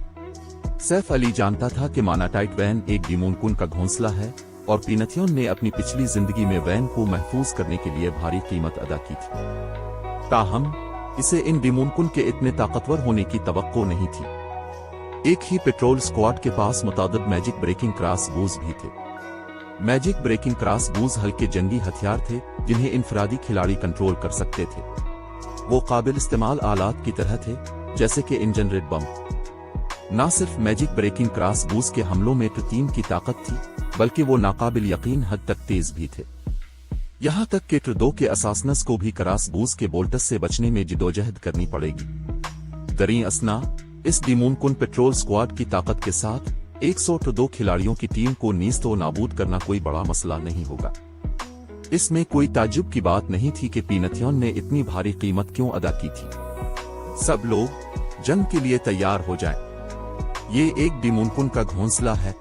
सैफ अली जानता था कि मानाटाइट वैन एक डीमोनकुन का घोंसला है और पीनथियन ने अपनी पिछली जिंदगी में वैन को महफूज करने के लिए भारी कीमत अदा की थी। ताहम इसे इन डीमोनकुन के इतने ताकतवर होने की तवक्को नहीं थी। एक ही पेट्रोल स्क्वाड के पास मुतादिद मैजिक ब्रेकिंग क्रॉस बूज भी थे। मैजिक ब्रेकिंग क्रॉस बूज हल्के जंगी हथियार थे जिन्हें इनफरादी खिलाड़ी कंट्रोल कर सकते थे। वो काबिल इस्तेमाल आलात की तरह थे, जैसे कि इंजन रेड बम। न सिर्फ मैजिक ब्रेकिंग क्रॉस बूज के हमलों में टीम की ताकत थी, बल्कि वो नाकाबिल यकीन हद तक तेज भी थे। यहां तक कि ट्र2 के असासनस को भी क्रॉस बूज के बोल्टस से बचने में जिदोजहद करनी पड़ेगी। दरी असना इस डीमोनकुन पेट्रोल स्क्वाड की ताकत के साथ 102 खिलाड़ियों की टीम को नीस्तो नाबूद करना कोई बड़ा मसला नहीं होगा। इसमें कोई ताज्जुब की बात नहीं थी कि पीनथियन ने इतनी भारी कीमत क्यों अदा की थी। सब लोग जंग के लिए तैयार हो जाएं। ये एक डीमोनकुन का घोंसला है,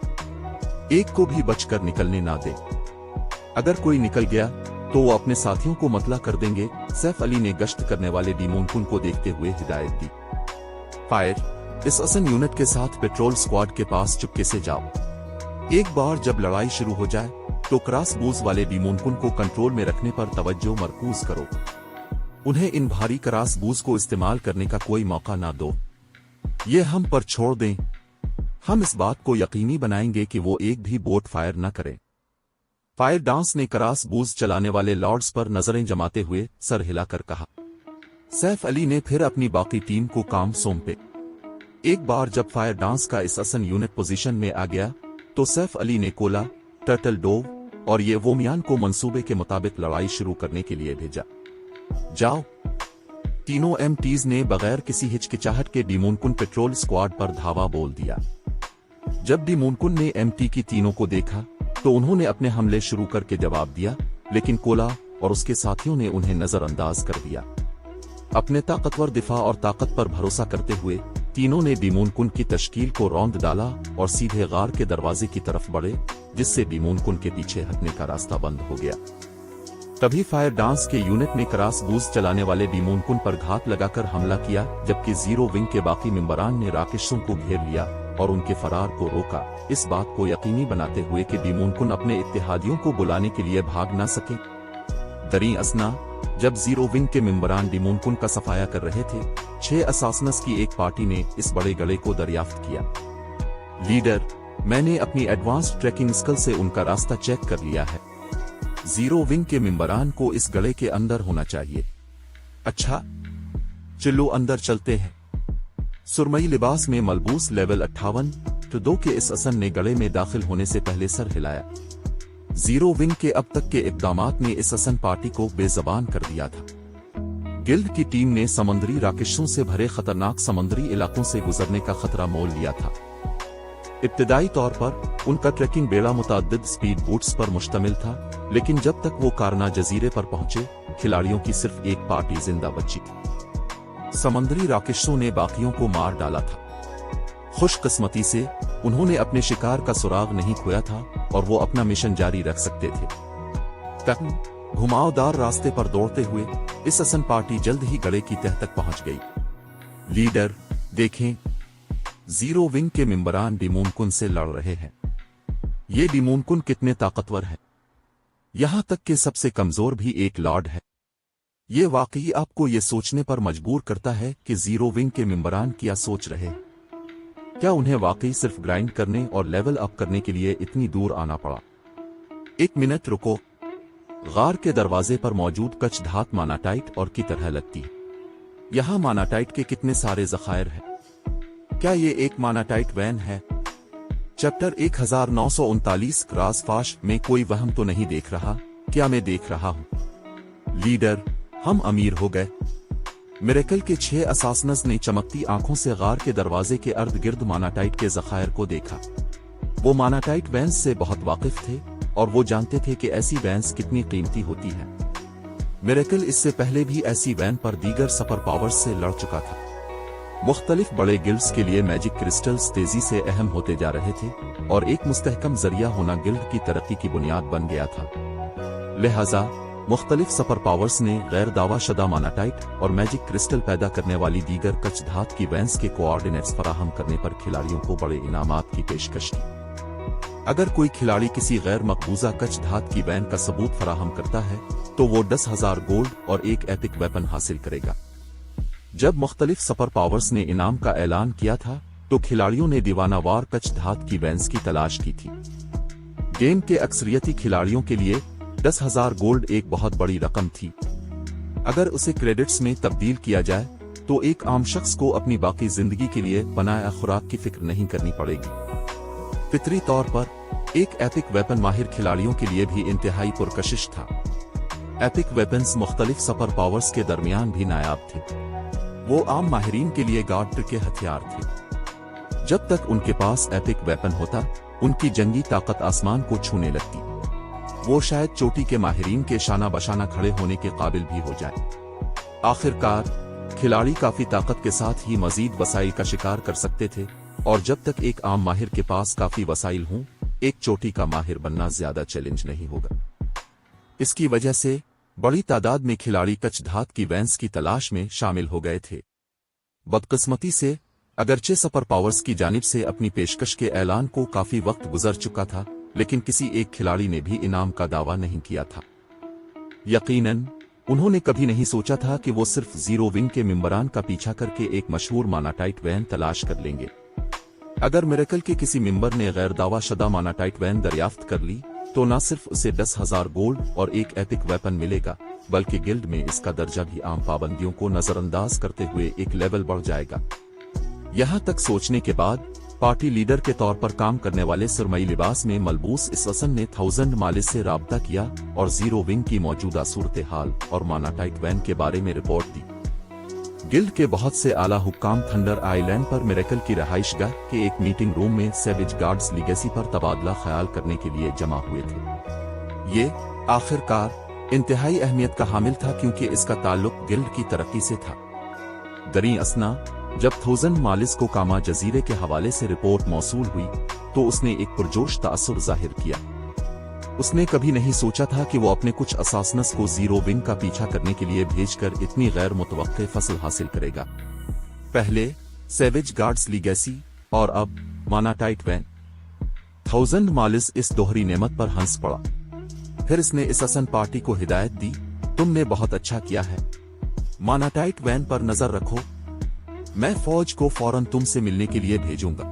एक को भी बचकर निकलने ना दे। अगर कोई निकल गया तो वो अपने साथियों को मतला कर देंगे। सैफ अली ने गश्त करने वाले डीमोनकुन को देखते हुए हिदायत दी। फायर इस असन यूनिट के साथ पेट्रोल स्क्वाड के पास चुपके से जाओ। एक बार जब लड़ाई शुरू हो जाए तो क्रॉस बूज वाले डीमोनकुन को कंट्रोल में रखने पर तवज्जो मरकूज करो। उन्हें इन भारी क्रॉस बूज को इस्तेमाल करने का कोई मौका ना दो। ये हम पर छोड़ दें। हम इस बात को यकीनी बनाएंगे कि वो एक भी बोट फायर न करें। फायर डांस ने क्रॉस बूज चलाने वाले लॉर्ड्स पर नजरें जमाते हुए सर हिलाकर कहा। सैफ अली ने फिर अपनी बाकी टीम को काम सौंपे। एक बार जब फायर डांस का इस असन यूनिट पोजीशन में आ गया तो सैफ अली ने कोला, टर्टल डोव और ये वोमियान को मंसूबे के मुताबिक लड़ाई शुरू करने के लिए भेजा। जाओ। तीनों एमटीज ने बगैर किसी हिचकिचाहट के डीमोनकुन पेट्रोल स्क्वाड पर धावा बोल दिया। जब डीमोनकुन ने एमटी की तीनों को देखा तो उन्होंने अपने हमले शुरू करके जवाब दिया, लेकिन कोला और उसके साथियों ने उन्हें नजरअंदाज कर दिया। अपने ताकतवर दिफा और ताकत पर भरोसा करते हुए तीनों ने डीमोनकुन की तश्कील को रौंद डाला और सीधे गार के दरवाजे की तरफ बढ़े, जिससे डीमोनकुन के पीछे हटने का रास्ता बंद हो गया। तभी फायर डांस के यूनिट ने क्रॉस बूज चलाने वाले डीमोनकुन पर घात लगाकर हमला किया, जबकि जीरो विंग के बाकी मेंबरान ने राकेशों को घेर लिया और उनके फरार को रोका, इस बात को यकीनी बनाते हुए कि डीमोनकुन अपने इत्तेहादियों को बुलाने के लिए भाग न सके। दरी असना जब जीरो विंग के मेंबरान डीमोनकुन का सफाया कर रहे थे, 6 असासनस की एक पार्टी ने इस बड़े गले को दरियाफ्त किया। लीडर, मैंने अपनी एडवांस ट्रैकिंग स्किल से उनका रास्ता चेक कर लिया है। जीरो विंग के मेंबरान को इस गले के अंदर होना चाहिए। अच्छा, चलो अंदर चलते हैं। सुरमई लिबास में मलबूस लेवल 58 ट्र2 के इस असन ने गले में दाखिल होने से पहले सर हिलाया। जीरो विंग के अब तक के इक़दामात ने इस असन पार्टी को बेज़बान कर दिया था। गिल्ड की टीम ने समुद्री राकेशों से भरे खतरनाक समुद्री इलाकों से गुजरने का खतरा मोल लिया था। इब्तिदाई तौर पर उनका ट्रैकिंग बेड़ा मुताद्दिद स्पीड बोट्स पर मुश्तमिल था, लेकिन जब तक वो कारना जजीरे पर पहुंचे, खिलाड़ियों की सिर्फ एक पार्टी जिंदा बची थी। समंदरी राक्षसों ने बाकियों को मार डाला था। खुशकिस्मती से उन्होंने अपने शिकार का सुराग नहीं खोया था और वो अपना मिशन जारी रख सकते थे। तक घुमावदार रास्ते पर दौड़ते हुए अससन पार्टी जल्द ही गड़े की तह तक पहुंच गई। लीडर देखें, जीरो विंग के मेंबरान डिमोनकुन से लड़ रहे हैं। ये डिमोनकुन कितने ताकतवर है, यहां तक कि सबसे कमजोर भी एक लॉर्ड है। ये वाकई आपको ये सोचने पर मजबूर करता है कि जीरो विंग के मेंबरान क्या सोच रहे हैं। क्या उन्हें वाकई सिर्फ ग्राइंड करने और लेवल अप करने के लिए इतनी दूर आना पड़ा? एक मिनट रुको, गार के दरवाजे पर मौजूद कच्छ धात मानाटाइट और की तरह लगती है। यहां मानाटाइट के कितने सारे जखायर हैं? क्या ये एक मानाटाइट वैन है? चैप्टर 1939 क्रासफाश में कोई वहम तो नहीं देख रहा? क्या मैं देख रहा हूं? लीडर, हम अमीर हो गए। मिरेकल के 6 असासनस ने चमकती आंखों से गार के दरवाजे के अर्द गिर्द मानाटाइट के जखायर को देखा। वो मानाटाइट वैन्स से बहुत वाकिफ थे और वो जानते थे कि ऐसी वैन्स कितनी कीमती होती है। मिरेकल इससे पहले भी ऐसी वैन पर दीगर सुपर पावर्स से लड़ चुका था। मुख्तलिफ बड़े गिल्ड्स के लिए मैजिक क्रिस्टल्स तेजी से अहम होते जा रहे थे और एक मुस्तहकम जरिया होना गिल्ड की तरक्की की बुनियाद बन गया था। लिहाजा मुख्तलिफ सुपर पावर्स ने गैर दावा शुदा मानाटाइट और मैजिक क्रिस्टल पैदा करने वाली दीगर कच्छ धात की वैन्स के कोऑर्डिनेट्स फराहम करने पर खिलाड़ियों को बड़े इनामात की पेशकश की। अगर कोई खिलाड़ी किसी गैर मकबूजा कच्छ धात की वैन का सबूत फराहम करता है तो वो 10,000 गोल्ड और एक एपिक वेपन हासिल करेगा। जब मुख्तलिफ सुपर पावर्स ने इनाम का ऐलान किया था तो खिलाड़ियों ने दीवानावार कच्छ धात की वैन्स की तलाश की थी। गेम के अक्सरियती खिलाड़ियों के लिए 10,000 गोल्ड एक बहुत बड़ी रकम थी। अगर उसे क्रेडिट्स में तब्दील किया जाए तो एक आम शख्स को अपनी बाकी जिंदगी के लिए बनाया खुराक की फिक्र नहीं करनी पड़ेगी। फितरी तौर पर एक एपिक वेपन माहिर खिलाड़ियों के लिए भी इंतहाई पुरकशिश था। एपिक वेपन्स मुख्तलिफ सुपर पावर्स के दरमियान भी नायाब थे। वो आम माहिरीन के लिए गार्ड के हथियार थे। जब तक उनके पास एपिक वेपन होता उनकी जंगी ताकत आसमान को छूने लगती। वो शायद चोटी के माहिरीन के शाना बशाना खड़े होने के काबिल भी हो जाए। आखिरकार खिलाड़ी काफी ताकत के साथ ही मजीद वसाइल का शिकार कर सकते थे और जब तक एक आम माहिर के पास काफी वसाइल हों, एक चोटी का माहिर बनना ज्यादा चैलेंज नहीं होगा। इसकी वजह से बड़ी तादाद में खिलाड़ी कच्छ धात की वैन्स की तलाश में शामिल हो गए थे। बदकिस्मती से अगरचे सुपर पावर्स की जानिब से अपनी पेशकश के ऐलान को काफी वक्त गुजर चुका था, लेकिन किसी एक खिलाड़ी ने भी इनाम का दावा नहीं किया था। यकीनन उन्होंने कभी नहीं सोचा था कि वो सिर्फ जीरो विंग के मेंबरान का पीछा करके एक मशहूर मानाटाइट वैन तलाश कर लेंगे। अगर मिरेकल के किसी मेंबर ने गैर दावा शुदा मानाटाइट वैन दरियाफ्त कर ली तो न सिर्फ उसे 10,000 गोल्ड और एक एपिक वेपन मिलेगा, बल्कि गिल्ड में इसका दर्जा भी आम पाबंदियों को नजरअंदाज करते हुए एक लेवल बढ़ जाएगा। यहां तक सोचने के बाद पार्टी लीडर के तौर पर काम करने वाले सुरमई लिबास में मलबूस अससन ने 1000 मालिस से राब्ता किया और जीरो विंग की मौजूदा सूरत हाल और मानाटाइट वैन के बारे में रिपोर्ट दी। गिल्ड के बहुत से आला हुक्काम थंडर आइलैंड पर मिरेकल की रहाइशगाह के एक मीटिंग रूम में सेविज गार्ड्स लीगेसी पर तबादला ख्याल करने के लिए जमा हुए थे। ये आखिरकार इंतहाई अहमियत का हामिल था क्योंकि इसका ताल्लुक गिल्ड की तरक्की से था। दरी असना जब 1000 मालिस को कामा जजीरे के हवाले से रिपोर्ट मौसूल हुई तो उसने एक पुरजोश तासुर जाहिर किया। उसने कभी नहीं सोचा था कि वो अपने कुछ असासनस को जीरो विंग का पीछा करने के लिए भेजकर इतनी गैर मुतवक्के फसल हासिल करेगा। पहले सेविज गार्ड्स लीगेसी और अब मानाटाइट वैन। 1000 मालिस इस दोहरी नेमत पर हंस पड़ा। फिर इसने अससन पार्टी को हिदायत दी, तुमने बहुत अच्छा किया है। मानाटाइट वैन पर नजर रखो, मैं फौज को फौरन तुमसे मिलने के लिए भेजूंगा।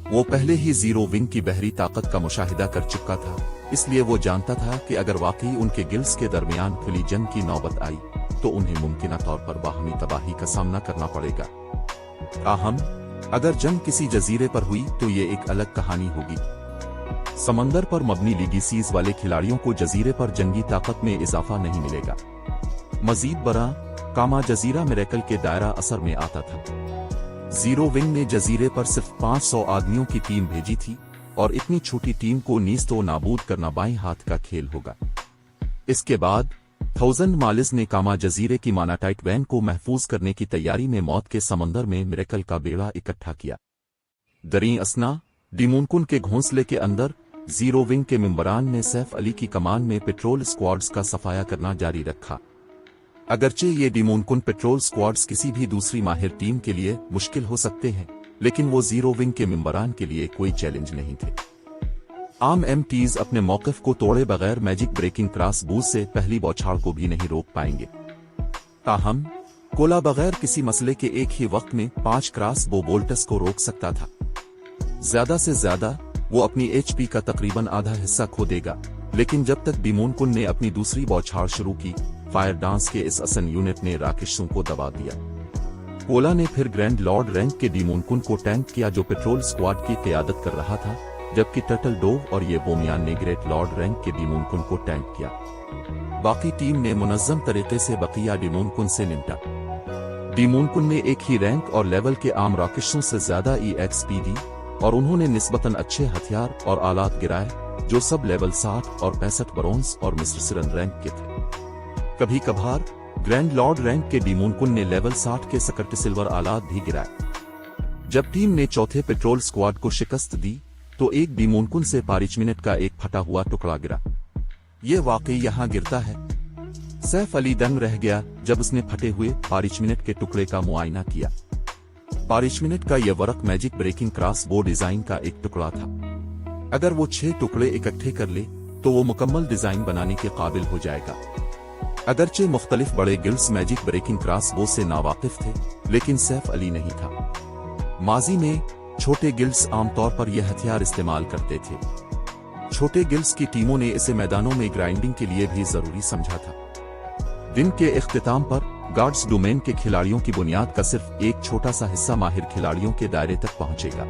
वो पहले ही जीरो विंग की बहरी ताकत का मुशाहिदा कर चुका था, इसलिए वो जानता था कि अगर वाकई उनके गिल्ड्स के दरमियान खुली जंग की नौबत आई तो उन्हें मुमकिन तौर पर बाहमी तबाही का सामना करना पड़ेगा। ताहम अगर जंग किसी जजीरे पर हुई तो ये एक अलग कहानी होगी। समंदर पर मबनी लीगीसीज वाले खिलाड़ियों को जजीरे पर जंगी ताकत में इजाफा नहीं मिलेगा। मजीद बरा कामा जजीरा मिरेकल के दायरा असर में आता था। जीरो विंग ने जजीरे पर सिर्फ 500 आदमियों की टीम भेजी थी और इतनी छोटी टीम को नीस्तो नाबूद करना बाईं हाथ का खेल होगा। इसके बाद 1000 मालिज ने कामा जजीरे की मानाटाइट वैन को महफूज करने की तैयारी में मौत के समंदर में मिरेकल का बेड़ा इकट्ठा किया। दरी असना डिमोनकुन के घोंसले के अंदर जीरो विंग के मेंबरान ने सैफ अली की कमान में पेट्रोल स्क्वाड्स का सफाया करना जारी रखा। अगरचे ये डिमोनकुन पेट्रोल स्क्वाड्स किसी भी दूसरी माहिर टीम के लिए मुश्किल हो सकते हैं, लेकिन वो जीरो विंग के मेंबरान के लिए कोई चैलेंज नहीं थे। आम एमटीज अपने मौक़िफ़ को तोड़े बगैर मैजिक ब्रेकिंग क्रॉस बूज से पहली बौछार को भी नहीं रोक पाएंगे। ताहम कोला बगैर किसी मसले के एक ही वक्त में 5 क्रॉस बो बोल्टस को रोक सकता था। ज्यादा से ज्यादा वो अपनी एचपी का तकरीबन आधा हिस्सा खो देगा, लेकिन जब तक डिमोनकुन ने अपनी दूसरी बौछार शुरू की, फायर डांस के इस असन यूनिट ने राकेशों को दबा दिया। कोला ने फिर ग्रैंड लॉर्ड रैंक के डिमोनकुन को टैंक किया जो पेट्रोल स्क्वाड की क़यादत कर रहा था, जबकि टर्टल डोव और ये बोमियान ने ग्रेट लॉर्ड रैंक के डिमोनकुन को टैंक किया। बाकी टीम ने मुनज़्ज़म तरीके से बकिया डिमोनकुन से निपटा। डिमोनकुन ने एक ही रैंक और लेवल के आम राकेशों से ज्यादा EXP दी और उन्होंने निस्बतन अच्छे हथियार और आलात गिराए, जो सब लेवल 60 और 65 ब्रोंज और मिस्र रैंक के थे। कभी कभार ग्रैंड लॉर्ड रैंक के डिमोनकुन ने लेवल 60 के सकट सिल्वर आलात भी गिराए। जब टीम ने चौथे पेट्रोल स्क्वाड को शिकस्त दी, तो एक डिमोनकुन से पारिचमिनट का एक फटा हुआ टुकड़ा गिरा। ये वाकई यहाँ गिरता है। सैफ अली दंग रह गया जब उसने फटे हुए पारिचमिनट के टुकड़े का मुआयना किया। पारिचमिनट का यह वर्क मैजिक ब्रेकिंग क्रॉस बो डिजाइन का एक टुकड़ा था। अगर वो 6 टुकड़े इकट्ठे कर ले तो वो मुकम्मल डिजाइन बनाने के काबिल हो जाएगा। अगरचे मुख्तलिफ बड़े गिल्ड्स मैजिक ब्रेकिंग क्रॉस बो से नावाकिफ थे, लेकिन सैफ अली नहीं था। माजी में छोटे गिल्ड्स आमतौर पर यह हथियार इस्तेमाल करते थे। छोटे गिल्ड्स की टीमों ने इसे मैदानों में ग्राइंडिंग के लिए भी जरूरी समझा था। दिन के इख्तिताम पर गार्ड्स डोमेन के खिलाड़ियों की बुनियाद का सिर्फ एक छोटा सा हिस्सा माहिर खिलाड़ियों के दायरे तक पहुंचेगा।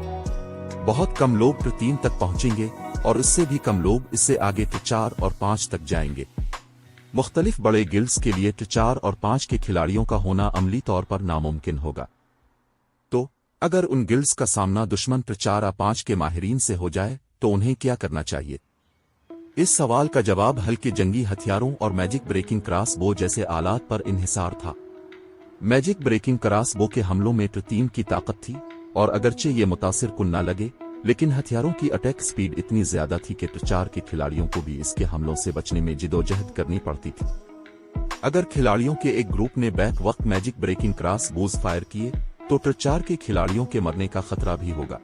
बहुत कम लोग टिर 3 तक पहुंचेंगे और इससे भी कम लोग इससे आगे टिर 4 और 5 तक जाएंगे। मुख्तलिफ बड़े गिल्ड्स के लिए टिर 4 और 5 के खिलाड़ियों का होना अमली तौर पर नामुमकिन होगा। तो अगर उन गिल्ड्स का सामना दुश्मन टिर 4 या 5 के माहिरीन से हो जाए तो उन्हें क्या करना चाहिए? इस सवाल का जवाब हल्के जंगी हथियारों और मैजिक ब्रेकिंग क्रॉस बो जैसे आलात पर इन्हिसार था। मैजिक ब्रेकिंग क्रॉस बो के हमलों में टिर 3 की ताकत थी, और अगरचे ये मुतासिर कुन न लगे, लेकिन हथियारों की अटैक स्पीड इतनी ज्यादा थी कि टिर 4 के खिलाड़ियों को भी इसके हमलों से बचने में जिदोजहद करनी पड़ती थी। अगर खिलाड़ियों के एक ग्रुप ने बैक वक्त मैजिक ब्रेकिंग क्रॉस बोज फायर किए तो टिर 4 के खिलाड़ियों के मरने का खतरा भी होगा।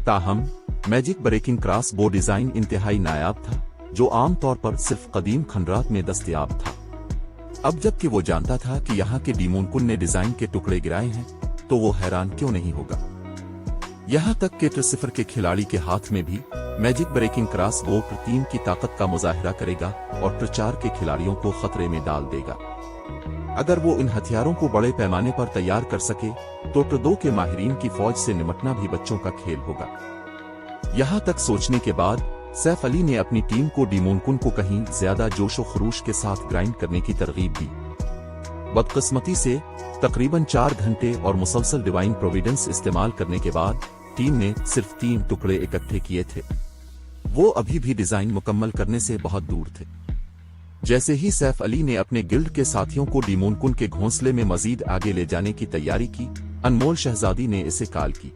ताहम मैजिक ब्रेकिंग क्रॉस बो डिजाइन इंतहाई नायाब था, जो आमतौर पर सिर्फ कदीम खंडरात में दस्तयाब था। अब जबकि वो जानता था कि यहाँ के डिमोनकुन ने डिजाइन के टुकड़े गिराए हैं, तो वो हैरान क्यों नहीं होगा। यहाँ तक कि टिर 0 के खिलाड़ी के हाथ में भी मैजिक ब्रेकिंग क्रॉस बो टिर 3 की ताकत का मुजाहिरा करेगा और टिर 4 के खिलाड़ियों को खतरे में डाल देगा। अगर वो इन हथियारों को बड़े पैमाने पर तैयार कर सके तो टिर 2 के माहिरीन की फौज से निपटना भी बच्चों का खेल होगा। यहाँ तक सोचने के बाद सैफ अली ने अपनी टीम को डिमोनकुन को कहीं ज्यादा जोशो खरूश के साथ ग्राइंड करने की तरगीब दी। बदकिस्मती से तकरीबन 4 घंटे और मुसलसल डिवाइन प्रोविडेंस इस्तेमाल करने के बाद टीम ने सिर्फ 3 टुकड़े इकट्ठे किए थे। वो अभी भी डिजाइन मुकम्मल करने से बहुत दूर थे। जैसे ही सैफ अली ने अपने गिल्ड के साथियों को डिमोनकुन के घोंसले में मजीद आगे ले जाने की तैयारी की, अनमोल शहजादी ने इसे कॉल की।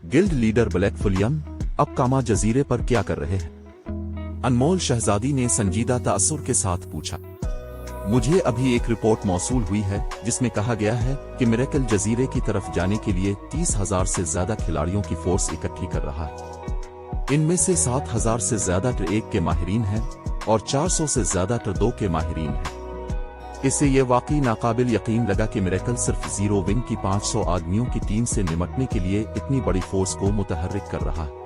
गिल्ड लीडर ब्लैक फुलियम अब कामा जजीरे पर क्या कर रहे हैं? अनमोल शहजादी ने संजीदा तासुर के साथ पूछा। मुझे अभी एक रिपोर्ट मौसूल हुई है जिसमें कहा गया है कि मिरेकल जजीरे की तरफ जाने के लिए 30,000 से ज्यादा खिलाड़ियों की फोर्स इकट्ठी कर रहा है। इनमें से 7,000 से ज्यादा टिर 1 के माहिरीन हैं और 400 से ज्यादा टिर 2 के माहिरीन हैं। इससे ये वाकई नाकाबिल यकीन लगा कि मिरेकल सिर्फ जीरो विंग की 500 आदमियों की टीम से निपटने के लिए इतनी बड़ी फोर्स को मुतहर्रिक कर रहा है।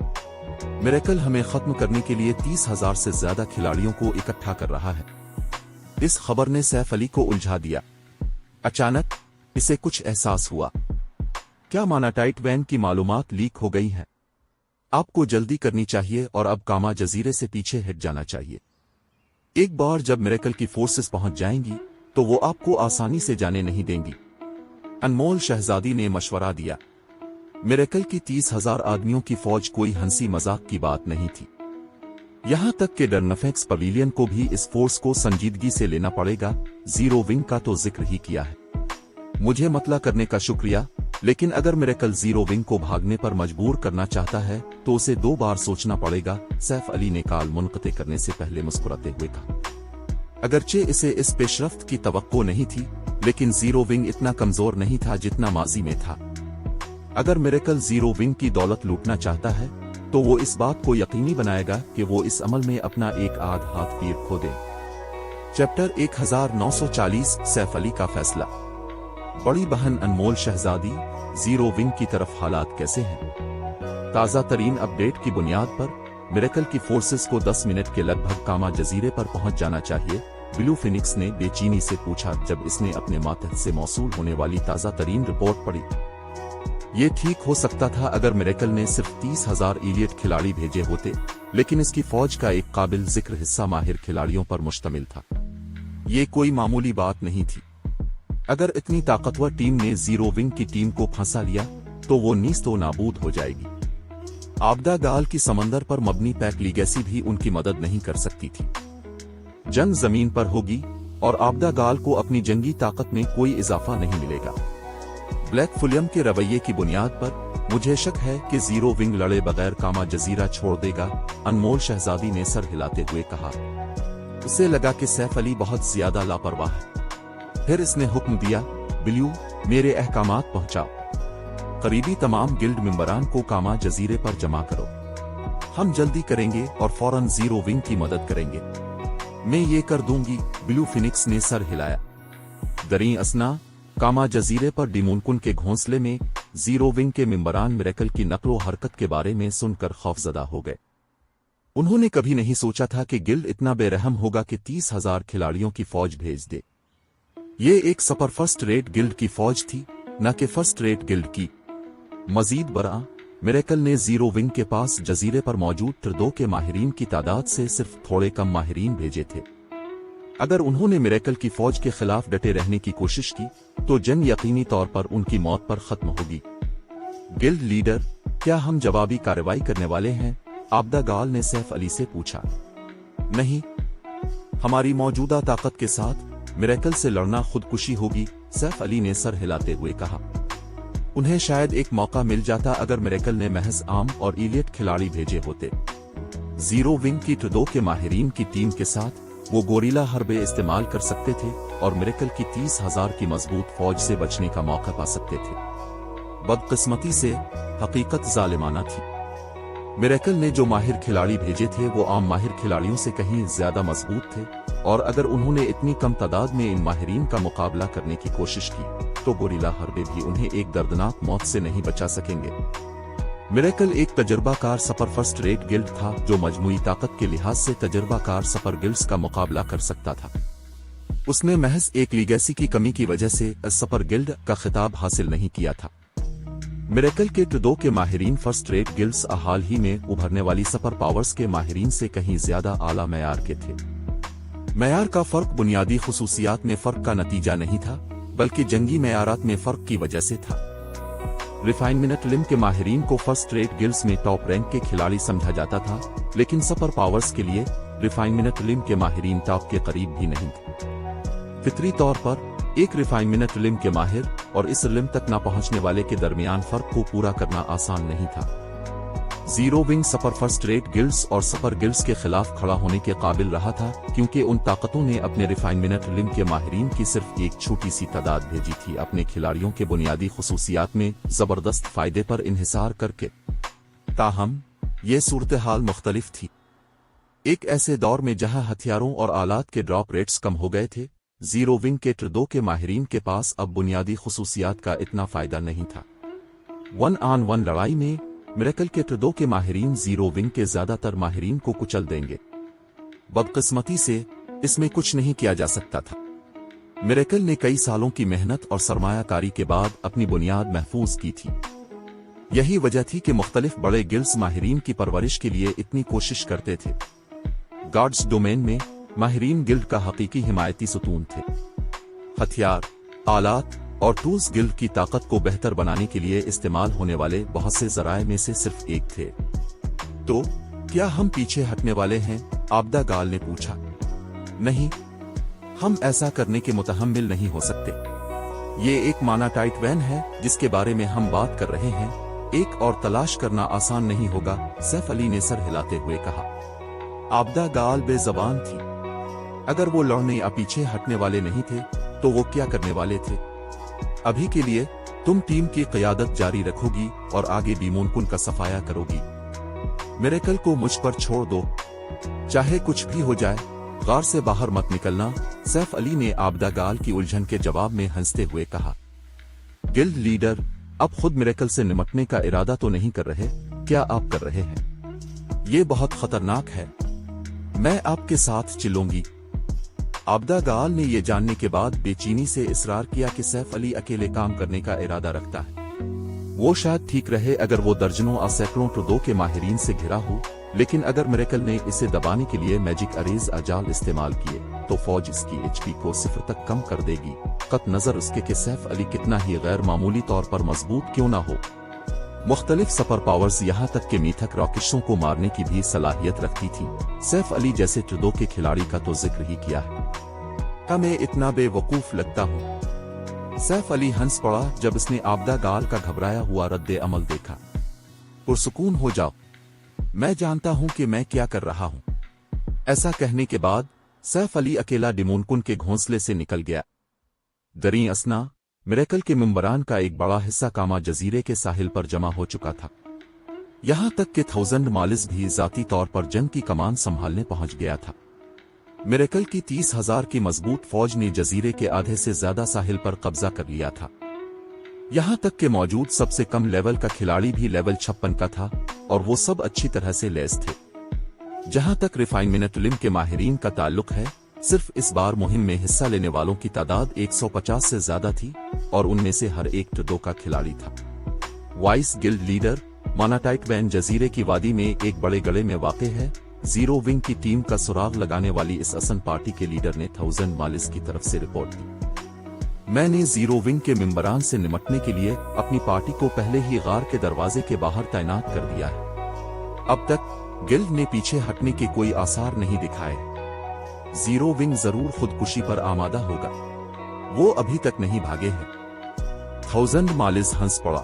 मिरेकल हमें खत्म करने के लिए 30,000 से ज्यादा खिलाड़ियों को इकट्ठा कर रहा है। इस खबर ने सैफ अली को उलझा दिया। अचानक इसे कुछ एहसास हुआ। क्या मानाटाइट वैन की मालूमात लीक हो गई हैं? आपको जल्दी करनी चाहिए और अब कामा जजीरे से पीछे हट जाना चाहिए। एक बार जब मिरेकल की फोर्सेस पहुंच जाएंगी तो वो आपको आसानी से जाने नहीं देंगी। अनमोल शहजादी ने मशवरा दिया। मिरेकल की 30,000 आदमियों की फौज कोई हंसी मजाक की बात नहीं थी। यहां तक कि डर्नफेक्स पवेलियन को भी इस फोर्स को संजीदगी से लेना पड़ेगा। जीरो विंग का तो जिक्र ही किया है। मुझे मतला करने का शुक्रिया, लेकिन अगर मिरेकल जीरो विंग को भागने पर मजबूर करना चाहता है तो उसे 2 बार सोचना पड़ेगा, सैफ अली ने कॉल मुनक़ते करने से पहले मुस्कुराते हुए कहा। अगरचे इसे इस पेशरफ्त की तवक्को नहीं थी, लेकिन जीरो विंग इतना कमजोर नहीं था जितना माजी में था। अगर मिरेकल जीरो विंग की दौलत लूटना चाहता है तो वो इस बात को यकीनी बनाएगा कि वो इस अमल में अपना एक आध हाथ पीर खो दे। चैप्टर 1940 सैफ अली का फैसला। बड़ी बहन अनमोल शहजादी, जीरो विंग की तरफ हालात कैसे हैं? ताज़ा तरीन अपडेट की बुनियाद पर मिरेकल की फोर्सेस को 10 मिनट के लगभग कामा जजीरे पर पहुंच जाना चाहिए, ब्लू फिनिक्स ने बेचैनी से पूछा जब इसने अपने मातहत से मौसूल होने वाली ताज़ा तरीन रिपोर्ट पढ़ी। ये ठीक हो सकता था अगर मिरेकल ने सिर्फ 30,000 इलियट खिलाड़ी भेजे होते, लेकिन इसकी फौज का एक काबिल जिक्र हिस्सा माहिर खिलाड़ियों पर मुश्तमिल था। ये कोई मामूली बात नहीं थी। अगर इतनी ताकतवर टीम ने जीरो विंग की टीम को फंसा लिया तो वो नीस्तो नाबूद हो जाएगी। आबदा गाल की समंदर पर मबनी पैक लीगेसी भी उनकी मदद नहीं कर सकती थी। जंग जमीन पर होगी और आबदा गाल को अपनी जंगी ताकत में कोई इजाफा नहीं मिलेगा। ब्लैक फुलियम के रवैये की बुनियाद पर मुझे शक है कि जीरो विंग लड़े बगैर कामा जजीरा छोड़ देगा, अनमोल शहजादी ने सर हिलाते हुए कहा। उसे लगा कि सैफ अली बहुत ज्यादा लापरवाह है। फिर इसने हुक्म दिया, ब्लू, मेरे अहकामात पहुंचाओ। करीबी तमाम गिल्ड मेंबरान को कामा जजीरे पर जमा करो। हम जल्दी करेंगे और फौरन जीरो विंग की मदद करेंगे। मैं ये कर दूंगी, ब्लू फिनिक्स ने सर हिलाया। दरी असना कामा जजीरे पर डिमुनकुन के घोंसले में जीरो विंग के मेंबरान मिरेकल की नक्लो हरकत के बारे में सुनकर खौफजदा हो गए। उन्होंने कभी नहीं सोचा था कि गिल्ड इतना बेरहम होगा कि 30,000 खिलाड़ियों की फौज भेज दे। ये एक सुपर फर्स्ट रेट गिल्ड की फौज थी, न कि फर्स्ट रेट गिल्ड की। मजीद बरा, मिरेकल ने जीरो विंग के पास जजीरे पर मौजूद ट्रदो के माहिरीन की तादाद से सिर्फ थोड़े कम माहिरीन भेजे थे। अगर उन्होंने मिरेकल की फौज के खिलाफ डटे रहने की कोशिश की तो जंग यकीनी तौर पर उनकी मौत पर खत्म होगी। गिल्ड लीडर, क्या हम जवाबी कार्रवाई करने वाले हैं? आबदा गाल ने सैफ अली से पूछा। नहीं, हमारी मौजूदा ताकत के साथ मिरेकल से लड़ना खुदकुशी होगी, सैफ अली ने सर हिलाते हुए कहा। उन्हें शायद एक मौका मिल जाता अगर मिरेकल ने महज आम और इलियट खिलाड़ी भेजे होते। जीरो विंग की ट्रदो के माहिरीन की टीम के साथ वो गोरिल्ला हरबे इस्तेमाल कर सकते थे और मिरेकल की 30,000 की मजबूत फौज से बचने का मौका पा सकते थे। बदकिस्मती से हकीकत जालिमाना थी। मिरेकल ने जो माहिर खिलाड़ी भेजे थे वो आम माहिर खिलाड़ियों से कहीं ज्यादा मजबूत थे, और अगर उन्होंने इतनी कम तादाद में इन माहिरीन का मुकाबला करने की कोशिश की तो गोरिल्ला हरबे भी उन्हें एक दर्दनाक मौत से नहीं बचा सकेंगे। मिरेकल एक तजर्बाकार सुपर फर्स्ट रेट गिल्ड था जो मजमूई ताकत के लिहाज से तजर्बाकार सुपर गिल्ड्स का मुकाबला कर सकता था। उसने महज एक लीगेसी की कमी की वजह से सुपर गिल्ड का खिताब हासिल नहीं किया था। मिरेकल के ट्रदो के माहिरीन फर्स्ट रेट गिल्ड्स हाल ही में उभरने वाली सुपर पावर्स के माहिरीन से कहीं ज्यादा आला मयार के थे। मयार का फर्क बुनियादी खुसूसियात में फर्क का नतीजा नहीं था, बल्कि जंगी मयारात में फर्क की वजह से था। रिफाइनमेंट लिम के माहिरीन को फर्स्ट रेट गिल्ड्स में टॉप रैंक के खिलाड़ी समझा जाता था, लेकिन सुपर पावर्स के लिए रिफाइनमेंट लिम के माहिरीन टॉप के करीब भी नहीं थे। फितरी तौर पर एक रिफाइनमेंट लिम के माहिर और इस लिम तक न पहुंचने वाले के दरमियान फर्क को पूरा करना आसान नहीं था। Zero wing super first rate guilds और सुपर गिल्ड्स के खिलाफ खड़ा होने के काबिल रहा था, क्योंकि उन ताकतों ने अपने रिफाइनमेंट लिम के माहिरीन की सिर्फ एक छोटी सी तादाद भेजी थी, अपने खिलाड़ियों के बुनियादी खुसूसियात में जबरदस्त फायदे पर इन्हिसार करके। ताहम ये सूरत हाल मुख्तलिफ थी। एक ऐसे दौर में जहां हथियारों और आलात के ड्रॉप रेट्स कम हो गए थे, जीरो विंग के ट्रदो के माहिरीन के पास अब बुनियादी खुसूसियात का इतना फायदा नहीं था। 1-on-1 लड़ाई में मिरेकल के ट्रदो के माहिरीन जीरो विंग के ज्यादातर माहिरीन को कुचल देंगे। बदकिस्मती से इसमें कुछ नहीं किया जा सकता था। मिरेकल ने कई सालों की मेहनत और सरमायाकारी के बाद अपनी बुनियाद महफूज की थी। यही वजह थी कि मुख्तलिफ बड़े गिल्ड्स माहिरीन की परवरिश के लिए इतनी कोशिश करते थे। गार्ड्स डोमेन में माहिरीन गिल्ड का हकीकी हिमायती सुतून थे। हथियार, आलात और टूल्स गिल्ड की ताकत को बेहतर बनाने के लिए इस्तेमाल होने वाले बहुत से जराए में से सिर्फ एक थे। तो क्या हम पीछे हटने वाले हैं? आबदा गाल ने पूछा। नहीं, हम ऐसा करने के मुतहम्मिल नहीं हो सकते। ये एक मानाटाइट वैन है जिसके बारे में हम बात कर रहे हैं। एक और तलाश करना आसान नहीं होगा, सैफ अली ने सर हिलाते हुए कहा। आबदा गाल बेज़बान थी। अगर वो लड़ने या पीछे हटने वाले नहीं थे तो वो क्या करने वाले थे? अभी के लिए तुम टीम की क़यादत जारी रखोगी और आगे बीमोनकुन का सफाया करोगी। मिरेकल को मुझ पर छोड़ दो, चाहे कुछ भी हो जाए। गार से बाहर मत निकलना, सैफ अली ने आबदा गाल की उलझन के जवाब में हंसते हुए कहा। गिल्ड लीडर, अब खुद मिरेकल से निपटने का इरादा तो नहीं कर रहे? क्या आप कर रहे हैं? ये बहुत खतरनाक है। मैं आपके साथ चिल्लूंगी। आबदा गाल ने यह जानने के बाद बेचैनी से इसरार किया कि सैफ अली अकेले काम करने का इरादा रखता है। वो शायद ठीक रहे अगर वो दर्जनों और सैकड़ों ट्रुडो के माहिरीन से घिरा हो, लेकिन अगर मिरेकल ने इसे दबाने के लिए मैजिक अरेज अजाल इस्तेमाल किए तो फौज इसकी एचपी को 0 तक कम कर देगी, कत नजर उसके कि सैफ अली कितना ही गैर मामूली तौर पर मजबूत क्यों ना हो। मुख्तलिफ सुपर पावर्स यहाँ तक के मीथक रॉकेट्सों को मारने की भी सलाहियत रखती थी। सैफ अली जैसे ट्रुडो के खिलाड़ी का तो जिक्र ही किया है। क्या मैं इतना बेवकूफ लगता हूँ? सैफ अली हंस पड़ा जब उसने आबदा गाल का घबराया हुआ रद्दे अमल देखा। पुरसुकून हो जाओ, मैं जानता हूं कि मैं क्या कर रहा हूं। ऐसा कहने के बाद सैफ अली अकेला बीमोनकुन के घोंसले से निकल गया। दरी असना, मिरेकल के मेंबरान का एक बड़ा हिस्सा कामा जजीरे के साहिल पर जमा हो चुका था। यहां तक कि 1000 मालिस भी जाती तौर पर जंग की कमान संभालने पहुंच गया था। मिरेकल की 30,000 की मजबूत फौज ने जजीरे के आधे से ज्यादा साहिल पर कब्जा कर लिया था। यहां तक कि मौजूद सबसे कम लेवल का खिलाड़ी भी लेवल 56 का था और वो सब अच्छी तरह से लैस थे। जहां तक रिफाइनमेंट इल्म के माहिरीन का ताल्लुक है, सिर्फ इस बार मुहिम में हिस्सा लेने वालों की तादाद 150 से ज्यादा थी और उनमें से हर एक ट्रुडो का खिलाड़ी था। वाइस गिल्ड लीडर, मानाटाइट वैन जजीरे की वादी में एक बड़े गड़े में वाक़ है। जीरो विंग की टीम का सुराग लगाने वाली इस असन पार्टी के लीडर ने 1000 मालिस की तरफ से रिपोर्ट दी। मैंने जीरो विंग के मेंबरान से निपटने के लिए अपनी पार्टी को पहले ही गार के दरवाजे के बाहर तैनात कर दिया है। अब तक गिल्ड ने पीछे हटने के कोई आसार नहीं दिखाए। जीरो विंग जरूर खुदकुशी पर आमादा होगा। वो अभी तक नहीं भागे हैं। 1000 मालिस हंस पड़ा।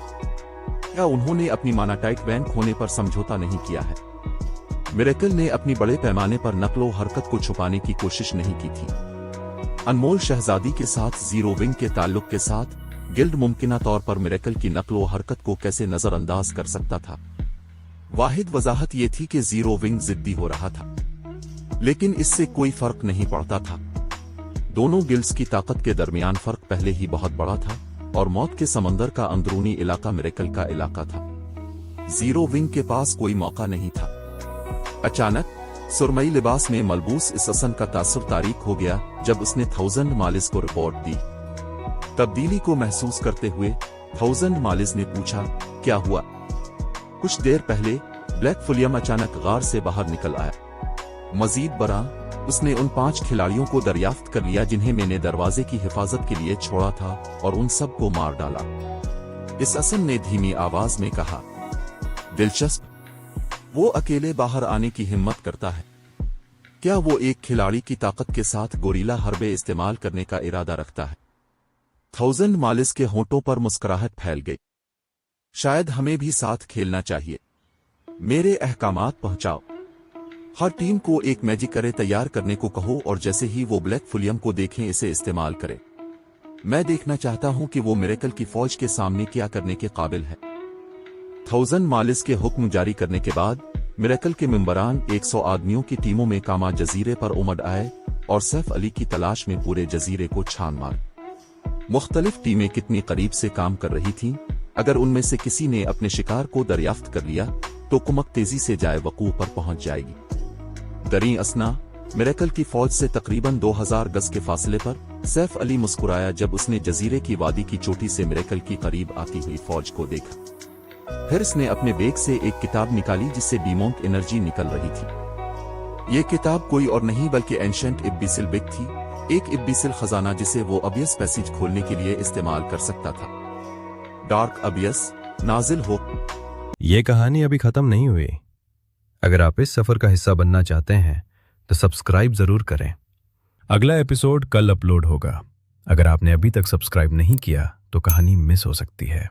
क्या उन्होंने अपनी मानाटाइट वैन खोने पर समझौता नहीं किया है? मिरेकल ने अपनी बड़े पैमाने पर नकलो हरकत को छुपाने की कोशिश नहीं की थी। अनमोल शहजादी के साथ जीरो विंग के ताल्लुक के साथ गिल्ड मुमकिना तौर पर मिरेकल की नकलो हरकत को कैसे नजरअंदाज कर सकता था? वाहिद वजाहत ये थी कि जीरो विंग जिद्दी हो रहा था, लेकिन इससे कोई फर्क नहीं पड़ता था। दोनों गिल्ड्स की ताकत के दरमियान फर्क पहले ही बहुत बड़ा था और मौत के समंदर का अंदरूनी इलाका मिरेकल का इलाका था। जीरो विंग के पास कोई मौका नहीं था। अचानक सुरमई लिबास में मलबूस इस असन का तासुर तारीख हो गया जब उसने 1000 मालिस को रिपोर्ट दी। तब्दीली को महसूस करते हुए 1000 मालिस ने पूछा, क्या हुआ? कुछ देर पहले ब्लैक फुलियम अचानक गार से बाहर निकल आया। मजीद बरा, उसने उन 5 खिलाड़ियों को दरियाफ्त कर लिया जिन्हें मैंने दरवाजे की हिफाजत के लिए छोड़ा था और उन सब को मार डाला। इस असन ने धीमी आवाज में कहा। दिलचस्प, वो अकेले बाहर आने की हिम्मत करता है। क्या वो एक खिलाड़ी की ताकत के साथ गोरीला हरबे इस्तेमाल करने का इरादा रखता है? 1000 मालिस के होंठों पर मुस्कुराहट फैल गई। शायद हमें भी साथ खेलना चाहिए। मेरे अहकामात पहुंचाओ। हर टीम को एक मैजिक अरे तैयार करने को कहो और जैसे ही वो ब्लैक फुलियम को देखें इसे इस्तेमाल करें। मैं देखना चाहता हूं कि वो मिरेकल की फौज के सामने क्या करने के काबिल है। 1000 मालिस के हुक्म जारी करने के बाद मिरेकल के मेंबरान 100 आदमियों की टीमों में कामा जजीरे पर उमड़ आए और सैफ अली की तलाश में पूरे जजीरे को छान मार। मुख्तलिफ टीमें कितनी करीब से काम कर रही थीं, अगर उनमें से किसी ने अपने शिकार को दरियाफ्त कर लिया तो कुमक तेजी से जाए वकूफ पर पहुंच जाएगी। दरी असना, मिरेकल की फौज से तकरीबन 2000 गज के फासले पर सैफ अली मुस्कुराया जब उसने जजीरे की वादी की चोटी से मिरेकल की करीब आती हुई फौज को देखा। फिर उसने अपने बैग से एक किताब निकाली जिससे बीमोंक एनर्जी निकल रही थी। ये किताब कोई और नहीं बल्कि एंशंट इब्बिसिल बिग थी, एक इब्बिसिल खजाना जिसे वो अबियस पैसेज खोलने के लिए इस्तेमाल कर सकता था। डार्क अबियस, नाजिल हो। ये कहानी अभी खत्म नहीं हुई। अगर आप इस सफ़र का हिस्सा बनना चाहते हैं तो सब्सक्राइब ज़रूर करें। अगला एपिसोड कल अपलोड होगा। अगर आपने अभी तक सब्सक्राइब नहीं किया तो कहानी मिस हो सकती है।